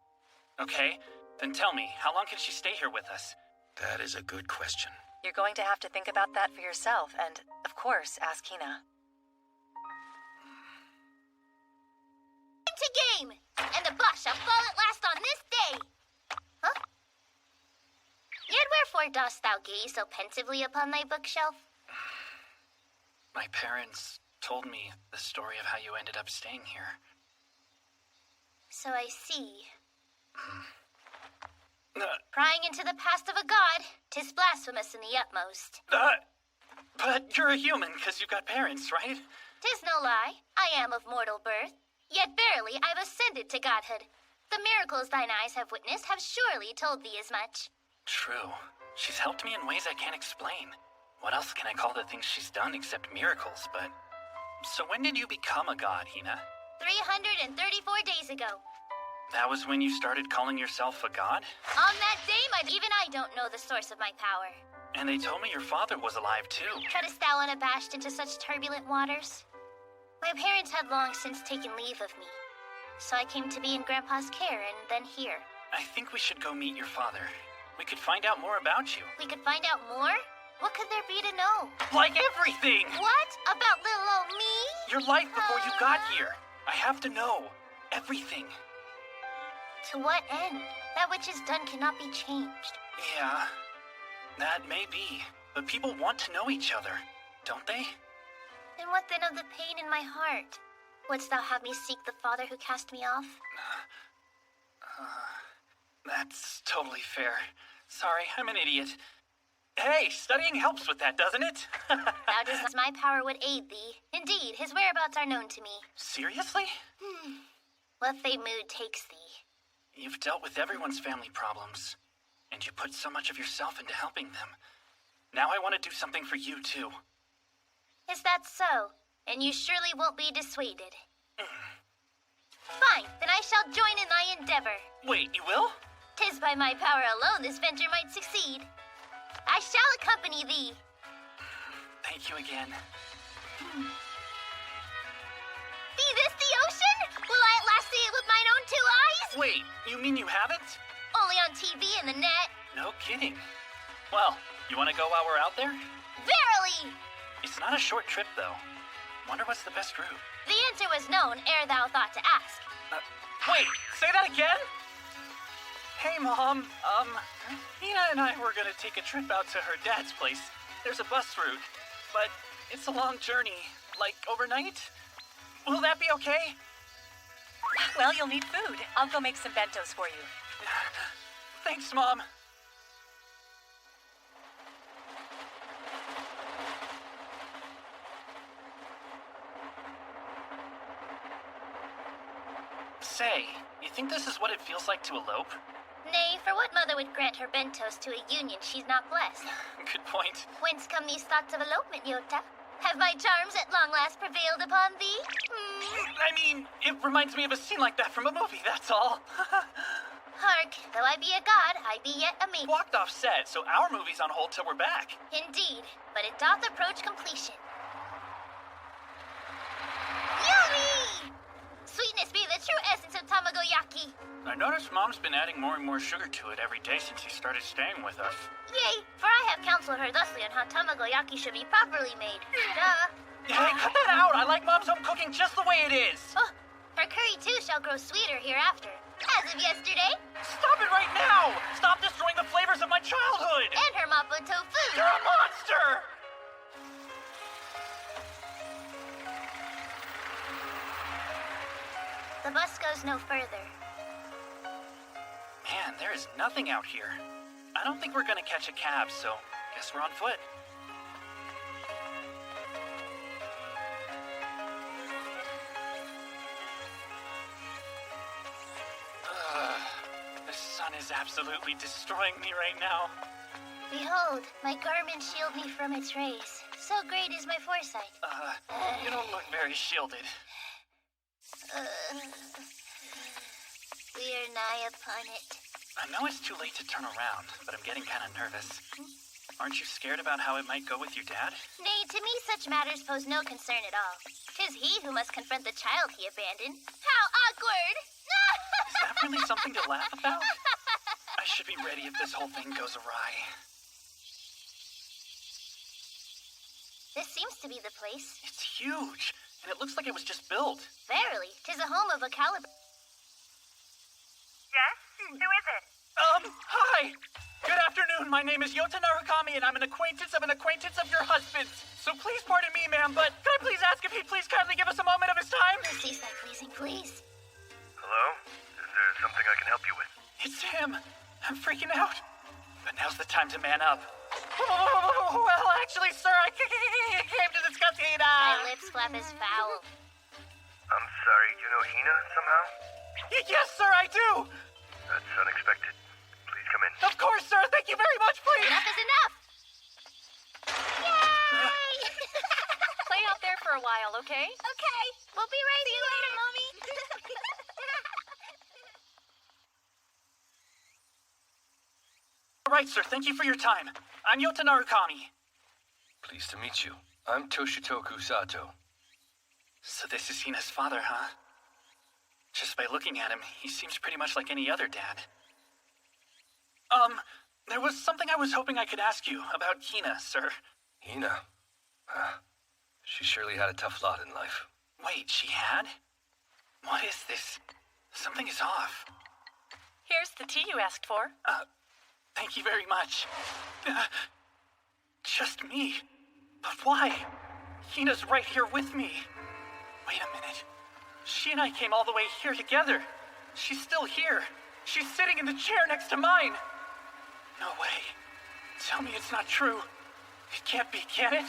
Okay, then tell me, how long can she stay here with us? That is a good question. You're going to have to think about that for yourself, and, of course, ask Hina. Into game! And the boss shall fall at last on this day! Huh? Yet wherefore dost thou gaze so pensively upon thy bookshelf? My parents told me the story of how you ended up staying here. So I see. Prying into the past of a god, 'tis blasphemous in the utmost. But you're a human, because you've got parents, right? 'Tis no lie, I am of mortal birth, yet barely I've ascended to godhood. The miracles thine eyes have witnessed have surely told thee as much. True. She's helped me in ways I can't explain. What else can I call the things she's done except miracles, but... So when did you become a god, Hina? 334 days ago. That was when you started calling yourself a god? On that day, even I don't know the source of my power. And they told me your father was alive, too. Treadest thou unabashed into such turbulent waters? My parents had long since taken leave of me, so I came to be in Grandpa's care and then here. I think we should go meet your father. We could find out more about you. We could find out more? What could there be to know? Like everything! What? About little old me? Your life before you got here. I have to know. Everything. To what end? That which is done cannot be changed. Yeah, that may be. But people want to know each other, don't they? And what then of the pain in my heart? Wouldst thou have me seek the father who cast me off? That's totally fair. Sorry, I'm an idiot. Hey, studying helps with that, doesn't it? Thou dost my power would aid thee. Indeed, his whereabouts are known to me. Seriously? What fate mood takes thee? You've dealt with everyone's family problems, and you put so much of yourself into helping them. Now I want to do something for you, too. Is that so? And you surely won't be dissuaded. Fine, then I shall join in thy endeavor. Wait, you will? 'Tis by my power alone this venture might succeed. I shall accompany thee. Thank you again. Be this the ocean? Will I at last see it with mine own two eyes? Wait, you mean you haven't? Only on TV and the net. No kidding. Well, you want to go while we're out there? Verily! It's not a short trip, though. Wonder what's the best route. The answer was known ere thou thought to ask. Wait, say that again? Hey, Mom. Hina and I were gonna take a trip out to her dad's place. There's a bus route, but it's a long journey, like overnight. Will that be okay? Well, you'll need food. I'll go make some bentos for you. Thanks, Mom. Say, you think this is what it feels like to elope? Nay, for what mother would grant her bentos to a union she's not blessed? Good point. Whence come these thoughts of elopement, Yota? Have my charms at long last prevailed upon thee? I mean, it reminds me of a scene like that from a movie, that's all. Hark, though I be a god, I be yet a maiden. Walked off set, so our movie's on hold till we're back. Indeed, but it doth approach completion. Yummy! Sweetness be the true essence of tamagoyaki. I noticed Mom's been adding more and more sugar to it every day since he started staying with us. Yea, for I have counseled her thusly on how tamagoyaki should be properly made. Duh. Hey, cut that out! I like Mom's home cooking just the way it is! Oh, her curry too shall grow sweeter hereafter. As of yesterday. Stop it right now! Stop destroying the flavors of my childhood! And her mapo tofu. You're a monster! The bus goes no further. Man, there is nothing out here. I don't think we're gonna catch a cab, so guess we're on foot. The sun is absolutely destroying me right now. Behold, my garments shield me from its rays. So great is my foresight. You don't look very shielded. We are nigh upon it. I know it's too late to turn around, but I'm getting kind of nervous. Aren't you scared about how it might go with your dad? Nay, to me such matters pose no concern at all. 'Tis he who must confront the child he abandoned. How awkward! Is that really something to laugh about? I should be ready if this whole thing goes awry. This seems to be the place. It's huge, and it looks like it was just built. Verily, 'tis a home of a caliber. Yes? Who is it? Hi! Good afternoon, my name is Yota Narukami, and I'm an acquaintance of your husband's. So please pardon me, ma'am, but can I please ask if he'd please kindly give us a moment of his time? Cease thy pleasing, please. Hello? Is there something I can help you with? It's him. I'm freaking out. But now's the time to man up. Well, actually, sir, I came to discuss Tina! My lips flap is foul. I'm sorry, you know Hina somehow? Yes, sir, I do! That's unexpected. Please come in. Of course, sir! Thank you very much, please! Enough is enough! Yay! Play out there for a while, okay? Okay, we'll be right See you later, Mommy. All right, sir, thank you for your time. I'm Yota Narukami. Pleased to meet you. I'm Toshitoku Sato. So this is Hina's father, huh? Just by looking at him, he seems pretty much like any other dad. There was something I was hoping I could ask you about Hina, sir. Hina? She surely had a tough lot in life. Wait, she had? What is this? Something is off. Here's the tea you asked for. Thank you very much. Just me. But why? Hina's right here with me. Wait a minute. She and I came all the way here together. She's still here. She's sitting in the chair next to mine. No way. Tell me it's not true. It can't be, can it?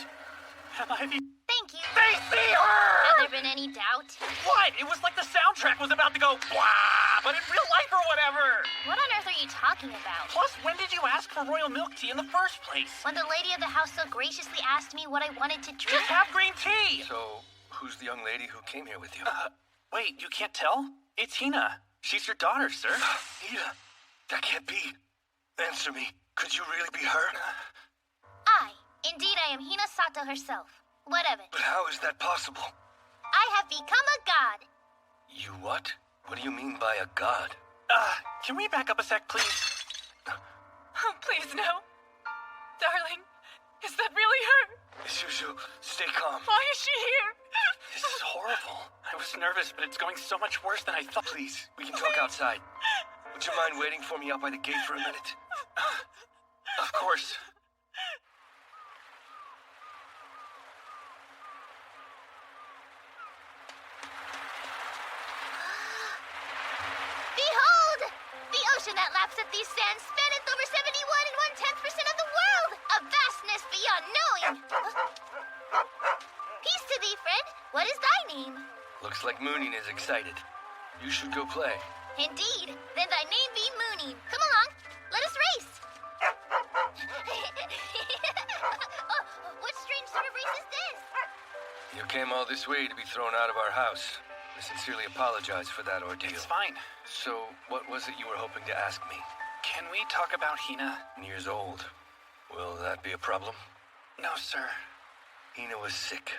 Am I the... Thank you. They see her! Has there been any doubt? What? It was like the soundtrack was about to go blah, but in real life or whatever. What on earth are you talking about? Plus, when did you ask for royal milk tea in the first place? When the lady of the house so graciously asked me what I wanted to drink. Just have green tea! So, who's the young lady who came here with you? Wait, you can't tell? It's Hina. She's your daughter, sir. Hina? That can't be. Answer me. Could you really be her? Indeed, I am Hina Sato herself. What of it? But how is that possible? I have become a god. You what? What do you mean by a god? Can we back up a sec, please? Oh, please, no. Darling, is that really her? Isuzu, stay calm. Why is she here? This is horrible. I was nervous, but it's going so much worse than I thought. Please, we can talk outside. Would you mind waiting for me out by the gate for a minute? Of course. Behold! The ocean that laps at these sands spanneth over 71 and 1/10% of the world! A vastness beyond knowing! Peace to thee, friend. What is thy name? Looks like Moonin is excited. You should go play. Indeed. Then thy name be Moonin. Come along. Let us race. Oh, what strange sort of race is this? You came all this way to be thrown out of our house. I sincerely apologize for that ordeal. It's fine. So, what was it you were hoping to ask me? Can we talk about Hina? Years old. Will that be a problem? No, sir. Hina was sick.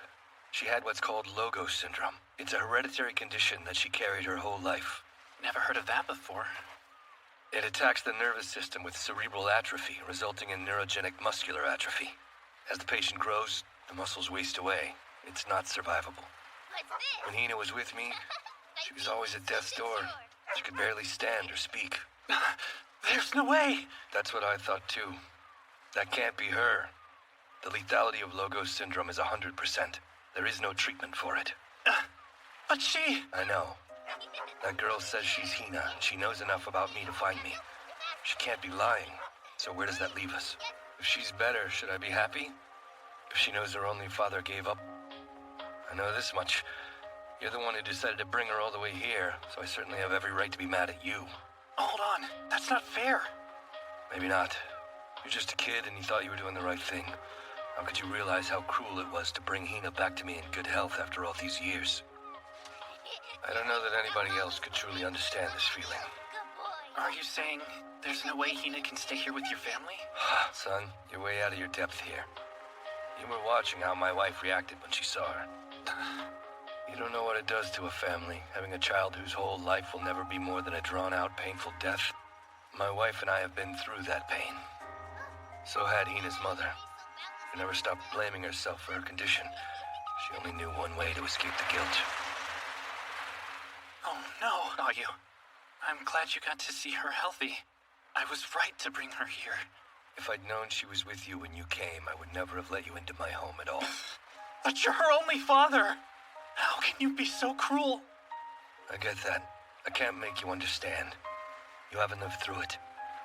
She had what's called Logo syndrome. It's a hereditary condition that she carried her whole life. Never heard of that before. It attacks the nervous system with cerebral atrophy, resulting in neurogenic muscular atrophy. As the patient grows, the muscles waste away. It's not survivable. What's this? When Hina was with me, she was always at death's door. She could barely stand or speak. There's no way. That's what I thought too. That can't be her. The lethality of Logo syndrome is 100%. There is no treatment for it. But she... I know. That girl says she's Hina, and she knows enough about me to find me. She can't be lying. So where does that leave us? If she's better, should I be happy? If she knows her only father gave up? I know this much. You're the one who decided to bring her all the way here, so I certainly have every right to be mad at you. Hold on. That's not fair. Maybe not. You're just a kid and you thought you were doing the right thing. How could you realize how cruel it was to bring Hina back to me in good health after all these years? I don't know that anybody else could truly understand this feeling. Are you saying there's no way Hina can stay here with your family? Son, you're way out of your depth here. You were watching how my wife reacted when she saw her. You don't know what it does to a family, having a child whose whole life will never be more than a drawn-out, painful death. My wife and I have been through that pain. So had Hina's mother. She never stopped blaming herself for her condition. She only knew one way to escape the guilt. Oh, no, are you? I'm glad you got to see her healthy. I was right to bring her here. If I'd known she was with you when you came, I would never have let you into my home at all. But you're her only father. How can you be so cruel? I get that. I can't make you understand. You haven't lived through it.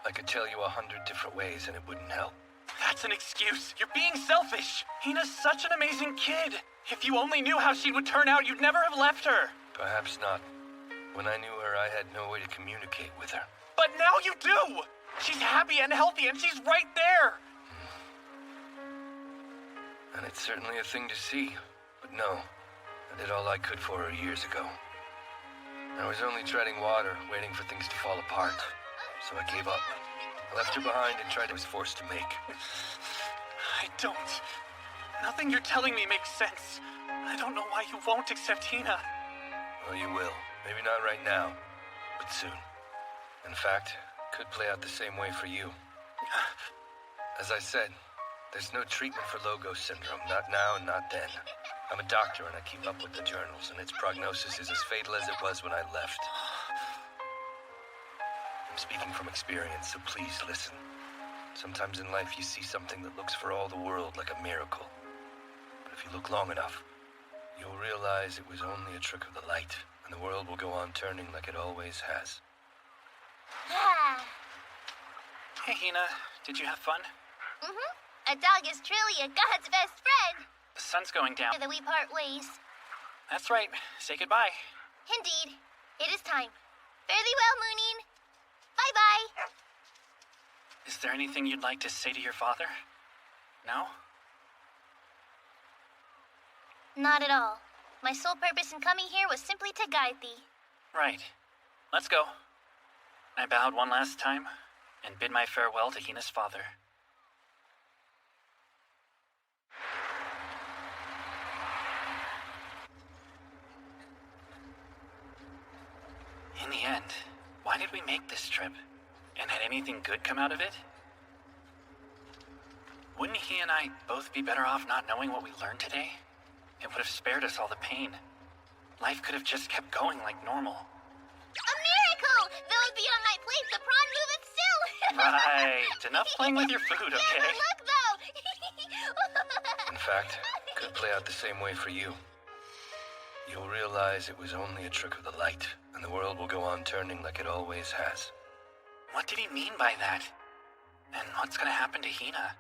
I could tell you 100 different ways and it wouldn't help. That's an excuse. You're being selfish. Hina's such an amazing kid. If you only knew how she would turn out, you'd never have left her. Perhaps not. When I knew her, I had no way to communicate with her. But now you do! She's happy and healthy, and she's right there! And it's certainly a thing to see. But no, I did all I could for her years ago. I was only treading water, waiting for things to fall apart. So I gave up. I left her behind and tried I was forced to make. I don't. Nothing you're telling me makes sense. I don't know why you won't accept Hina. Well, you will. Maybe not right now, but soon. In fact, could play out the same way for you. As I said, there's no treatment for Logo syndrome, not now and not then. I'm a doctor and I keep up with the journals, and its prognosis is as fatal as it was when I left. I'm speaking from experience, so please listen. Sometimes in life you see something that looks for all the world like a miracle. But if you look long enough, you'll realize it was only a trick of the light, and the world will go on turning like it always has. Hey, Hina. Did you have fun? A dog is truly a god's best friend. The sun's going down. That we part ways. That's right. Say goodbye. Indeed. It is time. Fare thee well, Moonin. Bye-bye. Is there anything you'd like to say to your father? No? Not at all. My sole purpose in coming here was simply to guide thee. Right. Let's go. I bowed one last time and bid my farewell to Hina's father. In the end, why did we make this trip? And had anything good come out of it? Wouldn't he and I both be better off not knowing what we learned today? It would have spared us all the pain. Life could have just kept going like normal. A miracle! Though be on my plate, the prawn moveth still! Right. Enough playing with your food, okay? Never look, though! In fact, could play out the same way for you. You'll realize it was only a trick of the light, and the world will go on turning like it always has. What did he mean by that? And what's gonna happen to Hina?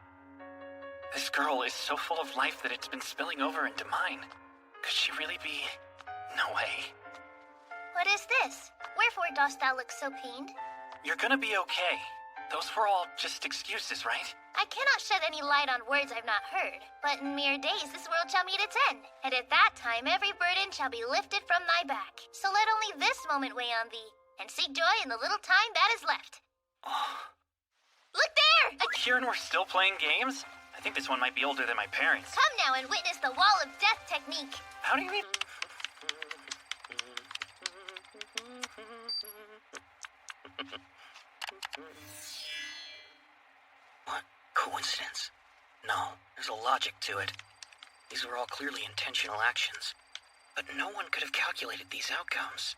This girl is so full of life that it's been spilling over into mine. Could she really be... No way. What is this? Wherefore dost thou look so pained? You're gonna be okay. Those were all just excuses, right? I cannot shed any light on words I've not heard, but in mere days this world shall meet its end, and at that time every burden shall be lifted from thy back. So let only this moment weigh on thee, and seek joy in the little time that is left. Look there! Kieran, we're still playing games? I think this one might be older than my parents. Come now and witness the wall of death technique. How do you mean? What coincidence? No, there's a logic to it. These were all clearly intentional actions. But no one could have calculated these outcomes.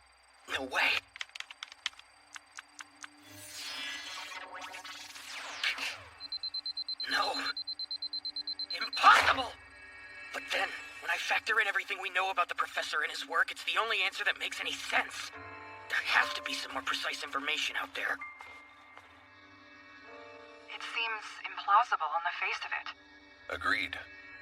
No way. No. Impossible! But then, when I factor in everything we know about the professor and his work, it's the only answer that makes any sense. There has to be some more precise information out there. It seems implausible on the face of it. Agreed.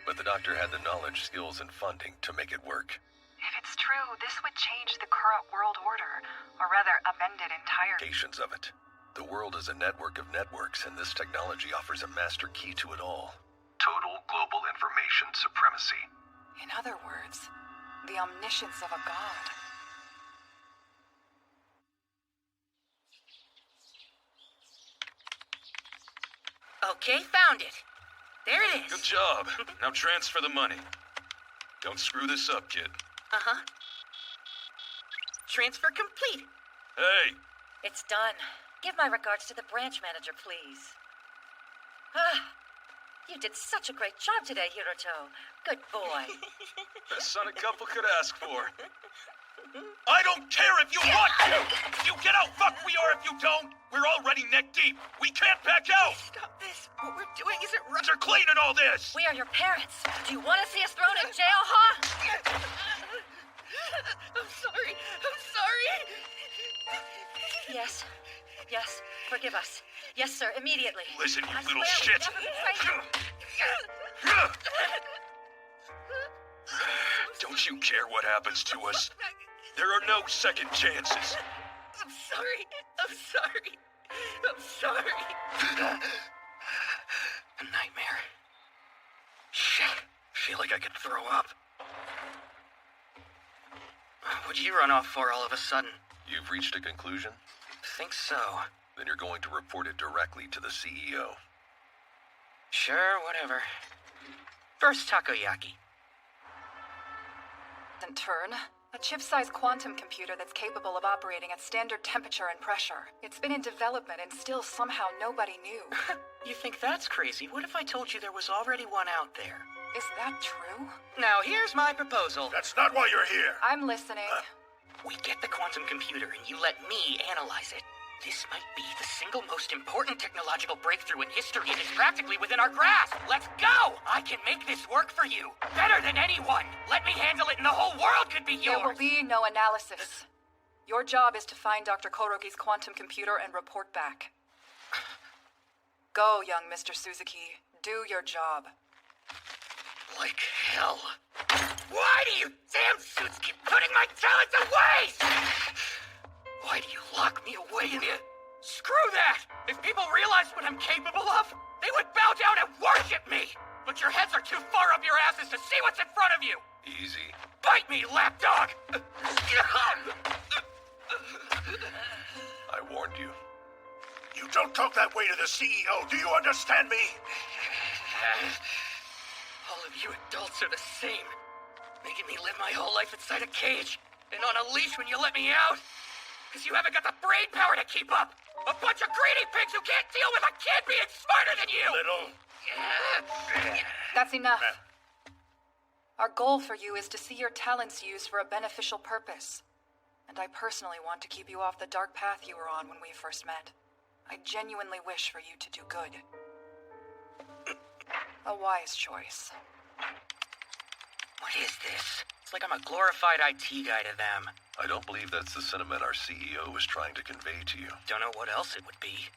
But the doctor had the knowledge, skills, and funding to make it work. If it's true, this would change the current world order, or rather, amend it entirely. Implications of it. The world is a network of networks, and this technology offers a master key to it all. Total global information supremacy. In other words, the omniscience of a god. Okay, found it. There it is. Good job. Now transfer the money. Don't screw this up, kid. Uh-huh. Transfer complete. Hey! It's done. Give my regards to the branch manager, please. You did such a great job today, Hiroto. Good boy. Best son a couple could ask for. I don't care if you want to! You get how fucked we are if you don't! We're already neck deep! We can't back out! Stop this! What we're doing isn't right. They're cleaning all this! We are your parents. Do you want to see us thrown in jail, huh? I'm sorry. Yes. Yes. Forgive us. Yes, sir, immediately. Listen, you I little swear shit. we never betrayed Don't you care what happens to us? There are no second chances. I'm sorry. I'm sorry. I'm sorry. A nightmare. Shit. Feel like I could throw up. What'd you run off for all of a sudden? You've reached a conclusion? Think so. Then you're going to report it directly to the CEO. Sure, whatever. First takoyaki. In turn, a chip-sized quantum computer that's capable of operating at standard temperature and pressure. It's been in development and still somehow nobody knew. You think that's crazy? What if I told you there was already one out there? Is that true? Now, here's my proposal. That's not why you're here. I'm listening. We get the quantum computer and you let me analyze it. This might be the single most important technological breakthrough in history and it's practically within our grasp. Let's go! I can make this work for you. Better than anyone. Let me handle it and the whole world could be yours. There will be no analysis. Your job is to find Dr. Korogi's quantum computer and report back. Go, young Mr. Suzuki. Do your job. Like hell. Why do you damn suits keep putting my talents away? Why do you lock me away in it? Screw that! If people realized what I'm capable of, they would bow down and worship me! But your heads are too far up your asses to see what's in front of you! Easy. Bite me, lapdog! I warned you. You don't talk that way to the CEO, do you understand me? All of you adults are the same. Making me live my whole life inside a cage and on a leash when you let me out. Because you haven't got the brain power to keep up. A bunch of greedy pigs who can't deal with a kid being smarter than you. That's enough. Our goal for you is to see your talents used for a beneficial purpose. And I personally want to keep you off the dark path you were on when we first met. I genuinely wish for you to do good. A wise choice. What is this? It's like I'm a glorified IT guy to them. I don't believe that's the sentiment our CEO is trying to convey to you. Don't know what else it would be.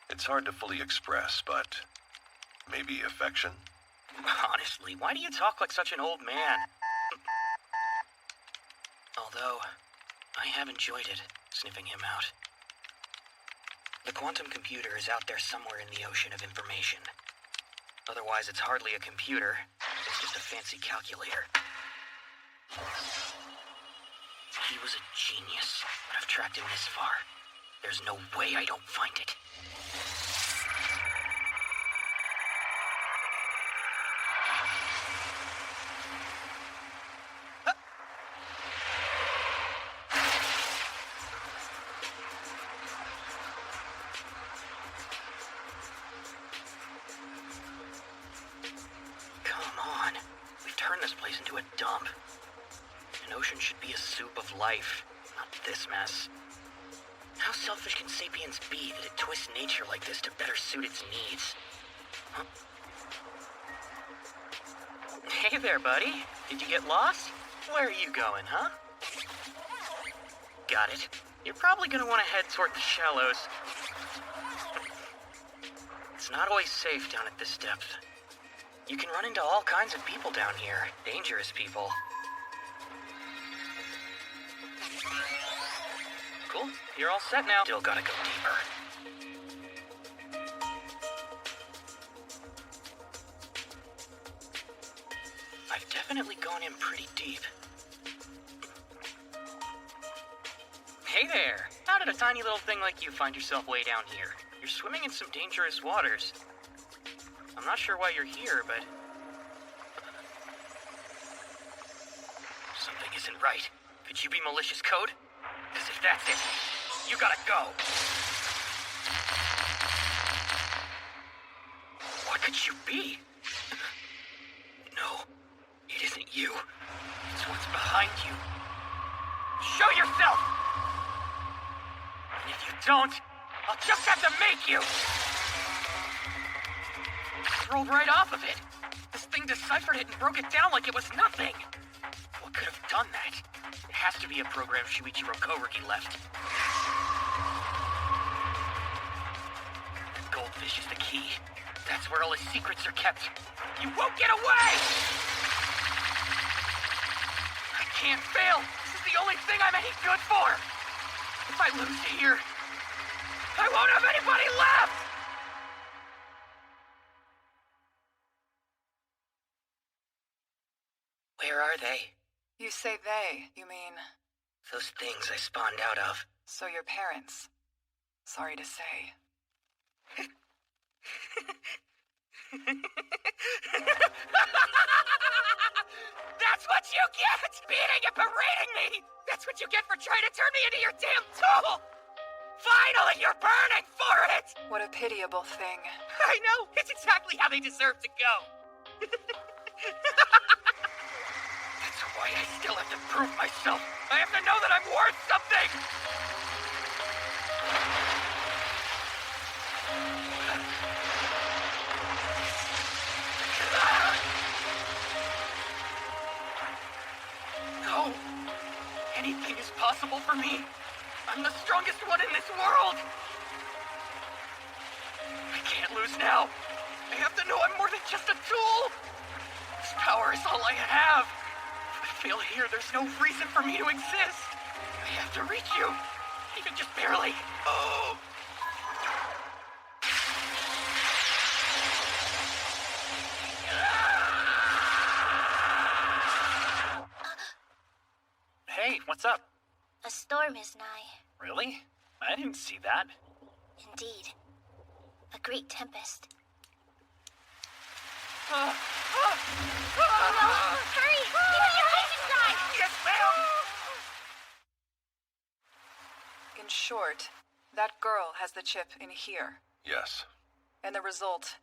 It's hard to fully express, but maybe affection? Honestly, why do you talk like such an old man? Although, I have enjoyed it, sniffing him out. The quantum computer is out there somewhere in the ocean of information. Otherwise, it's hardly a computer. It's just a fancy calculator. He was a genius, but I've tracked him this far. There's no way I don't find it. Life, not this mess. How selfish can Sapiens be that it twists nature like this to better suit its needs? Huh? Hey there, buddy. Did you get lost? Where are you going, huh? Got it. You're probably gonna want to head toward the shallows. It's not always safe down at this depth. You can run into all kinds of people down here. Dangerous people. Cool. You're all set now. Still gotta go deeper. I've definitely gone in pretty deep. Hey there! How did a tiny little thing like you find yourself way down here? You're swimming in some dangerous waters. I'm not sure why you're here, but... something isn't right. Could you be malicious code? Because if that's it, you gotta go. What could you be? No, it isn't you. It's what's behind you. Show yourself! And if you don't, I'll just have to make you! Just rolled right off of it. This thing deciphered it and broke it down like it was nothing. What could have done that? It has to be a program Shuichiro Korogi left. fish is the key. That's where all his secrets are kept. You won't get away! I can't fail. This is the only thing I'm any good for. If I lose here, I won't have anybody left! Where are they? You say they, you mean... Those things I spawned out of. So your parents. Sorry to say. That's what you get! Beating and berating me! That's what you get for trying to turn me into your damn tool! Finally, you're burning for it! What a pitiable thing. I know! It's exactly how they deserve to go! That's why I still have to prove myself! I have to know that I'm worth something! No! Anything is possible for me! I'm the strongest one in this world! I can't lose now! I have to know I'm more than just a tool! This power is all I have! If I fail here, there's no reason for me to exist! I have to reach you! Even just barely! Oh! Hey, what's up? A storm is nigh. Really? I didn't see that. Indeed. A great tempest. Oh no! Hurry! Even your eyes inside! Yes, ma'am! In short, that girl has the chip in here. Yes. And the result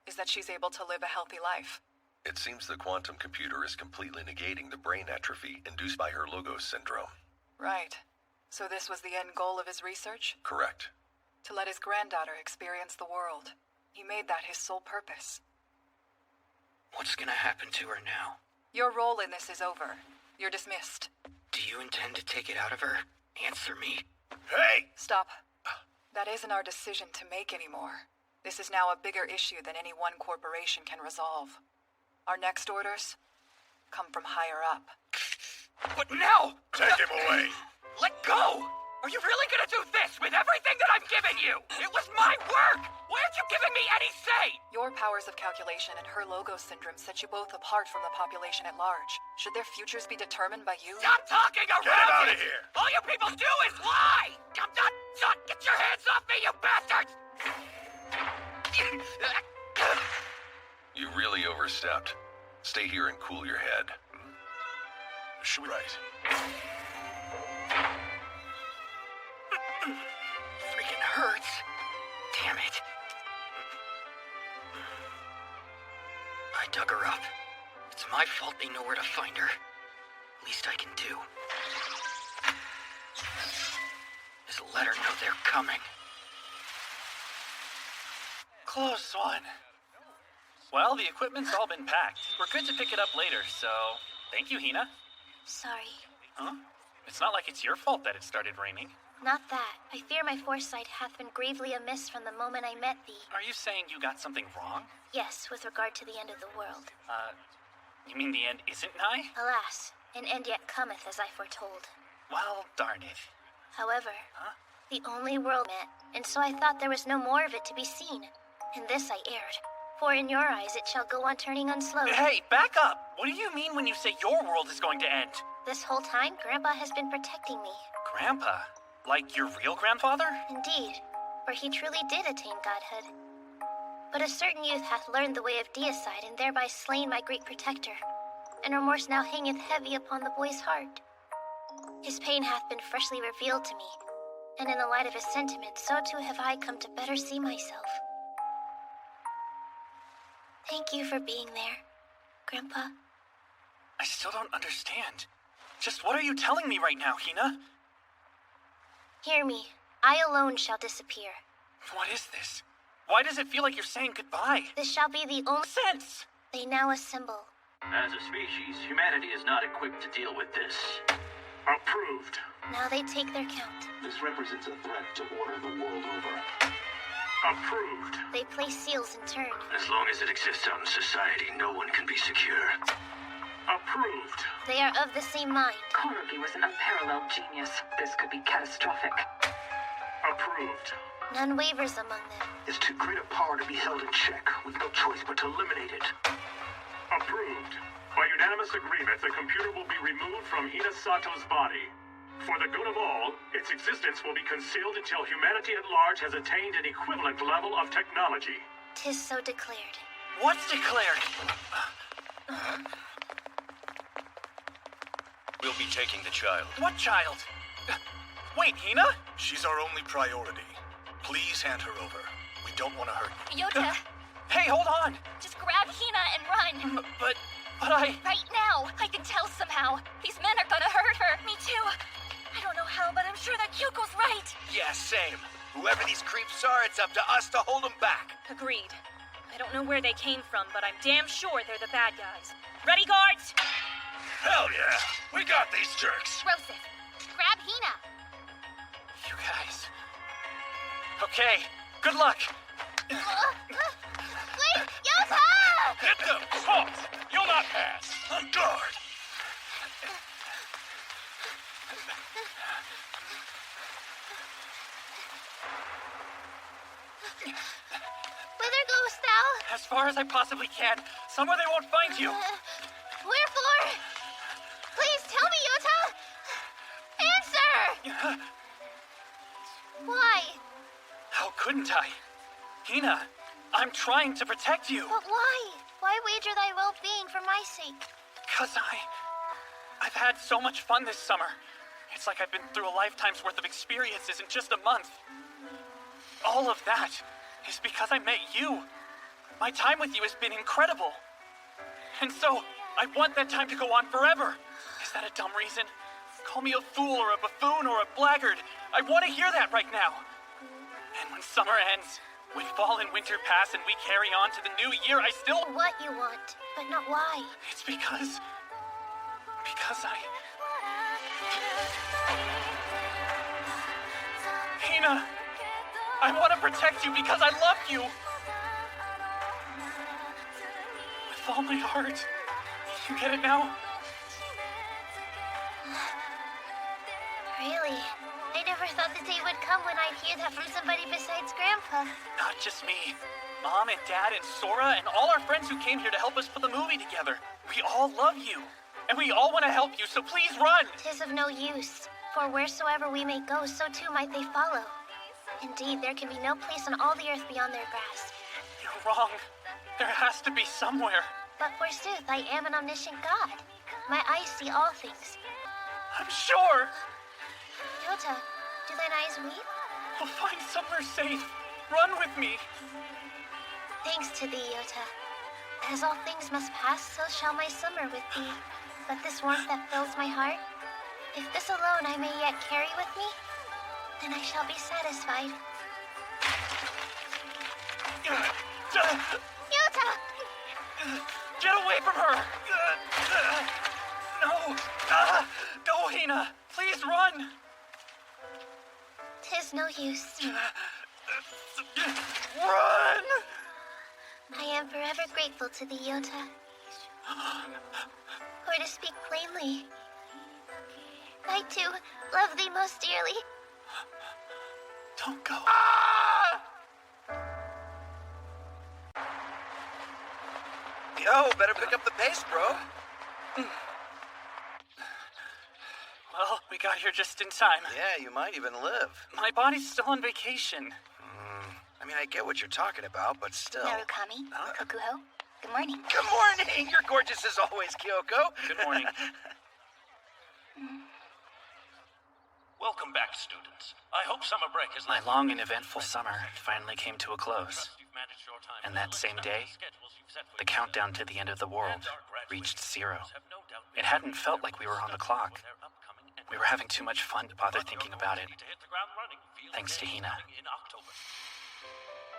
is that she's able to live a healthy life. It seems the quantum computer is completely negating the brain atrophy induced by her Logos syndrome. Right. So this was the end goal of his research? Correct. To let his granddaughter experience the world. He made that his sole purpose. What's gonna happen to her now? Your role in this is over. You're dismissed. Do you intend to take it out of her? Answer me. Hey! Stop. That isn't our decision to make anymore. This is now a bigger issue than any one corporation can resolve. Our next orders come from higher up. What now? Take him away! Let go! Are you really gonna do this with everything that I've given you? It was my work! Why aren't you giving me any say? Your powers of calculation and her Logos syndrome set you both apart from the population at large. Should their futures be determined by you? Stop talking around Get him out it! of here! All you people do is lie! I'm not done! Get your hands off me, you bastards! You really overstepped. Stay here and cool your head. Right. Freaking hurts. Damn it. I dug her up. It's my fault they know where to find her. Least I can do is let her know they're coming. Close one. Well, the equipment's all been packed. We're good to pick it up later, so thank you, Hina. Sorry. Huh? It's not like it's your fault that it started raining. Not that. I fear my foresight hath been gravely amiss from the moment I met thee. Are you saying you got something wrong? Yes, with regard to the end of the world. You mean the end isn't nigh? Alas, an end yet cometh as I foretold. Well, darn it. However, the only world met, and so I thought there was no more of it to be seen. In this I erred. For in your eyes it shall go on turning unslowed. Hey, back up! What do you mean when you say your world is going to end? This whole time, Grandpa has been protecting me. Grandpa? Like your real grandfather? Indeed, for he truly did attain godhood. But a certain youth hath learned the way of deicide, and thereby slain my great protector. And remorse now hangeth heavy upon the boy's heart. His pain hath been freshly revealed to me, and in the light of his sentiments, so too have I come to better see myself. Thank you for being there, Grandpa. I still don't understand. Just what are you telling me right now, Hina? Hear me. I alone shall disappear. What is this? Why does it feel like you're saying goodbye? This shall be the only sense they now assemble. As a species, humanity is not equipped to deal with this. Approved. Now they take their count. This represents a threat to order the world over. Approved. They place seals in turn. As long as it exists out in society, no one can be secure. Approved. They are of the same mind. Korugi was an unparalleled genius. This could be catastrophic. Approved. None wavers among them. It's too great a power to be held in check, with no choice but to eliminate it. Approved. By unanimous agreement, the computer will be removed from Hina Sato's body. For the good of all, its existence will be concealed until humanity at large has attained an equivalent level of technology. 'Tis so declared. What's declared? We'll be taking the child. What child? Wait, Hina? She's our only priority. Please hand her over. We don't want to hurt you. Yota, Hey, hold on! just grab Hina and run. But I... Right now, I can tell somehow. These men are gonna hurt her. Me too. I don't know how, but I'm sure that Kyoko's right. Yeah, same. Whoever these creeps are, it's up to us to hold them back. Agreed. I don't know where they came from, but I'm damn sure they're the bad guys. Ready, guards? Hell yeah! We got these jerks! Rosef, grab Hina. You guys... Okay, good luck! Wait, Yota! Hit them! Halt! You'll not pass! On guard! Whither goest thou? As far as I possibly can. Somewhere they won't find you. Wherefore? Please tell me, Yota! Answer! Why? How couldn't I? Hina, I'm trying to protect you. But why? Why wager thy well-being for my sake? Because I've had so much fun this summer. It's like I've been through a lifetime's worth of experiences in just a month. All of that is because I met you. My time with you has been incredible. And so, I want that time to go on forever. Is that a dumb reason? Call me a fool or a buffoon or a blackguard. I want to hear that right now. And when summer ends, when fall and winter pass and we carry on to the new year, I still... What you want, but not why. It's because I... Hina, I want to protect you because I love you. With all my heart. You get it now? Really? I never thought the day would come when I'd hear that from somebody besides Grandpa. Not just me. Mom and Dad and Sora and all our friends who came here to help us put the movie together. We all love you. And we all want to help you, so please run! 'Tis of no use. For wheresoever we may go, so too might they follow. Indeed, there can be no place on all the earth beyond their grasp. You're wrong. There has to be somewhere. But forsooth, I am an omniscient god. My eyes see all things. I'm sure! Yota, do thine eyes weep? We'll find somewhere safe. Run with me. Thanks to thee, Yota. As all things must pass, so shall my summer with thee. But this warmth that fills my heart, if this alone I may yet carry with me, then I shall be satisfied. Yota! Get away from her! No! Go, Hina! Please run! 'Tis no use. Run! I am forever grateful to thee, Yota. Or to speak plainly, I too love thee most dearly. Don't go. Yo, better pick up the pace, bro. Well, we got here just in time. Yeah, you might even live. My body's still on vacation. I mean, I get what you're talking about, but still. Narukami, Kokuho, good morning. Good morning! You're gorgeous as always, Kyoko. Good morning. Welcome back, students. I hope summer break is... My long and eventful summer finally came to a close. And that same day, the countdown to the end of the world reached 0. It hadn't felt like we were on the clock. We were having too much fun to bother thinking about it. Thanks to Hina.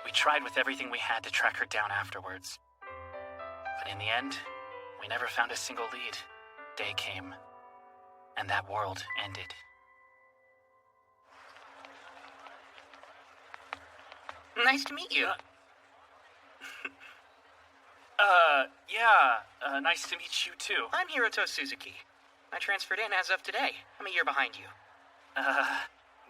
We tried with everything we had to track her down afterwards. But in the end, we never found a single lead. Day came, and that world ended. Nice to meet you. Nice to meet you too. I'm Hiroto Suzuki. I transferred in as of today. I'm a year behind you.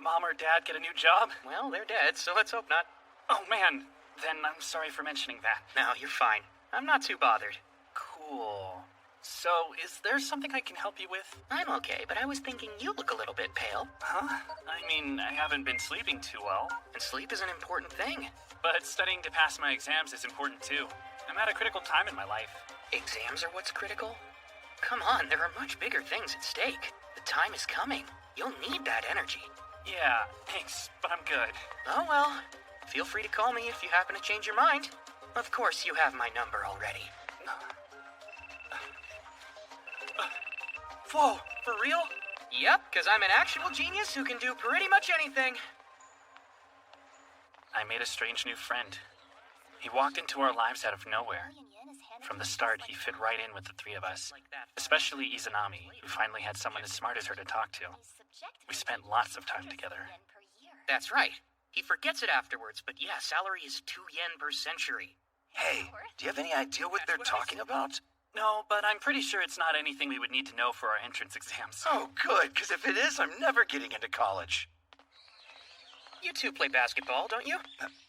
Mom or Dad get a new job? Well, they're dead, so let's hope not. Oh man, then I'm sorry for mentioning that. No, you're fine. I'm not too bothered. Cool. So, is there something I can help you with? I'm okay, but I was thinking you look a little bit pale. Huh? I mean, I haven't been sleeping too well. And sleep is an important thing. But studying to pass my exams is important too. I'm at a critical time in my life. Exams are what's critical? Come on, there are much bigger things at stake. The time is coming. You'll need that energy. Yeah, thanks, but I'm good. Oh well. Feel free to call me if you happen to change your mind. Of course, you have my number already. Whoa, for real? Yep, because I'm an actual genius who can do pretty much anything. I made a strange new friend. He walked into our lives out of nowhere. From the start, he fit right in with the three of us, especially Izanami, who finally had someone as smart as her to talk to. We spent lots of time together. That's right. He forgets it afterwards, but yeah, salary is 2 yen per century. Hey, do you have any idea what they're talking about? No, but I'm pretty sure it's not anything we would need to know for our entrance exams. Oh, good, because if it is, I'm never getting into college. You two play basketball, don't you?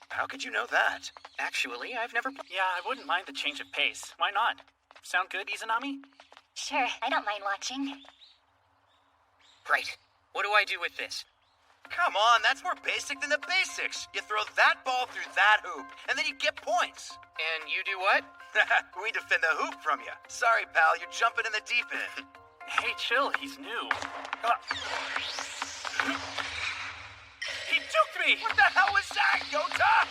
How could you know that? Actually, I've never played. Yeah, I wouldn't mind the change of pace. Why not? Sound good, Izanami? Sure, I don't mind watching. Right. What do I do with this? Come on, that's more basic than the basics. You throw that ball through that hoop, and then you get points. And you do what? We defend the hoop from you. Sorry, pal, you're jumping in the deep end. Hey, chill, he's new. He juked me! What the hell was that, Yota?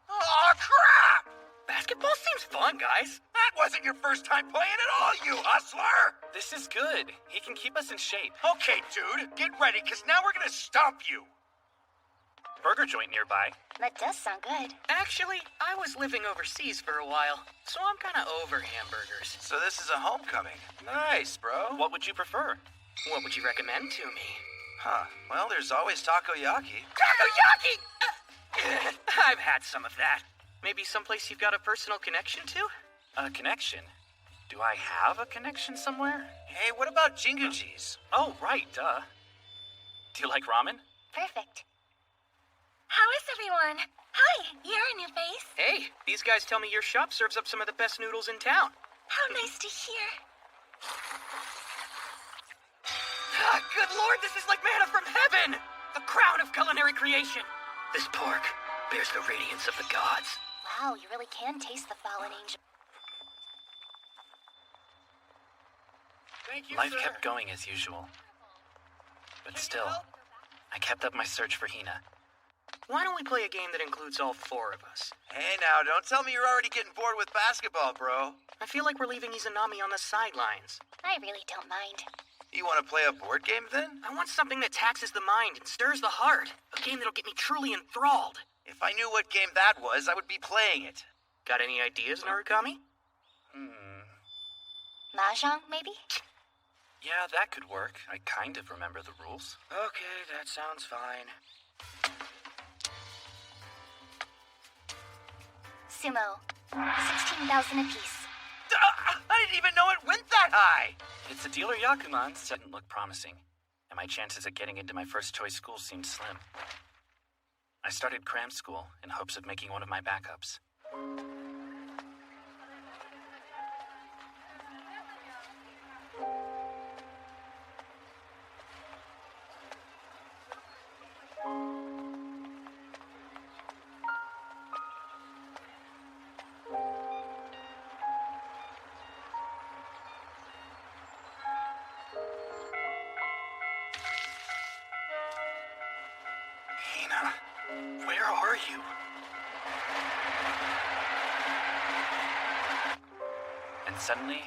Oh, crap! Basketball seems fun, guys. That wasn't your first time playing at all, you hustler! This is good. He can keep us in shape. Okay, dude, get ready, because now we're gonna stomp you. Burger joint nearby. That does sound good. Actually, I was living overseas for a while, so I'm kind of over hamburgers. So this is a homecoming. Nice, bro. What would you prefer? What would you recommend to me? Huh. Well, there's always takoyaki. Takoyaki! I've had some of that. Maybe someplace you've got a personal connection to? A connection? Do I have a connection somewhere? Hey, what about Jinguji's? Oh, right, duh. Do you like ramen? Perfect. How is everyone? Hi, you're a new face. Hey, these guys tell me your shop serves up some of the best noodles in town. How nice to hear. Good lord, this is like manna from heaven! The crown of culinary creation. This pork bears the radiance of the gods. Wow, you really can taste the fallen angel. Thank you, Life sir. kept going as usual. But still, I kept up my search for Hina. Why don't we play a game that includes all 4 of us? Hey now, don't tell me you're already getting bored with basketball, bro. I feel like we're leaving Izanami on the sidelines. I really don't mind. You want to play a board game then? I want something that taxes the mind and stirs the heart. A game that'll get me truly enthralled. If I knew what game that was, I would be playing it. Got any ideas, Narukami? Mahjong, maybe? Yeah, that could work. I kind of remember the rules. Okay, that sounds fine. Sumo. 16,000 apiece. I didn't even know it went that high! It's a dealer Yakuman, so it didn't look promising, and my chances of getting into my first choice school seemed slim. I started cram school in hopes of making one of my backups. Hina, where are you? And suddenly,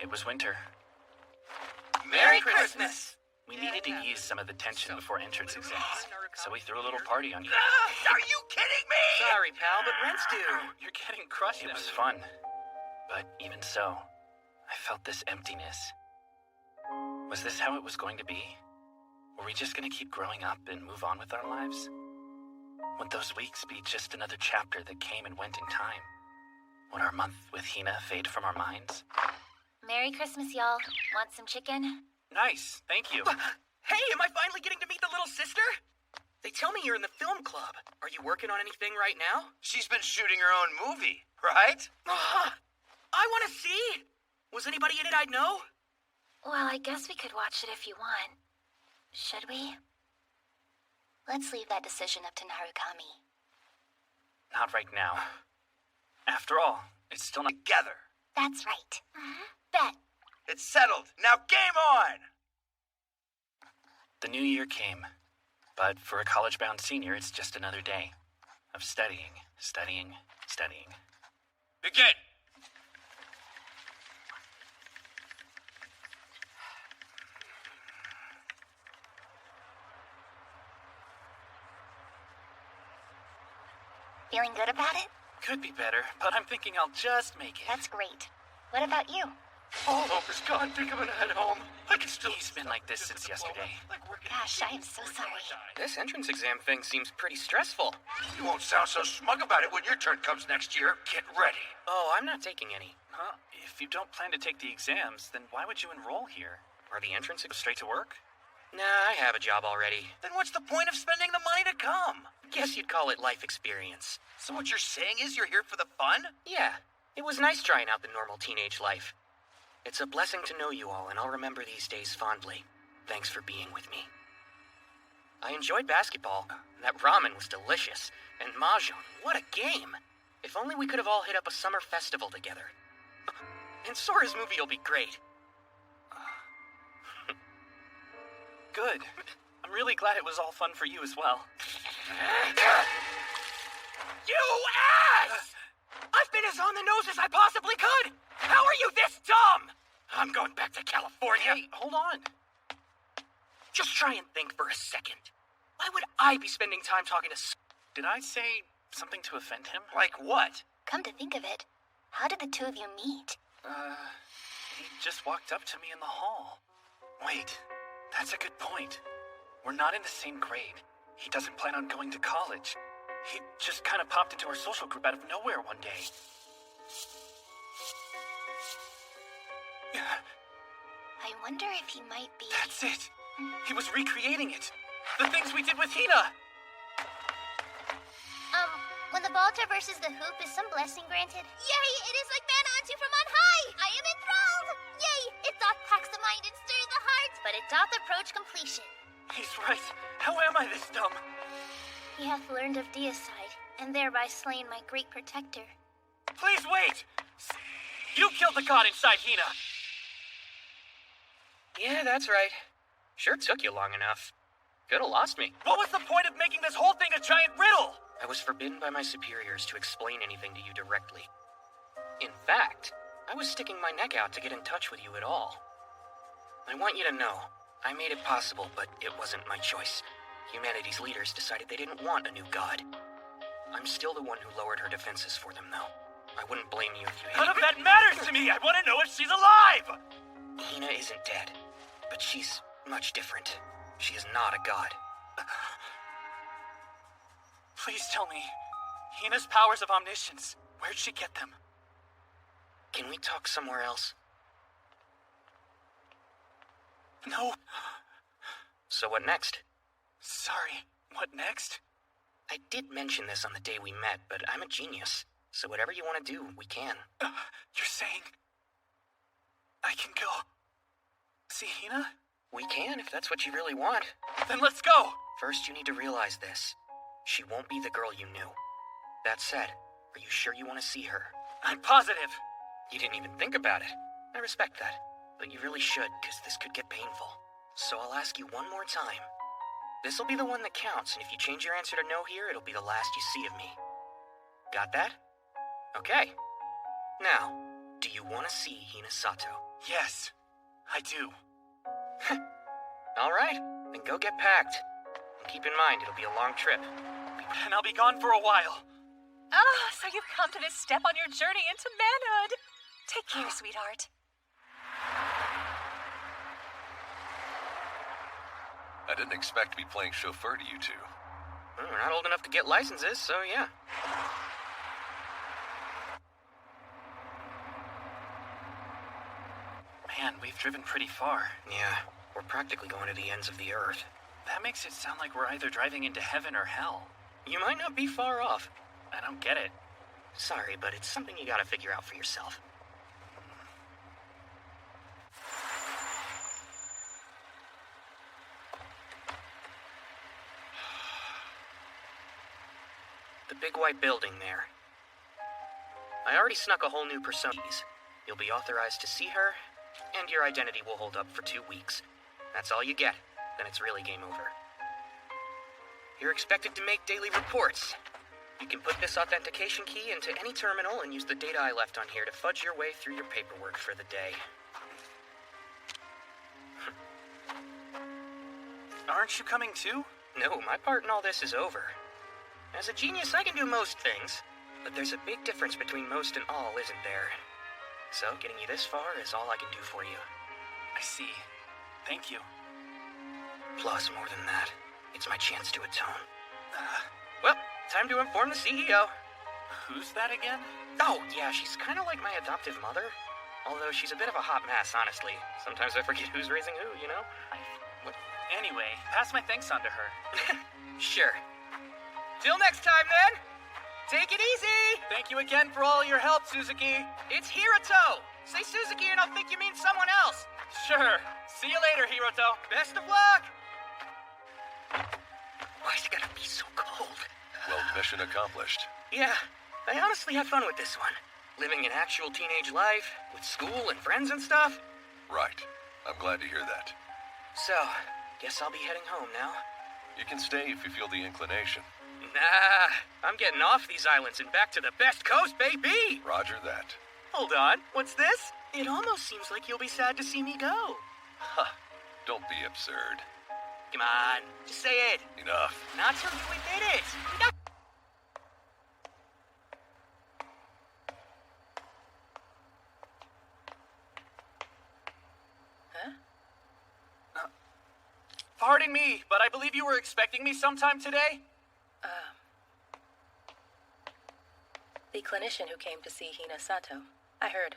it was winter. Merry Christmas! We needed to ease some of the tension before entrance exams, so we threw a little party on you. Are you kidding me? Sorry, pal, but rent's due. You're getting crushed. It was fun, but even so, I felt this emptiness. Was this how it was going to be? Were we just going to keep growing up and move on with our lives? Would those weeks be just another chapter that came and went in time? Would our month with Hina fade from our minds? Merry Christmas, y'all. Want some chicken? Nice, thank you. Hey, am I finally getting to meet the little sister? They tell me you're in the film club. Are you working on anything right now? She's been shooting her own movie, right? I want to see. Was anybody in it I'd know? Well, I guess we could watch it if you want. Should we? Let's leave that decision up to Narukami. Not right now. After all, it's still not together. That's right. Bet. It's settled. Now game on! The new year came, but for a college-bound senior, it's just another day of studying. Begin! Feeling good about it? Could be better, but I'm thinking I'll just make it. That's great. What about you? Oh, is God think I'm gonna head home? I can still. He's been like this since yesterday. Gosh, I am so sorry. This entrance exam thing seems pretty stressful. You won't sound so smug about it when your turn comes next year. Get ready. Oh, I'm not taking any. Huh? If you don't plan to take the exams, then why would you enroll here? Are the entrance straight to work? Nah, I have a job already. Then what's the point of spending the money to come? Guess you'd call it life experience. So what you're saying is you're here for the fun? Yeah, it was nice trying out the normal teenage life. It's a blessing to know you all, and I'll remember these days fondly. Thanks for being with me. I enjoyed basketball. That ramen was delicious. And Mahjong, what a game! If only we could have all hit up a summer festival together. And Sora's movie will be great. Good. I'm really glad it was all fun for you as well. You ass! I've been as on the nose as I possibly could! How are you this dumb? I'm going back to California. Hey, hold on. Just try and think for a second. Why would I be spending time talking to... Did I say something to offend him? Like what? Come to think of it, how did the two of you meet? He just walked up to me in the hall. Wait, that's a good point. We're not in the same grade. He doesn't plan on going to college. He just kind of popped into our social group out of nowhere one day. I wonder if he might be... That's it! He was recreating it! The things we did with Hina! When the ball traverses the hoop, is some blessing granted? Yay! It is like manna unto from on high! I am enthralled! Yay! It doth tax the mind and stir the heart, but it doth approach completion. He's right. How am I this dumb? He hath learned of deicide, and thereby slain my great protector. Please wait! You killed the god inside Hina! Yeah, that's right. Sure took you long enough. Could've lost me. What was the point of making this whole thing a giant riddle? I was forbidden by my superiors to explain anything to you directly. In fact, I was sticking my neck out to get in touch with you at all. I want you to know, I made it possible, but it wasn't my choice. Humanity's leaders decided they didn't want a new god. I'm still the one who lowered her defenses for them, though. I wouldn't blame you if you None of that matters to me! I want to know if she's alive! Hina isn't dead, but she's much different. She is not a god. Please tell me, Hina's powers of omniscience, where'd she get them? Can we talk somewhere else? No. So what next? Sorry, what next? I did mention this on the day we met, but I'm a genius. So whatever you want to do, we can. You're saying... I can go... see Hina? We can, if that's what you really want. Then let's go! First, you need to realize this. She won't be the girl you knew. That said, are you sure you want to see her? I'm positive! You didn't even think about it. I respect that. But you really should, because this could get painful. So I'll ask you one more time. This'll be the one that counts, and if you change your answer to no here, it'll be the last you see of me. Got that? Okay. Now, do you want to see Hinasato? Yes, I do. All right, then go get packed. And keep in mind, it'll be a long trip. And I'll be gone for a while. Ah, so you've come to this step on your journey into manhood. Take care, sweetheart. I didn't expect to be playing chauffeur to you two. Well, we're not old enough to get licenses, so yeah. Man, we've driven pretty far. Yeah, we're practically going to the ends of the earth. That makes it sound like we're either driving into heaven or hell. You might not be far off. I don't get it. Sorry, but it's something you gotta figure out for yourself. The big white building there. I already snuck a whole new persona. You'll be authorized to see her, and your identity will hold up for 2 weeks. That's all you get. Then it's really game over. You're expected to make daily reports. You can put this authentication key into any terminal and use the data I left on here to fudge your way through your paperwork for the day. Aren't you coming too? No, my part in all this is over. As a genius, I can do most things, but there's a big difference between most and all, isn't there? So, getting you this far is all I can do for you. I see. Thank you. Plus, more than that, it's my chance to atone. Well, time to inform the CEO. Who's that again? Oh, yeah, she's kind of like my adoptive mother. Although she's a bit of a hot mess, honestly. Sometimes I forget who's raising who, you know? What? Anyway, pass my thanks on to her. Sure. Till next time, then! Take it easy! Thank you again for all your help, Suzuki. It's Hiroto! Say Suzuki and I'll think you mean someone else! Sure. See you later, Hiroto. Best of luck! Why's it gotta be so cold? Well, mission accomplished. Yeah, I honestly had fun with this one. Living an actual teenage life, with school and friends and stuff. Right. I'm glad to hear that. So, guess I'll be heading home now. You can stay if you feel the inclination. Nah, I'm getting off these islands and back to the best coast, baby! Roger that. Hold on, what's this? It almost seems like you'll be sad to see me go. Huh. Don't be absurd. Come on, just say it. Enough. Not till you admit it. No. Huh? Pardon me, but I believe you were expecting me sometime today? The clinician who came to see Hina Sato. I heard.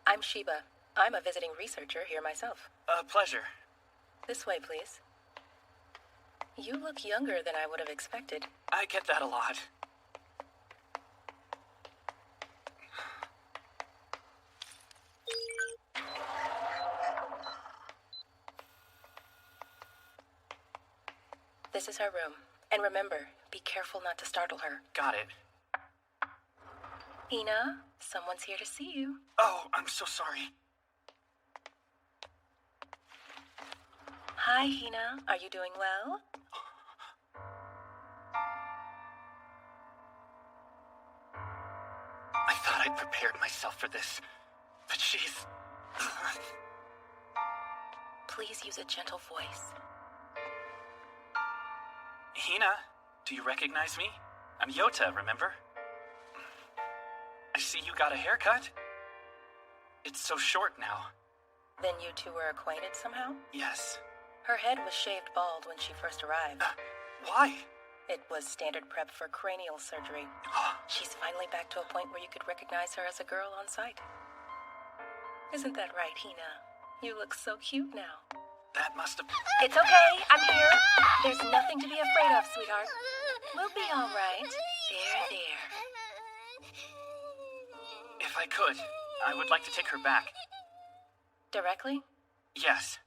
I'm Shiba. I'm a visiting researcher here myself. Pleasure. This way, please. You look younger than I would have expected. I get that a lot. This is her room. And remember, be careful not to startle her. Got it. Hina, someone's here to see you. Oh, I'm so sorry. Hi, Hina. Are you doing well? I thought I'd prepared myself for this, but she's... Please use a gentle voice. Hina, do you recognize me? I'm Yota, remember? I see you got a haircut. It's so short now. Then you two were acquainted somehow? Yes. Her head was shaved bald when she first arrived. Why? It was standard prep for cranial surgery. She's finally back to a point where you could recognize her as a girl on sight. Isn't that right, Hina? You look so cute now. That must have... It's okay. I'm here. There's nothing to be afraid of, sweetheart. We'll be all right. There. If I could, I would like to take her back. Directly? Yes.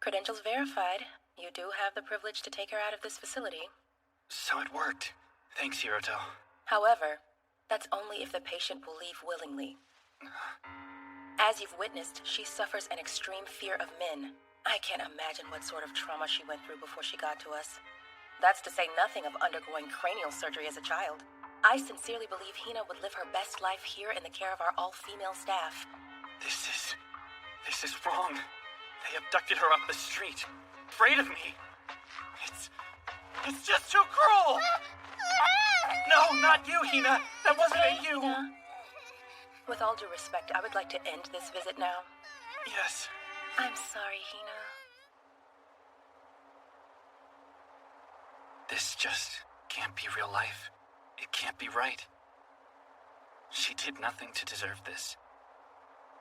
Credentials verified. You do have the privilege to take her out of this facility. So it worked. Thanks, Hiroto. However, that's only if the patient will leave willingly. As you've witnessed, she suffers an extreme fear of men. I can't imagine what sort of trauma she went through before she got to us. That's to say nothing of undergoing cranial surgery as a child. I sincerely believe Hina would live her best life here in the care of our all-female staff. This is wrong. They abducted her up the street, afraid of me. It's just too cruel. No, not you, Hina. That wasn't Hey, you. Hina. With all due respect, I would like to end this visit now. Yes. I'm sorry, Hina. This just can't be real life. It can't be right. She did nothing to deserve this.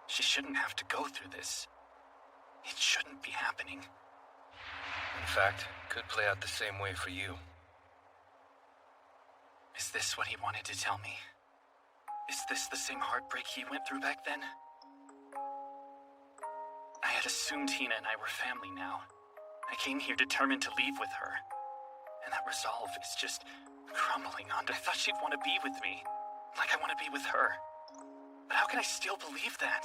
She shouldn't have to go through this. It shouldn't be happening. In fact, could play out the same way for you. Is this what he wanted to tell me? Is this the same heartbreak he went through back then? I had assumed Hina and I were family now. I came here determined to leave with her. And that resolve is just crumbling on. I thought she'd want to be with me, like I want to be with her. But how can I still believe that?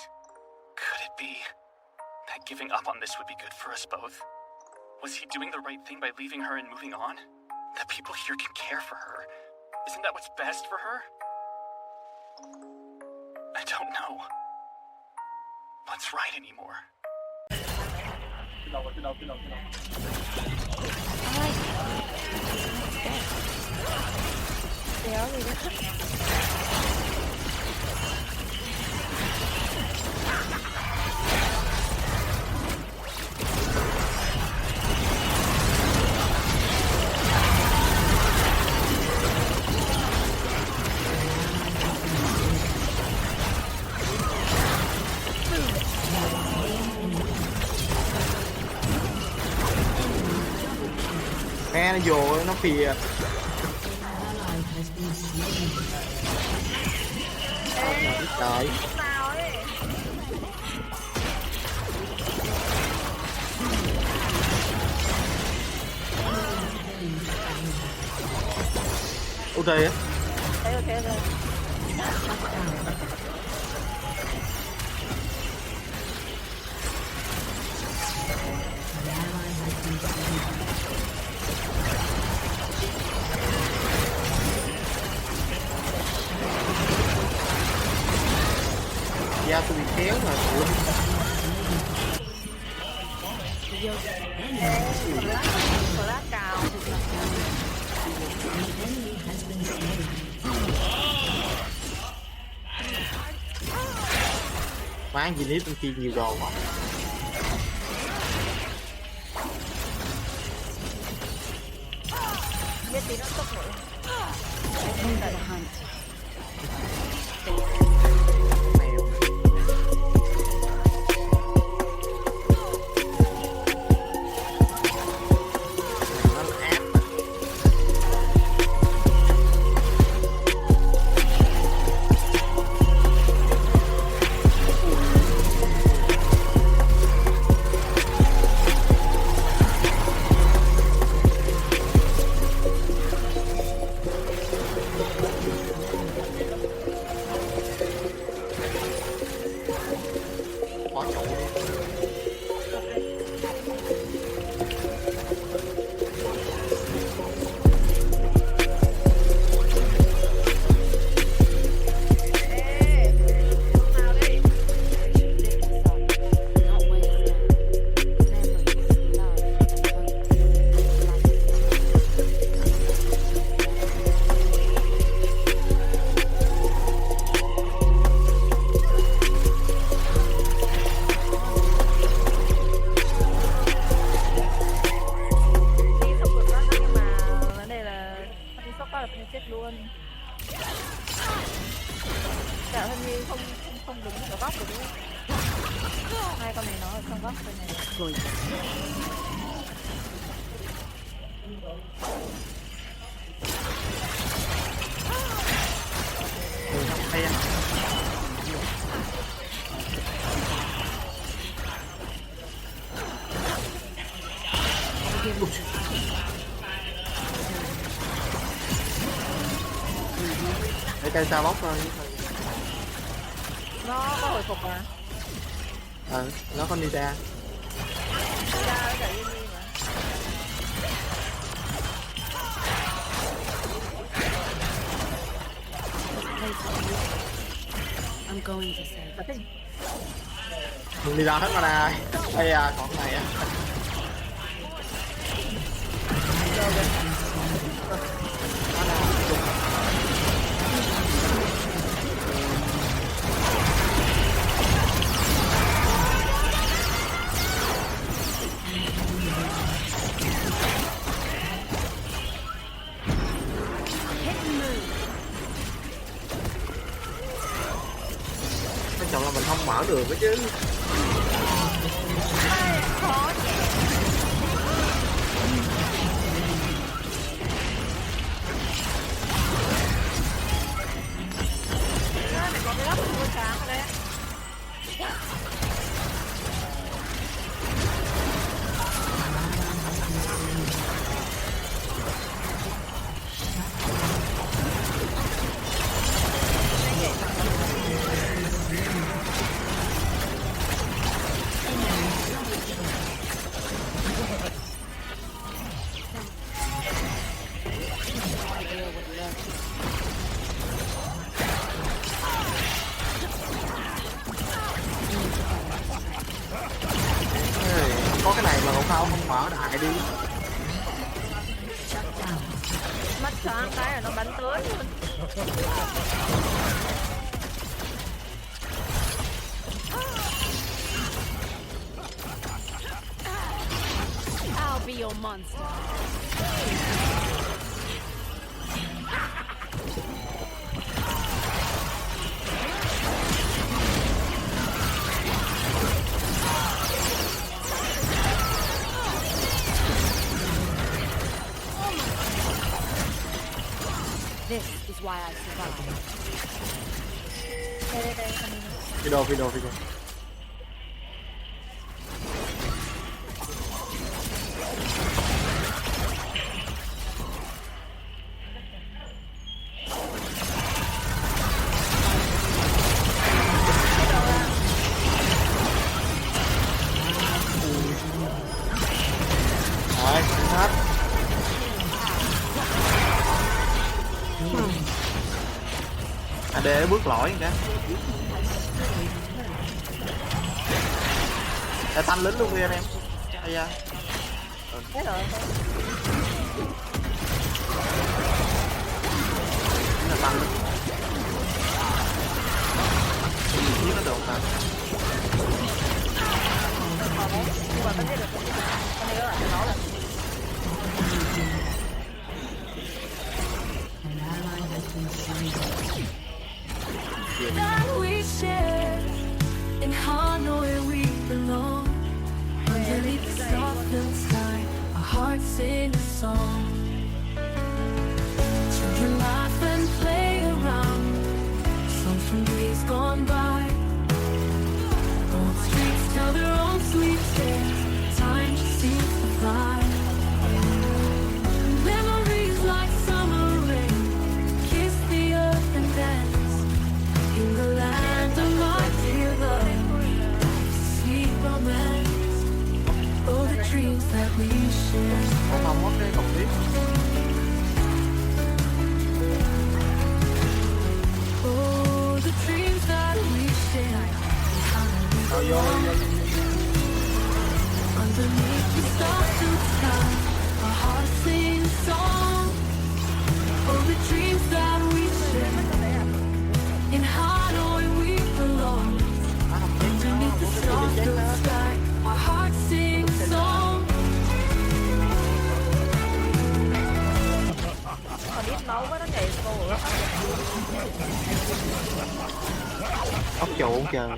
Could it be that giving up on this would be good for us both? Was he doing the right thing by leaving her and moving on? That people here can care for her. Isn't that what's best for her? I don't know what's right anymore. Nghe nó vô nó phìa. Trời. Ok á. Ok. Da tôi bị kéo mà ủa. Lá cào. Má gì nít bên kia nhiều đồ quá. Biết tí nó tốc nữa. Để cây sao bóc thôi. Nó có hồi phục à? Nó con đi ra. Đi ra nó chạy Yumi mà. I'm going to say. Đừng đi ra hết mà nè. Đây à, còn này á. được đó chứ. Khó nhỉ. Có cái lắp đuôi sáng ở đây. Có cái này mà không mở đại đi. Mắt choáng cái là nó bắn tới luôn. I'll be your monster. This is why I survived. Video. Rồi, hết. AD bước lỗi kìa. Để thanh lính luôn kìa anh em. Ây da. Thế rồi. Là thanh lính. Giết nó được mà. Nhưng mà có thể được con này là nó là that we share in Hanoi we belong. Underneath the softened sky, our hearts sing a song. Children laugh and play around, songs from days gone by. Old streets tell their own sweet tales, time just seems to fly. Memories like summer rain kiss the earth and dance in the land of my dear love. Sweet romance, oh the dreams that we share. Không mất cái cục tiếp. Oh the dreams that we share. Vô. Underneath the stars of sky, our hearts sing a song. Oh the dreams that we share. In Hanoi we belong. Underneath the stars of sky, our hearts sing a song. còn ít máu quá nó nhảy vào cổ. Ốc trụ trời.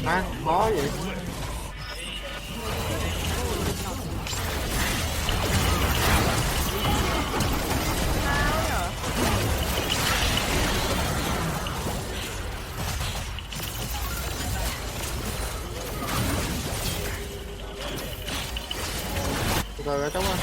Má khó vậy. Rồi cháu ơi.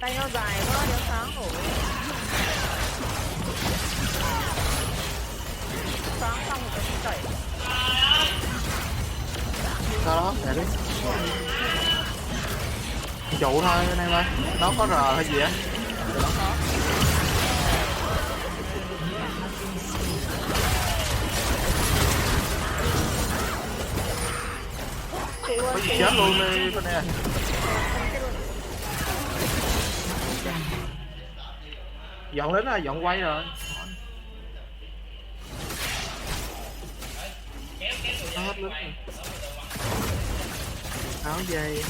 Tay nó dài quá, đéo sáng nổi. Sáng xong rồi phải chảy. Sao đó, để đi. Trụ thôi anh em ơi. Nó có R hay gì á? Nó có. Có gì chết luôn đi con nè. Dọn đến rồi, dọn quay rồi. Nó hết lính rồi. Áo dây.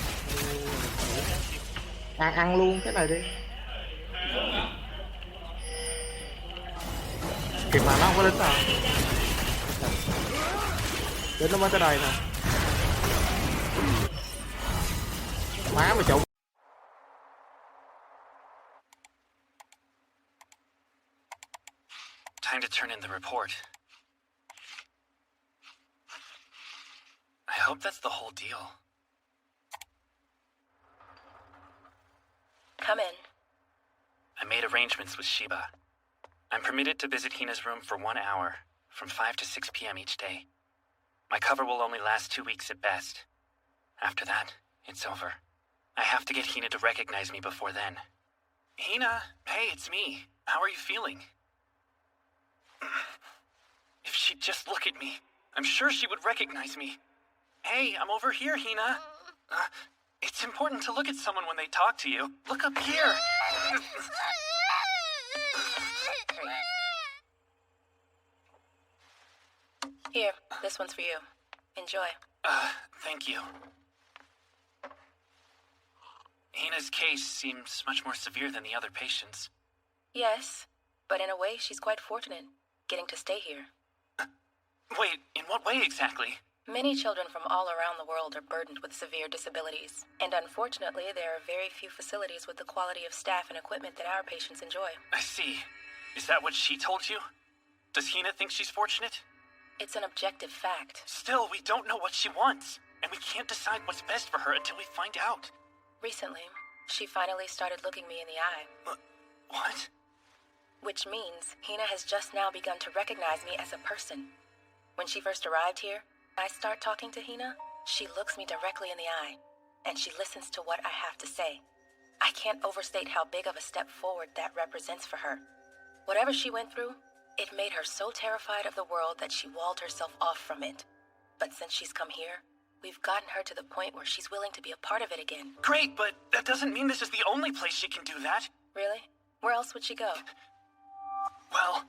Ăn luôn cái này đi. Kìa mà nó không có lính nào. Đến nó mới tới đây nè. Má mà chỗ. Time to turn in the report. I hope that's the whole deal. Come in. I made arrangements with Shiba. I'm permitted to visit Hina's room for 1 hour, from 5 to 6 p.m. each day. My cover will only last 2 weeks at best. After that, it's over. I have to get Hina to recognize me before then. Hina, hey, it's me. How are you feeling? If she'd just look at me, I'm sure she would recognize me. Hey, I'm over here, Hina. It's important to look at someone when they talk to you. Look up here. Here, this one's for you. Enjoy. Thank you. Hina's case seems much more severe than the other patients. Yes, but in a way, she's quite fortunate, getting to stay here. Wait, in what way exactly? Many children from all around the world are burdened with severe disabilities, and unfortunately, there are very few facilities with the quality of staff and equipment that our patients enjoy. I see. Is that what she told you? Does Hina think she's fortunate? It's an objective fact. Still, we don't know what she wants, and we can't decide what's best for her until we find out. Recently, she finally started looking me in the eye. What? Which means Hina has just now begun to recognize me as a person. When she first arrived here, I start talking to Hina, she looks me directly in the eye, and she listens to what I have to say. I can't overstate how big of a step forward that represents for her. Whatever she went through, it made her so terrified of the world that she walled herself off from it. But since she's come here, we've gotten her to the point where she's willing to be a part of it again. Great, but that doesn't mean this is the only place she can do that. Really? Where else would she go? Well,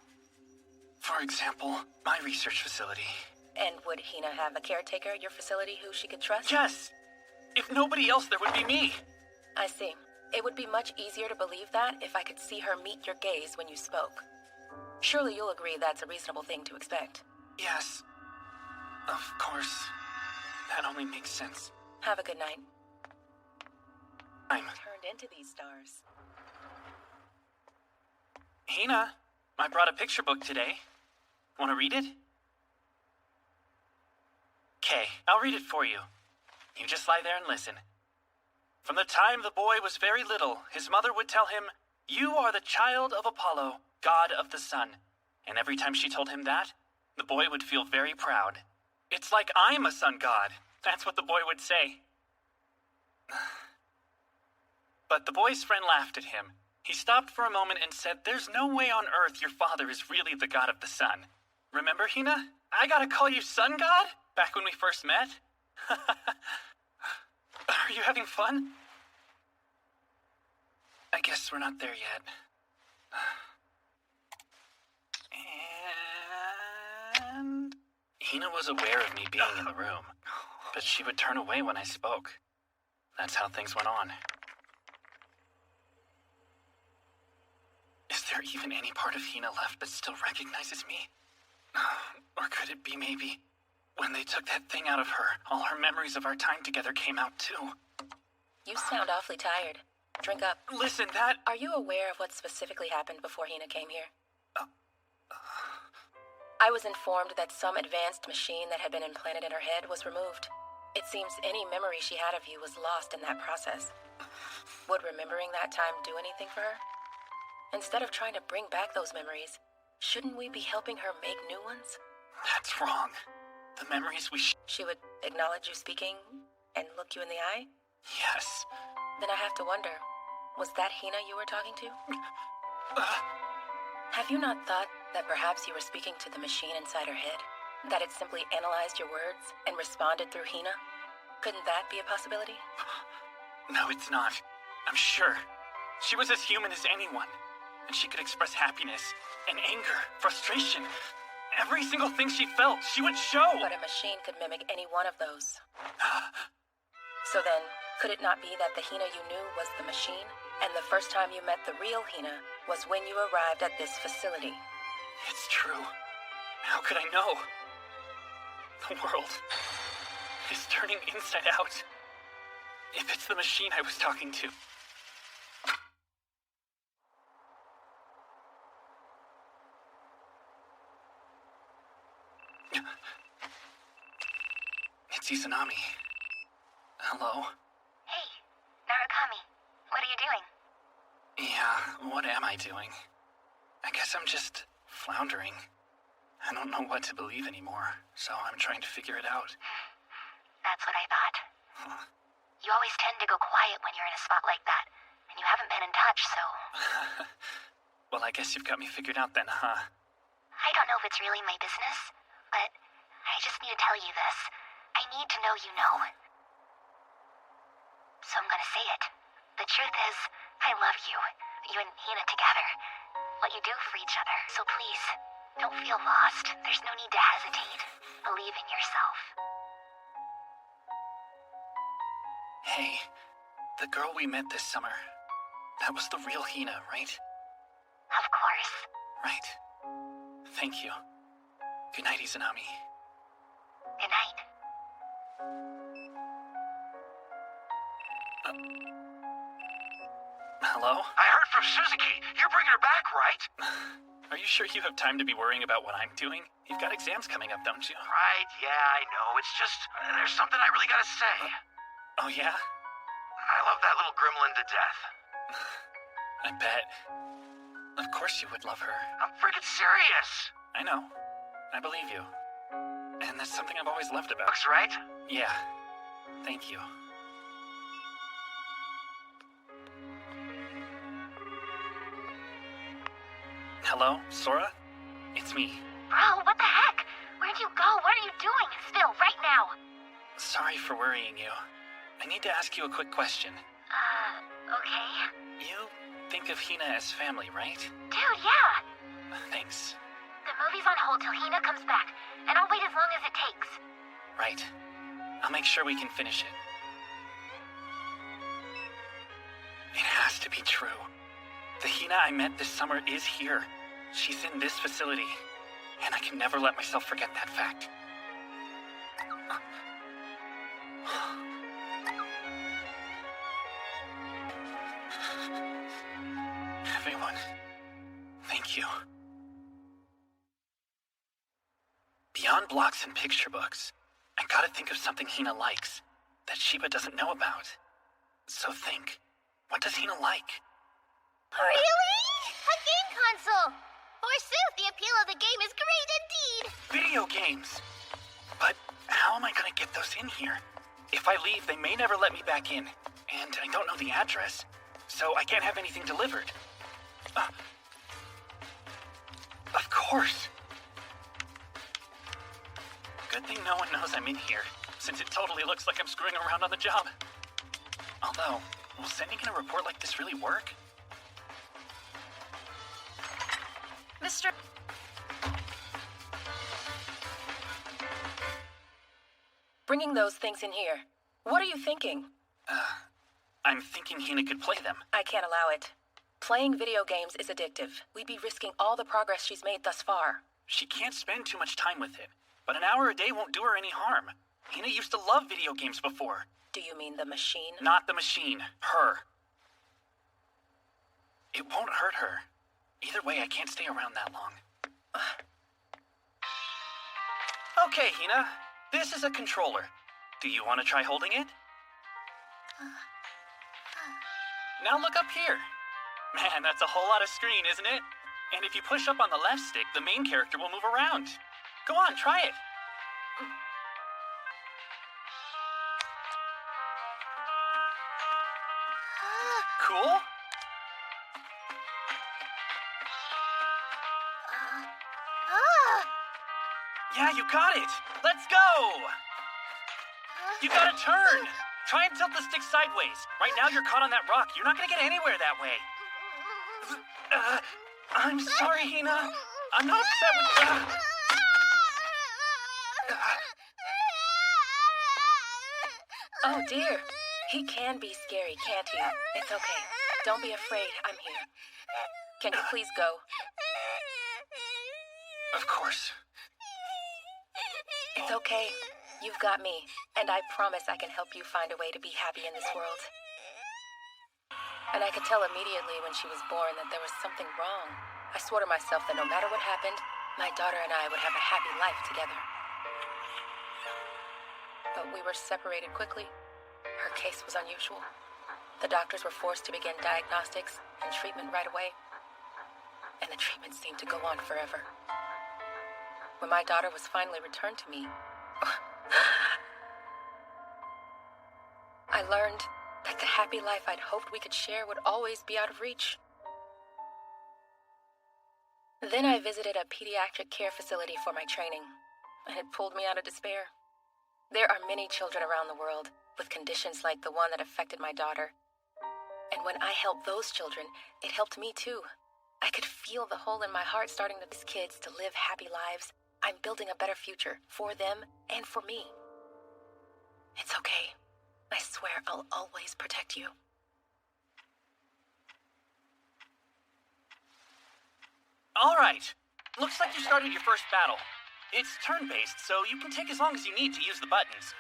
for example, my research facility. And would Hina have a caretaker at your facility who she could trust? Yes! If nobody else, there would be me. I see. It would be much easier to believe that if I could see her meet your gaze when you spoke. Surely you'll agree that's a reasonable thing to expect. Yes. Of course. That only makes sense. Have a good night. I'm turned into these stars. Hina, I brought a picture book today. Want to read it? Okay, I'll read it for you. You just lie there and listen. From the time the boy was very little, his mother would tell him, "You are the child of Apollo, god of the sun." And every time she told him that, the boy would feel very proud. It's like I'm a sun god. That's what the boy would say. But the boy's friend laughed at him. He stopped for a moment and said, "There's no way on earth your father is really the god of the sun." Remember, Hina? I gotta call you sun god? Back when we first met? Are you having fun? I guess we're not there yet. And Hina was aware of me being in the room, but she would turn away when I spoke. That's how things went on. Is there even any part of Hina left that still recognizes me? Or could it be maybe when they took that thing out of her, all her memories of our time together came out too? You sound awfully tired. Drink up. Listen, that... Are you aware of what specifically happened before Hina came here? I was informed that some advanced machine that had been implanted in her head was removed. It seems any memory she had of you was lost in that process. Would remembering that time do anything for her? Instead of trying to bring back those memories, shouldn't we be helping her make new ones? That's wrong. The memories we She would acknowledge you speaking and look you in the eye? Yes. Then I have to wonder, was that Hina you were talking to? Have you not thought that perhaps you were speaking to the machine inside her head? That it simply analyzed your words and responded through Hina? Couldn't that be a possibility? No, it's not. I'm sure. She was as human as anyone. and she could express happiness and anger, frustration. Every single thing she felt, she would show. But a machine could mimic any one of those. So then, could it not be that the Hina you knew was the machine? And the first time you met the real Hina was when you arrived at this facility? It's true. How could I know? The world is turning inside out. If it's the machine I was talking to. It's Izanami. Hello? Hey, Narukami. What are you doing? Yeah, what am I doing? I guess I'm just floundering. I don't know what to believe anymore, so I'm trying to figure it out. That's what I thought. You always tend to go quiet when you're in a spot like that, and you haven't been in touch, so... Well, I guess you've got me figured out then, huh? I don't know if it's really my business, but I just need to tell you this. I need to know you know. So I'm gonna say it. The truth is, I love you. You and Hina together. What you do for each other. So please, don't feel lost. There's no need to hesitate. Believe in yourself. Hey, the girl we met this summer. That was the real Hina, right? Of course. Right. Thank you. Good night, Izanami. Good night. Hello? I heard from Suzuki. You're bringing her back, right? Are you sure you have time to be worrying about what I'm doing? You've got exams coming up, don't you? Right, yeah, I know. It's just, there's something I really gotta say. Oh, yeah? I love that little gremlin to death. I bet. Of course you would love her. I'm freaking serious. I know. I believe you. And that's something I've always loved about. Looks right? Yeah. Thank you. Hello, Sora? It's me. Bro, what the heck? Where'd you go? What are you doing? Still, right now. Sorry for worrying you. I need to ask you a quick question. Okay. You think of Hina as family, right? Dude, yeah. Thanks. The movie's on hold till Hina comes back, and I'll wait as long as it takes. Right. I'll make sure we can finish it. It has to be true. The Hina I met this summer is here. She's in this facility. And I can never let myself forget that fact. Everyone, thank you. Beyond blocks and picture books, I gotta think of something Hina likes that Shiba doesn't know about. So think, what does Hina like? Really? A game console! Forsooth, the appeal of the game is great indeed! Video games! But how am I gonna get those in here? If I leave, they may never let me back in. And I don't know the address, so I can't have anything delivered. Of course! Good thing no one knows I'm in here, since it totally looks like I'm screwing around on the job. Although, will sending in a report like this really work? Mr. Bringing those things in here. What are you thinking? I'm thinking Hina could play them. I can't allow it. Playing video games is addictive. We'd be risking all the progress she's made thus far. She can't spend too much time with it, but an hour a day won't do her any harm. Hina used to love video games before. Do you mean the machine? Not the machine. Her. It won't hurt her. Either way, I can't stay around that long. Okay, Hina. This is a controller. Do you want to try holding it? Now look up here. Man, that's a whole lot of screen, isn't it? And if you push up on the left stick, the main character will move around. Go on, try it. Cool? Yeah, you got it. Let's go. You gotta turn. Try and tilt the stick sideways. Right now you're caught on that rock. You're not gonna get anywhere that way. I'm sorry, Hina. I'm not upset with... Oh dear. He can be scary, can't he? It's okay. Don't be afraid. I'm here. Can you please go? Of course. It's okay. You've got me. And I promise I can help you find a way to be happy in this world. And I could tell immediately when she was born that there was something wrong. I swore to myself that no matter what happened, my daughter and I would have a happy life together. But we were separated quickly. Her case was unusual. The doctors were forced to begin diagnostics and treatment right away. And the treatment seemed to go on forever. When my daughter was finally returned to me, I learned that the happy life I'd hoped we could share would always be out of reach. Then I visited a pediatric care facility for my training, and it pulled me out of despair. There are many children around the world with conditions like the one that affected my daughter. And when I helped those children, it helped me too. I could feel the hole in my heart starting to these kids to live happy lives. I'm building a better future for them and for me. It's okay. I swear I'll always protect you. All right. Looks like you started your first battle. It's turn-based, so you can take as long as you need to use the buttons.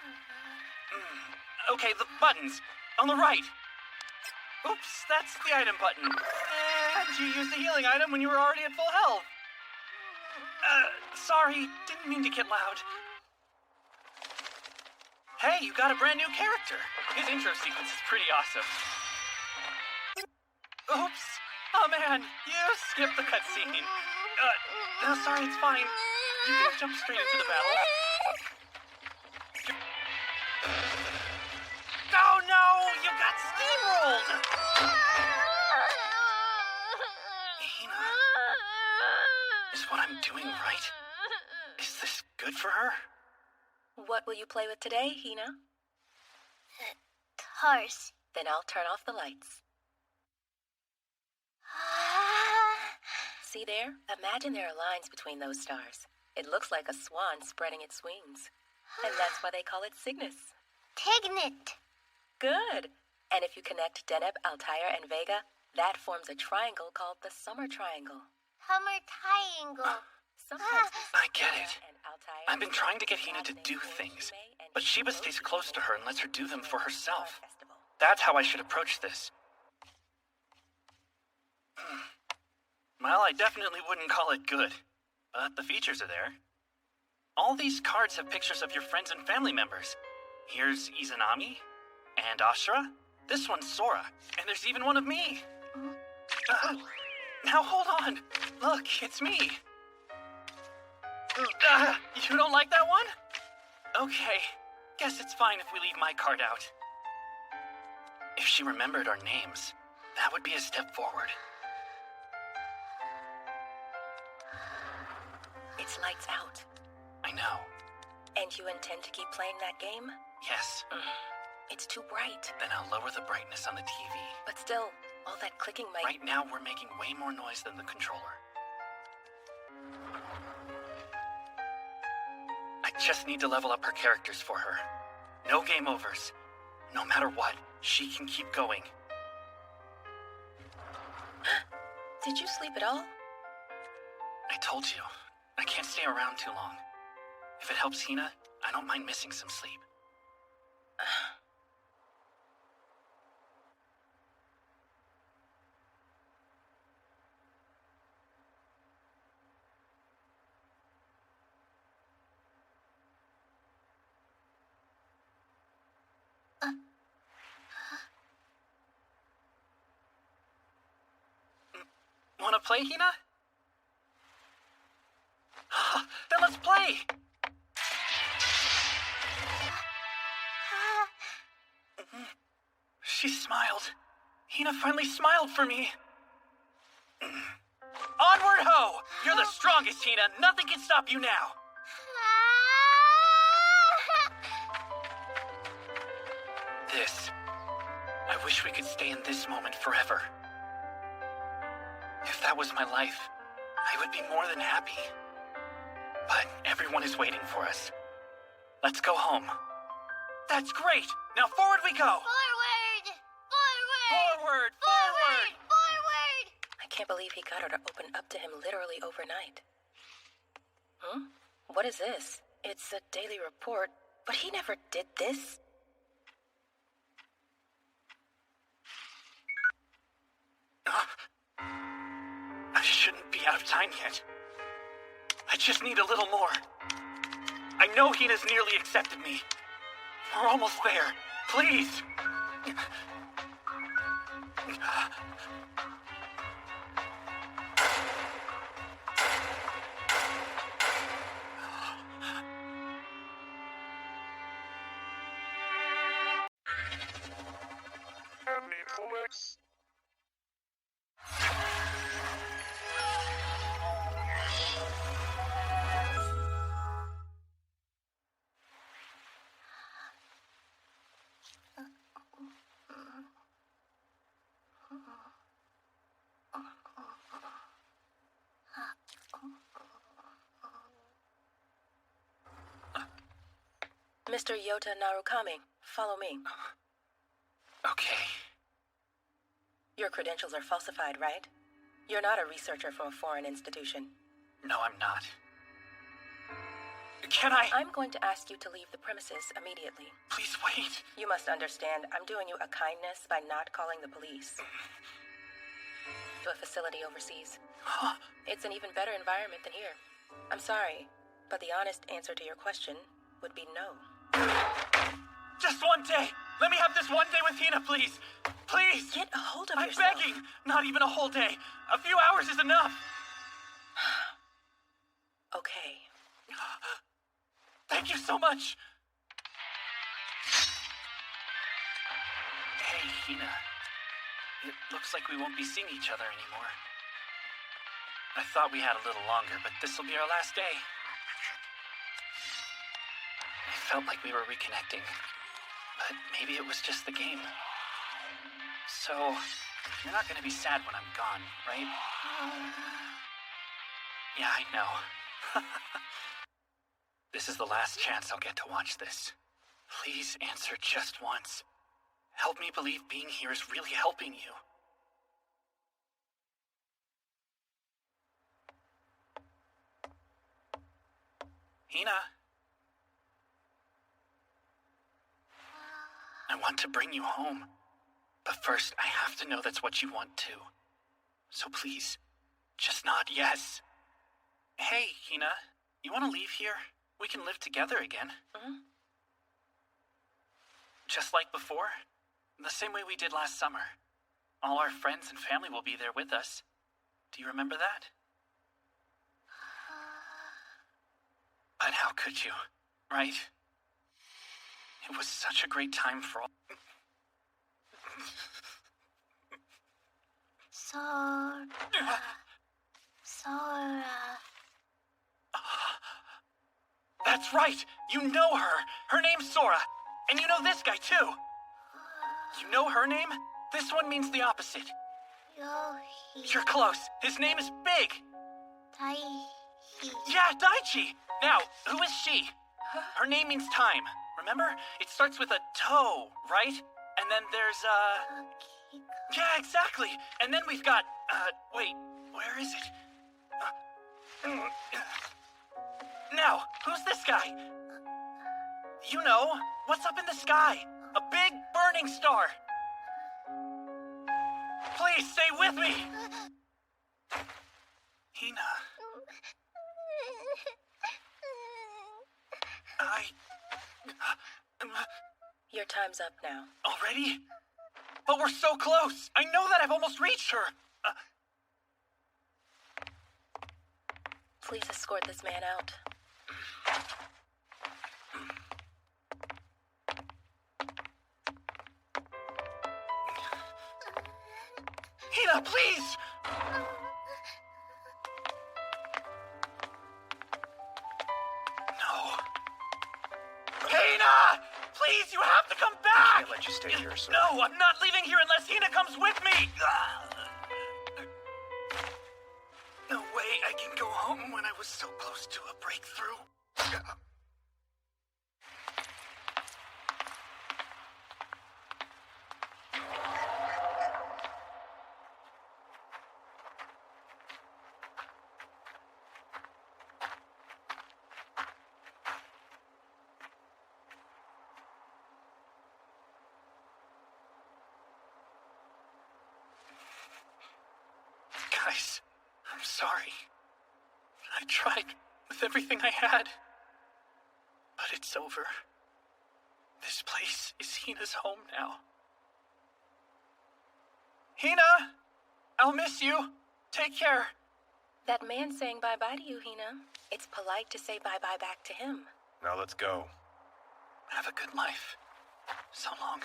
Okay, the buttons. On the right. Oops, that's the item button. And you used the healing item when you were already at full health. Sorry, didn't mean to get loud. Hey, you got a brand new character. His intro sequence is pretty awesome. Oops. Oh man, you skipped the cutscene. No, sorry, it's fine. You can jump straight into the battle. Oh no, you got steamrolled! Hina, is what I'm doing right? Is this good for her? What will you play with today, Hina? Cars. Then I'll turn off the lights. See there? Imagine there are lines between those stars. It looks like a swan spreading its wings. And that's why they call it Cygnus. Tignet. Good. And if you connect Deneb, Altair, and Vega, that forms a triangle called the Summer Triangle. Summer Triangle. I get it. I've been trying to get Hina to do things, but Sheba stays close to her and lets her do them for herself. That's how I should approach this. Well, I definitely wouldn't call it good, but the features are there. All these cards have pictures of your friends and family members. Here's Izanami and Ashura. This one's Sora, and there's even one of me. Now hold on. Look, it's me. You don't like that one? Okay, guess it's fine if we leave my card out. If she remembered our names, that would be a step forward. It's lights out. I know. And you intend to keep playing that game? Yes. It's too bright. Then I'll lower the brightness on the TV. But still, all that clicking might... Right now, we're making way more noise than the controller. I just need to level up her characters for her. No game overs. No matter what, she can keep going. Did you sleep at all? I told you, I can't stay around too long. If it helps Hina, I don't mind missing some sleep. Wanna play, Hina? Then let's play! She smiled. Hina finally smiled for me. Onward ho! You're the strongest, Hina. Nothing can stop you now. This. I wish we could stay in this moment forever. If that was my life, I would be more than happy. But everyone is waiting for us. Let's go home. That's great! Now forward we go! Forward! Forward! Forward! Forward! Forward! I can't believe he got her to open up to him literally overnight. What is this? It's a daily report, but he never did this. I shouldn't be out of time yet. I just need a little more. I know Hina's nearly accepted me. We're almost there. Please! Mr. Yota Narukami, follow me. Okay. Your credentials are falsified, right? You're not a researcher from a foreign institution. No, I'm not. Can I? I'm going to ask you to leave the premises immediately. Please wait. You must understand, I'm doing you a kindness by not calling the police. To a facility overseas. Huh? It's an even better environment than here. I'm sorry, but the honest answer to your question would be no. Just one day! Let me have this one day with Hina, please! Please! Get a hold of I'm yourself. begging! Not even a whole day! A few hours is enough! Okay. Thank you so much! Hey, Hina. It looks like we won't be seeing each other anymore. I thought we had a little longer, but this'll be our last day. It felt like we were reconnecting, but maybe it was just the game. So, you're not gonna be sad when I'm gone, right? Yeah, I know. This is the last chance I'll get to watch this. Please answer just once. Help me believe being here is really helping you. Hina. I want to bring you home. But first, I have to know that's what you want too. So please, just nod yes. Hey, Hina, you want to leave here? We can live together again. Just like before. The same way we did last summer. All our friends and family will be there with us. Do you remember that? But how could you, right? It was such a great time for all. Sora. That's right! You know her! Her name's Sora! And you know this guy, too! You know her name? This one means the opposite. Yohi. You're close. His name is Big! Daichi. Yeah, Daichi! Now, who is she? Her name means time. Remember? It starts with a toe, right? And then there's, Yeah, exactly! And then we've got, wait, where is it? Now, who's this guy? You know, what's up in the sky? A big burning star. Please, stay with me! Hina. Your time's up now. Already? But we're so close! I know that I've almost reached her! Please escort this man out. Hina, please! No. Hina! Please, you have to come back! I can't let you stay here, sir. No, I'm not leaving here unless Hina comes with me! I can go home when I was so close to a breakthrough. Guys, I'm sorry. I tried with everything I had. But it's over. This place is Hina's home now. Hina! I'll miss you. Take care. That man saying bye-bye to you, Hina. It's polite to say bye-bye back to him. Now let's go. Have a good life. So long.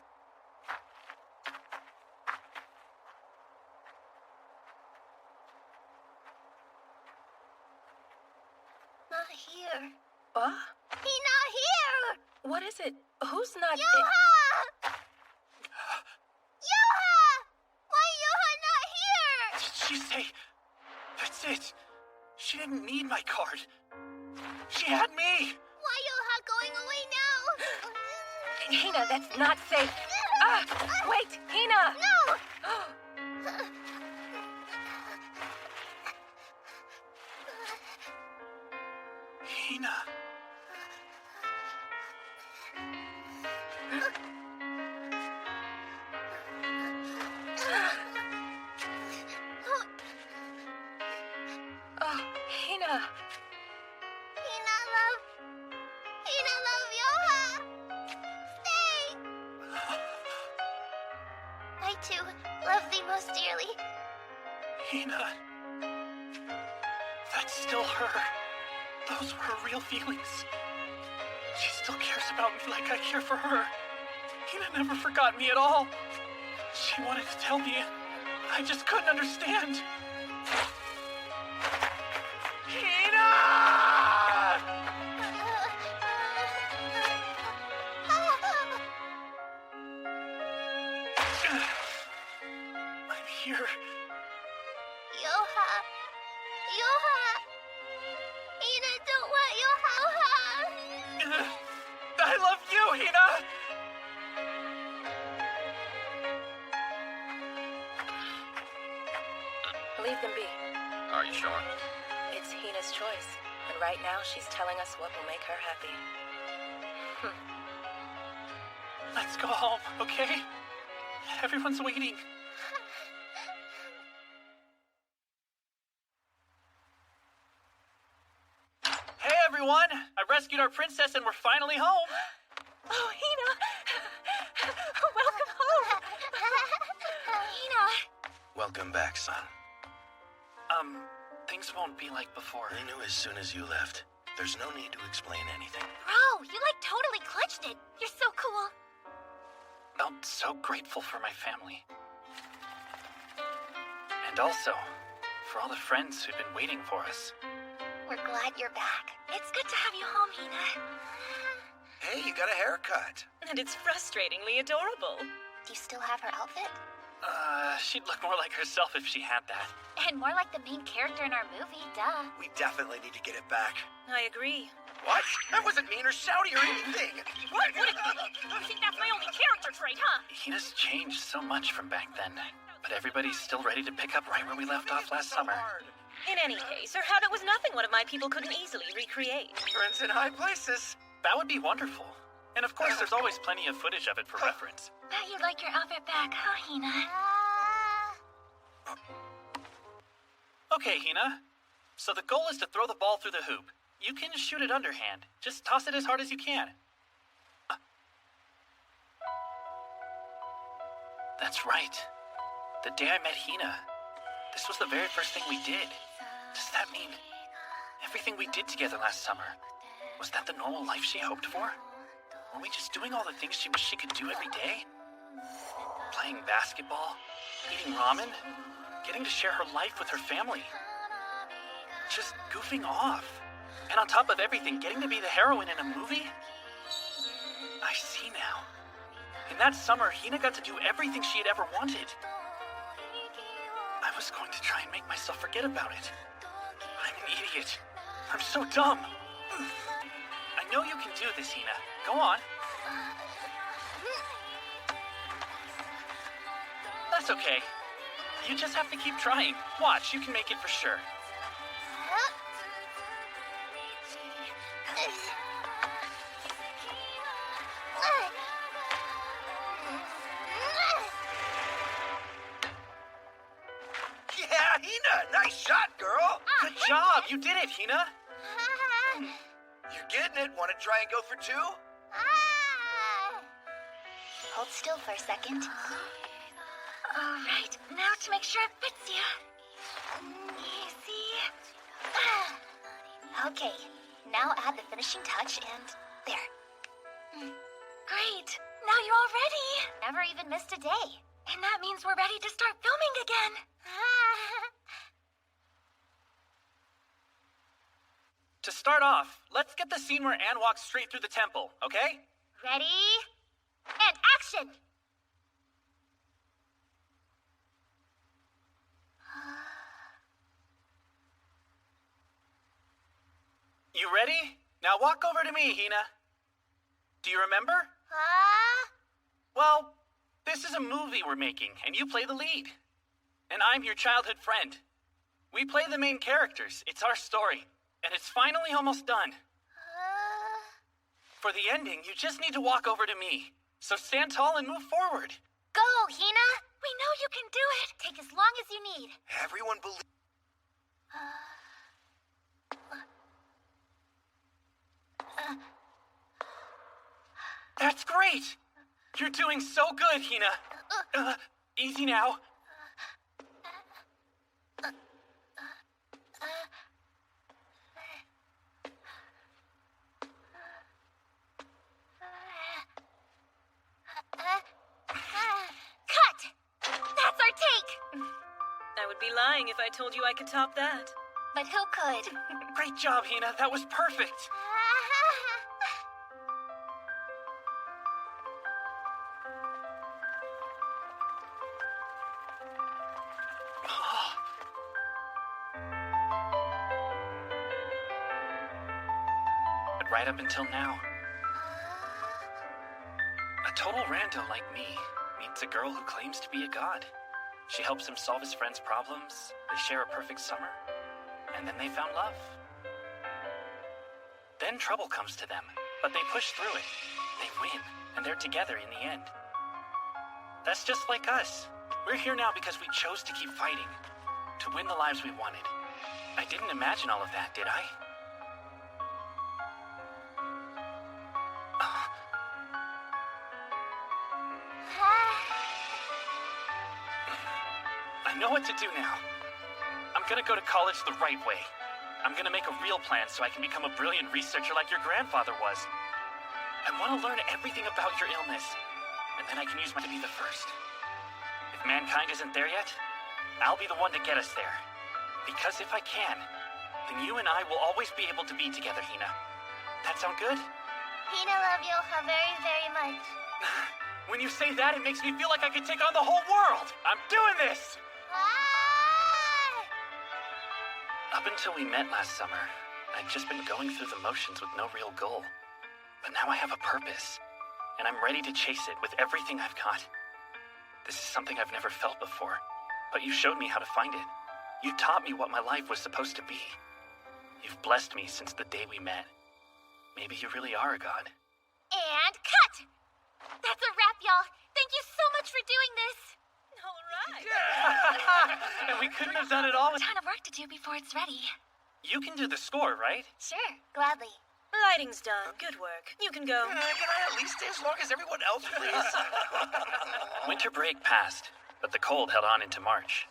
Not here. What? He not here! What is it? Who's not Yoha! Yoha! Why Yoha not here? Did she say... That's it. She didn't need my card. She had me. Why Yoha going away now? Hina, that's not safe. Wait, Hina! No! Hina. Oh, Hina. Hina love Yoha! Stay! I too love thee most dearly. Hina. That's still her. Those were her real feelings. She still cares about me like I care for her. Hina never forgot me at all. She wanted to tell me. I just couldn't understand. Hina! I'm here. Yoha! Yoha! Hina don't want Yoha! I love you, Hina! Leave them be. Are you sure? It's Hina's choice. And right now, she's telling us what will make her happy. Let's go home, okay? Everyone's waiting. Hey, everyone! I rescued our princess and we're finally home. Oh, Hina! Welcome home! Hina! Welcome back, son. Things won't be like before. I knew as soon as you left. There's no need to explain anything. Bro, you like totally clutched it. You're so cool. I'm so grateful for my family. And also, for all the friends who've been waiting for us. We're glad you're back. It's good to have you home, Hina. Hey, you got a haircut. And it's frustratingly adorable. Do you still have her outfit? She'd look more like herself if she had that. And more like the main character in our movie, duh. We definitely need to get it back. I agree. What? That wasn't mean or shouty or anything. What? You think that's my only character trait, huh? Hina's changed so much from back then. But everybody's still ready to pick up right where we left off last summer. In any case, her habit was nothing one of my people couldn't easily recreate. Friends in high places. That would be wonderful. And of course, there's always plenty of footage of it for reference. Bet you'd like your outfit back, huh, Hina? Okay, Hina. So the goal is to throw the ball through the hoop. You can shoot it underhand. Just toss it as hard as you can. That's right. The day I met Hina, this was the very first thing we did. Does that mean everything we did together last summer, was that the normal life she hoped for? Were we just doing all the things she wished she could do every day? Playing basketball, eating ramen, getting to share her life with her family. Just goofing off. And on top of everything, getting to be the heroine in a movie? I see now. In that summer, Hina got to do everything she had ever wanted. I was going to try and make myself forget about it. I'm idiot. I'm so dumb. I know you can do this, Hina. Go on. That's okay. You just have to keep trying. Watch, you can make it for sure. Yeah, Hina, nice shot, girl. Good job. You did it, Hina. You're getting it. Want to try and go for two? Hold still for a second. All right, now to make sure it fits you. Easy. Okay, now add the finishing touch and there. Great. Now you're all ready. Never even missed a day. And that means we're ready to start filming again. To start off, let's get the scene where Anne walks straight through the temple, okay? Ready? And action! You ready? Now walk over to me, Hina. Do you remember? Well, this is a movie we're making, and you play the lead. And I'm your childhood friend. We play the main characters. It's our story. And it's finally almost done. For the ending, you just need to walk over to me. So stand tall and move forward. Go, Hina! We know you can do it! Take as long as you need. Everyone believe... That's great! You're doing so good, Hina. Easy now. Cut! That's our take! I would be lying if I told you I could top that. But who could? Great job, Hina. That was perfect. But right up until now, a total rando like me meets a girl who claims to be a god. She helps him solve his friend's problems, they share a perfect summer, and then they found love. Then trouble comes to them, but they push through it. They win, and they're together in the end. That's just like us. We're here now because we chose to keep fighting, to win the lives we wanted. I didn't imagine all of that, did I? I know what to do now. I'm gonna go to college the right way. I'm gonna make a real plan so I can become a brilliant researcher like your grandfather was. I want to learn everything about your illness, and then I can use mine to be the first. If mankind isn't there yet, I'll be the one to get us there. Because if I can, then you and I will always be able to be together, Hina. That sound good? Hina love you very, very much. When you say that, it makes me feel like I could take on the whole world. I'm doing this! Up until we met last summer, I'd just been going through the motions with no real goal. But now I have a purpose, and I'm ready to chase it with everything I've got. This is something I've never felt before, but you showed me how to find it. You taught me what my life was supposed to be. You've blessed me since the day we met. Maybe you really are a god. And cut! That's a wrap, y'all. Thank you so much for doing this. All right. And we couldn't have done it all. A ton of work to do before it's ready. You can do the score, right? Sure, gladly. Lighting's done. Good work. You can go. Can I at least stay as long as everyone else, please? Winter break passed, but the cold held on into March.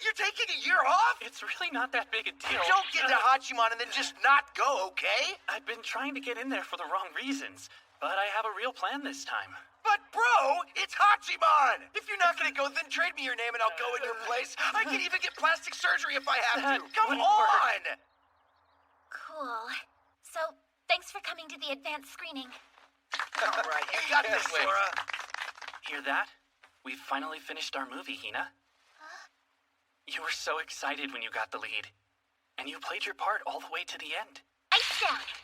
You're taking a year off? It's really not that big a deal. Don't get to Hachiman and then just not go, okay? I've been trying to get in there for the wrong reasons, but I have a real plan this time. But bro, it's Hachiman! If you're not gonna go, then trade me your name and I'll go in your place. I can even get plastic surgery if I have to. Come on! Cool. So, thanks for coming to the advanced screening. All right, you got this, Sora. Hear that? We've finally finished our movie, Hina. You were so excited when you got the lead. And you played your part all the way to the end. Ice down.